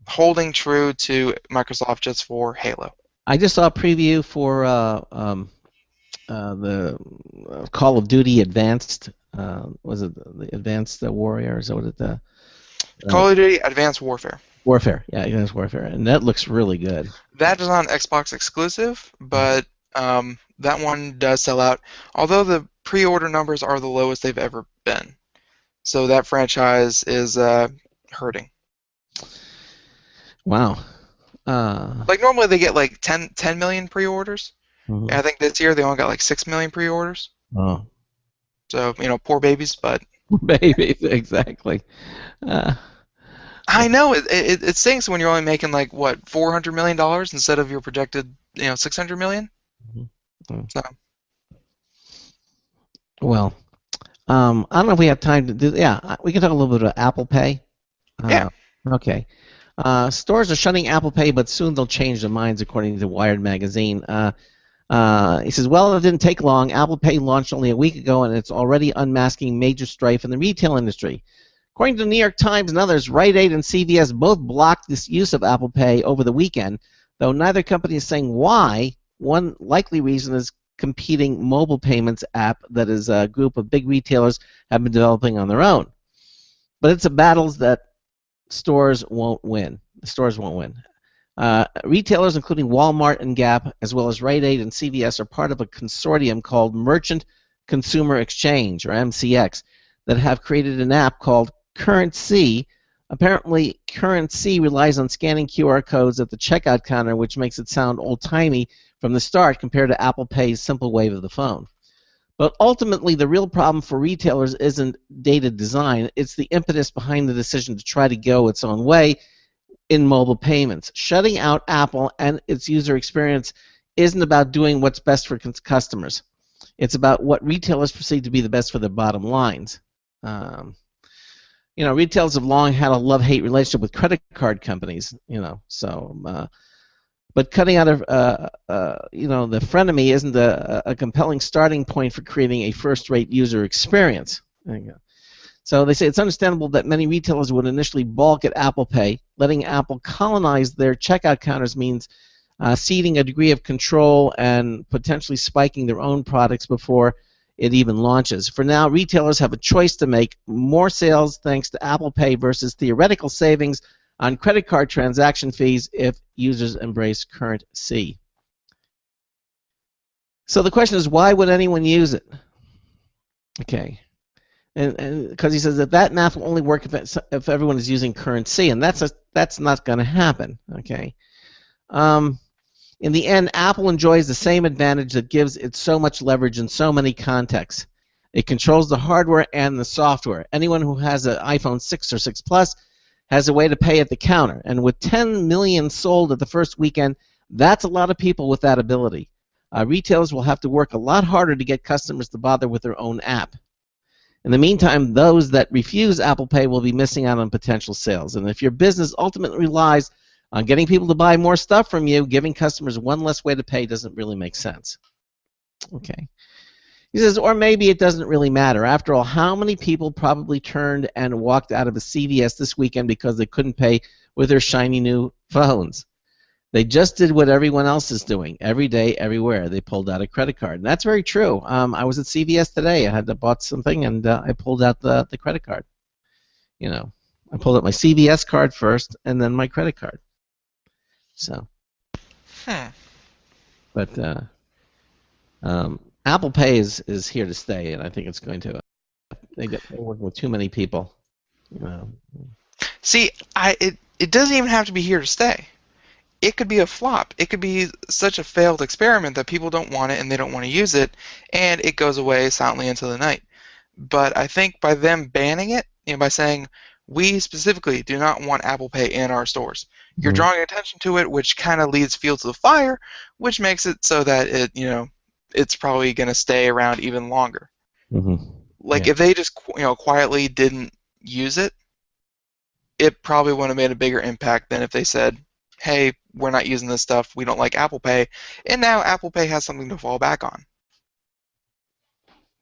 Speaker 4: holding true to Microsoft just for Halo.
Speaker 1: I just saw a preview for the Call of Duty Advanced. Was it the Advanced Warrior? Is that what it?
Speaker 4: Call of Duty Advanced Warfare.
Speaker 1: Warfare, yeah, Advanced Warfare, and that looks really good.
Speaker 4: That is on Xbox exclusive, but that one does sell out. Although the pre-order numbers are the lowest they've ever been, so that franchise is hurting.
Speaker 1: Wow.
Speaker 4: Normally they get 10 million pre-orders.
Speaker 1: Mm-hmm.
Speaker 4: And I think this year they only got 6 million pre-orders.
Speaker 1: Oh.
Speaker 4: So poor babies, but.
Speaker 1: Babies, exactly.
Speaker 4: I know it stinks when you're only making $400 million instead of your projected $600 million.
Speaker 1: Mm-hmm.
Speaker 4: So.
Speaker 1: Well, I don't know if we have time to do. Yeah, we can talk a little bit about Apple Pay.
Speaker 4: Yeah.
Speaker 1: Okay. Stores are shunning Apple Pay, but soon they'll change their minds, according to Wired magazine. He says, well, it didn't take long. Apple Pay launched only a week ago, and it's already unmasking major strife in the retail industry. According to the New York Times and others, Rite Aid and CVS both blocked this use of Apple Pay over the weekend, though neither company is saying why. One likely reason is competing mobile payments app that is a group of big retailers have been developing on their own. But it's a battle that stores won't win. The stores won't win. Retailers, including Walmart and Gap, as well as Rite Aid and CVS, are part of a consortium called Merchant Consumer Exchange, or MCX, that have created an app called Currency. Apparently, Currency relies on scanning QR codes at the checkout counter, which makes it sound old-timey from the start compared to Apple Pay's simple wave of the phone. But ultimately, the real problem for retailers isn't data design. It's the impetus behind the decision to try to go its own way in mobile payments. Shutting out Apple and its user experience isn't about doing what's best for customers. It's about what retailers perceive to be the best for their bottom lines. Retailers have long had a love-hate relationship with credit card companies, but cutting out of, the frenemy isn't a compelling starting point for creating a first-rate user experience. There you go. So they say it's understandable that many retailers would initially balk at Apple Pay. Letting Apple colonize their checkout counters means ceding a degree of control and potentially spiking their own products before it even launches. For now, retailers have a choice to make: more sales thanks to Apple Pay versus theoretical savings on credit card transaction fees if users embrace Currency. So the question is, why would anyone use it? Okay. And because he says that math will only work if everyone is using Currency, and that's not going to happen. Okay. In the end, Apple enjoys the same advantage that gives it so much leverage in so many contexts. It controls the hardware and the software. Anyone who has an iPhone 6 or 6 Plus has a way to pay at the counter, and with 10 million sold at the first weekend, that's a lot of people with that ability. Retailers will have to work a lot harder to get customers to bother with their own app. In the meantime, those that refuse Apple Pay will be missing out on potential sales. And if your business ultimately relies on getting people to buy more stuff from you, giving customers one less way to pay doesn't really make sense. Okay. He says, or maybe it doesn't really matter. After all, how many people probably turned and walked out of a CVS this weekend because they couldn't pay with their shiny new phones? They just did what everyone else is doing every day, everywhere. They pulled out a credit card. And that's very true. I was at CVS today. I had to bought something, and I pulled out the credit card. You know, I pulled out my CVS card first, and then my credit card. So. But Apple Pay is here to stay, and I think it's going to. They're working with too many people.
Speaker 4: See, it doesn't even have to be here to stay. It could be a flop. It could be such a failed experiment that people don't want it and they don't want to use it, and it goes away silently into the night. But I think by them banning it, by saying we specifically do not want Apple Pay in our stores, you're drawing attention to it, which kind of leads fuel to the fire, which makes it so that it's probably going to stay around even longer. Like if they just quietly didn't use it, it probably would have made a bigger impact than if they said, hey, we're not using this stuff, we don't like Apple Pay, and now Apple Pay has something to fall back on.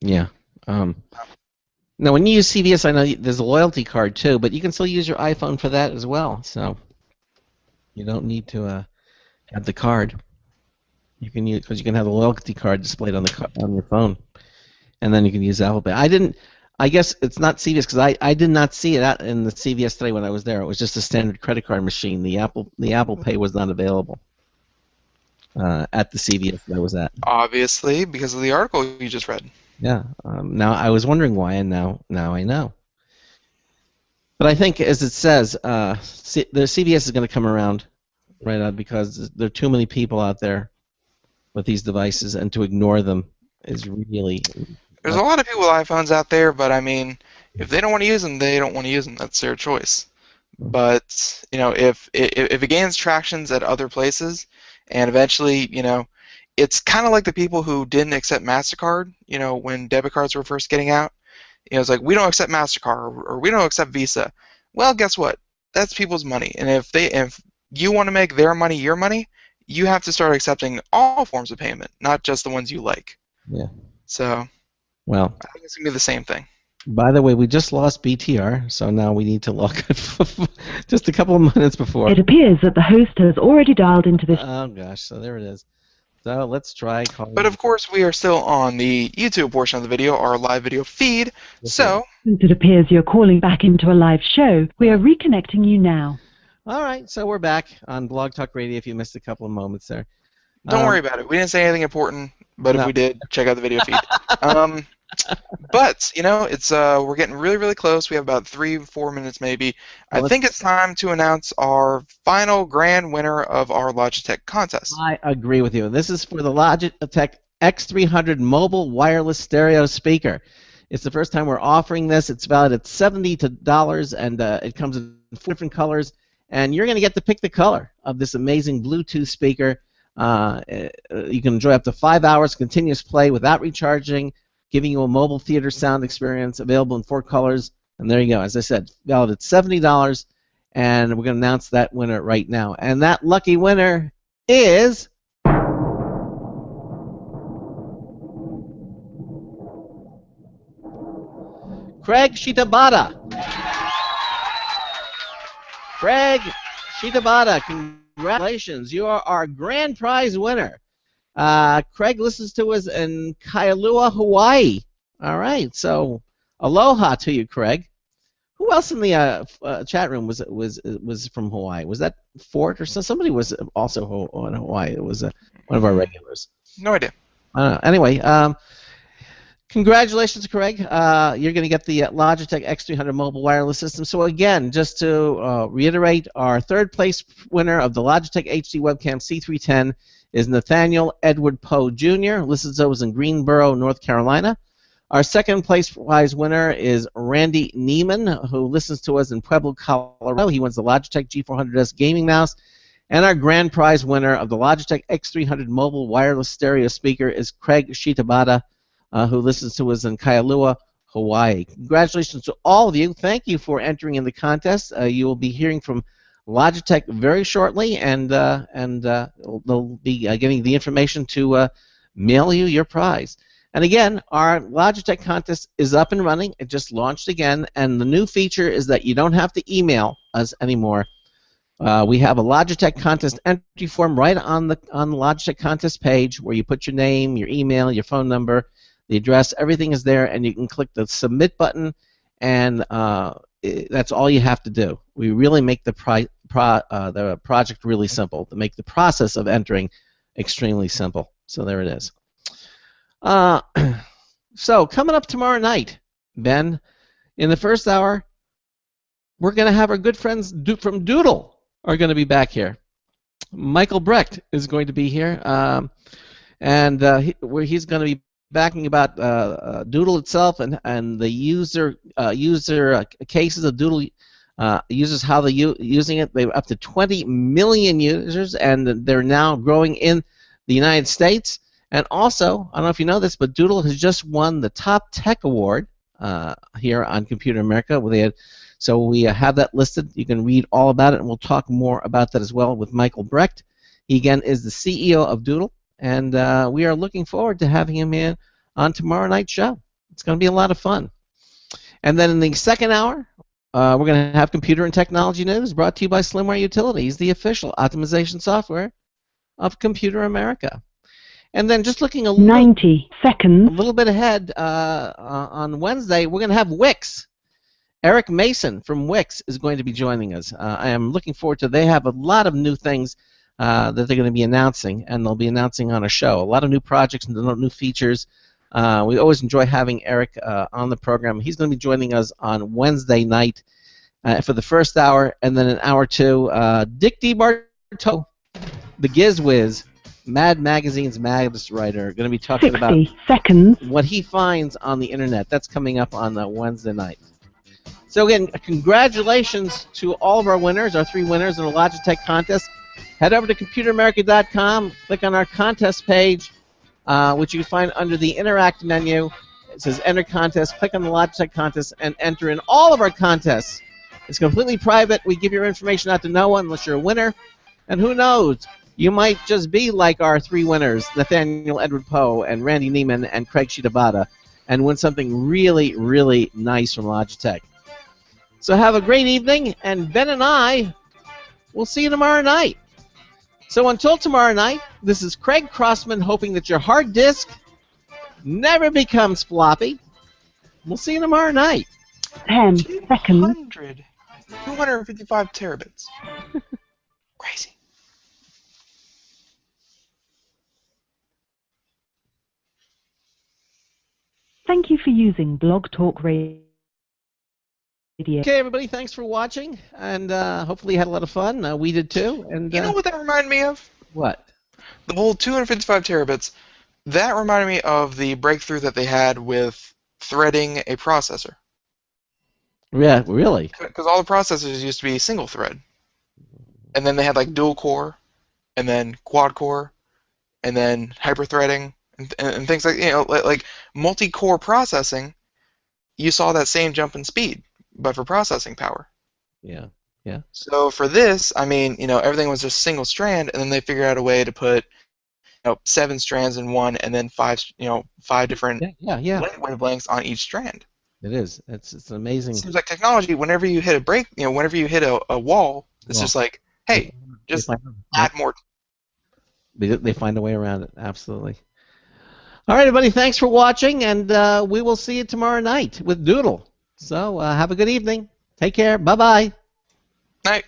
Speaker 1: Yeah. Now, when you use CVS, I know there's a loyalty card too, but you can still use your iPhone for that as well. So you don't need to have the card. You can use because you can have the loyalty card displayed on your phone, and then you can use Apple Pay. I guess it's not CVS because I did not see it out in the CVS today when I was there. It was just a standard credit card machine. The Apple Pay was not available at the CVS that I was at.
Speaker 4: Obviously, because of the article you just read.
Speaker 1: Yeah. Now I was wondering why, and now I know. But I think, as it says, the CVS is going to come around right now because there are too many people out there with these devices, and to ignore them is really.
Speaker 4: There's a lot of people with iPhones out there, but I mean, if they don't want to use them, they don't want to use them. That's their choice. But if it gains tractions at other places, and eventually, it's kind of like the people who didn't accept MasterCard, when debit cards were first getting out. It's like, we don't accept MasterCard or we don't accept Visa. Well, guess what? That's people's money. And if you want to make their money your money, you have to start accepting all forms of payment, not just the ones you like.
Speaker 1: Yeah.
Speaker 4: So,
Speaker 1: well,
Speaker 4: I think it's going to be the same thing.
Speaker 1: By the way, we just lost BTR, so now we need to log just a couple of minutes before.
Speaker 2: It appears that the host has already dialed into this.
Speaker 1: Oh, gosh, so there it is. So let's try calling.
Speaker 4: But of course, we are still on the YouTube portion of the video, our live video feed. So,
Speaker 2: since it appears you're calling back into a live show, we are reconnecting you now.
Speaker 1: All right, so we're back on Blog Talk Radio if you missed a couple of moments there.
Speaker 4: Don't worry about it. We didn't say anything important, but if we did, check out the video feed. But it's we're getting really, really close. We have about 3-4 minutes maybe. I think it's time to announce our final grand winner of our Logitech contest.
Speaker 1: I agree with you. This is for the Logitech X300 mobile wireless stereo speaker. It's the first time we're offering this. It's valued at $70, and it comes in 4 different colors. And you're going to get to pick the color of this amazing Bluetooth speaker. You can enjoy up to 5 hours continuous play without recharging, giving you a mobile theater sound experience, available in 4 colors. And there you go. As I said, valid at $70, and we're going to announce that winner right now. And that lucky winner is Craig Shitabata. Craig Shitabata, congratulations. You are our grand prize winner. Craig listens to us in Kailua, Hawaii. All right, so aloha to you, Craig. Who else in the chat room was from Hawaii? Was that Fort or somebody was also on Hawaii? It was one of our regulars.
Speaker 4: No idea.
Speaker 1: I don't know. Anyway, congratulations, Craig. You're going to get the Logitech X300 mobile wireless system. So again, just to reiterate, our third place winner of the Logitech HD webcam C310 is Nathaniel Edward Poe Jr., listed to us in Greensboro, North Carolina. Our second place prize winner is Randy Neiman, who listens to us in Pueblo, Colorado. He wins the Logitech G400S gaming mouse. And our grand prize winner of the Logitech X300 mobile wireless stereo speaker is Craig Shitabata, who listens to us in Kailua, Hawaii. Congratulations to all of you. Thank you for entering in the contest. You will be hearing from Logitech very shortly, and they'll be getting the information to mail you your prize. And again, our Logitech contest is up and running. It just launched again, and the new feature is that you don't have to email us anymore. We have a Logitech contest entry form right on the Logitech contest page where you put your name, your email, your phone number, the address, everything is there, and you can click the submit button, and that's all you have to do. We really make the project really simple to make the process of entering extremely simple. So there it is. So coming up tomorrow night, Ben, in the first hour, we're going to have our good friends from Doodle are going to be back here. Michael Brecht is going to be here, and he's going to be backing about Doodle itself and the user cases of Doodle users, how they're using it. They have up to 20 million users, and they're now growing in the United States. And also, I don't know if you know this, but Doodle has just won the Top Tech Award here on Computer America. So we have that listed. You can read all about it, and we'll talk more about that as well with Michael Brecht. He, again, is the CEO of Doodle, and we are looking forward to having him in on tomorrow night's show. It's going to be a lot of fun. And then in the second hour, we're going to have Computer and Technology News brought to you by Slimware Utilities, the official optimization software of Computer America. And then just looking a
Speaker 2: 90 seconds.
Speaker 1: little bit ahead, on Wednesday, we're going to have Wix. Eric Mason from Wix is going to be joining us. I am looking forward to. They have a lot of new things that they're going to be announcing, and they'll be announcing on a show. A lot of new projects and new features. We always enjoy having Eric on the program. He's going to be joining us on Wednesday night for the first hour, and then in hour two, Dick DeBartolo, the Giz Wiz, Mad Magazine's Magus writer, going to be talking about what he finds on the internet. That's coming up on Wednesday night. So again, congratulations to all of our winners, our three winners in the Logitech contest. Head over to computeramerica.com, click on our contest page, which you can find under the Interact menu. It says Enter Contest. Click on the Logitech contest and enter in all of our contests. It's completely private. We give your information out to no one unless you're a winner. And who knows? You might just be like our three winners, Nathaniel Edward Poe and Randy Neiman and Craig Shitabata, and win something really, really nice from Logitech. So have a great evening, and Ben and I will see you tomorrow night. So until tomorrow night, this is Craig Crossman hoping that your hard disk never becomes floppy. We'll see you tomorrow night.
Speaker 2: 10 seconds.
Speaker 4: 255 terabits. Crazy.
Speaker 2: Thank you for using Blog Talk Radio.
Speaker 1: Okay, everybody, thanks for watching, and hopefully you had a lot of fun. We did too. And
Speaker 4: you know what that reminded me of?
Speaker 1: What?
Speaker 4: The whole 255 terabits. That reminded me of the breakthrough that they had with threading a processor.
Speaker 1: Yeah, really?
Speaker 4: Because all the processors used to be single thread, and then they had like dual core, and then quad core, and then hyper-threading, and things like, you know, like multi-core processing. You saw that same jump in speed, but for processing power.
Speaker 1: Yeah, yeah.
Speaker 4: So for this, I mean, you know, everything was just single strand, and then they figured out a way to put, you know, 7 strands in one, and then 5 different light wavelengths on each strand.
Speaker 1: It is. It's amazing.
Speaker 4: It seems like technology. Whenever you hit a break, you know, whenever you hit a wall, it's just like, hey, just add more.
Speaker 1: They find a way around it. Absolutely. All right, everybody. Thanks for watching, and we will see you tomorrow night with Doodle. So have a good evening. Take care. Bye-bye.
Speaker 4: Night.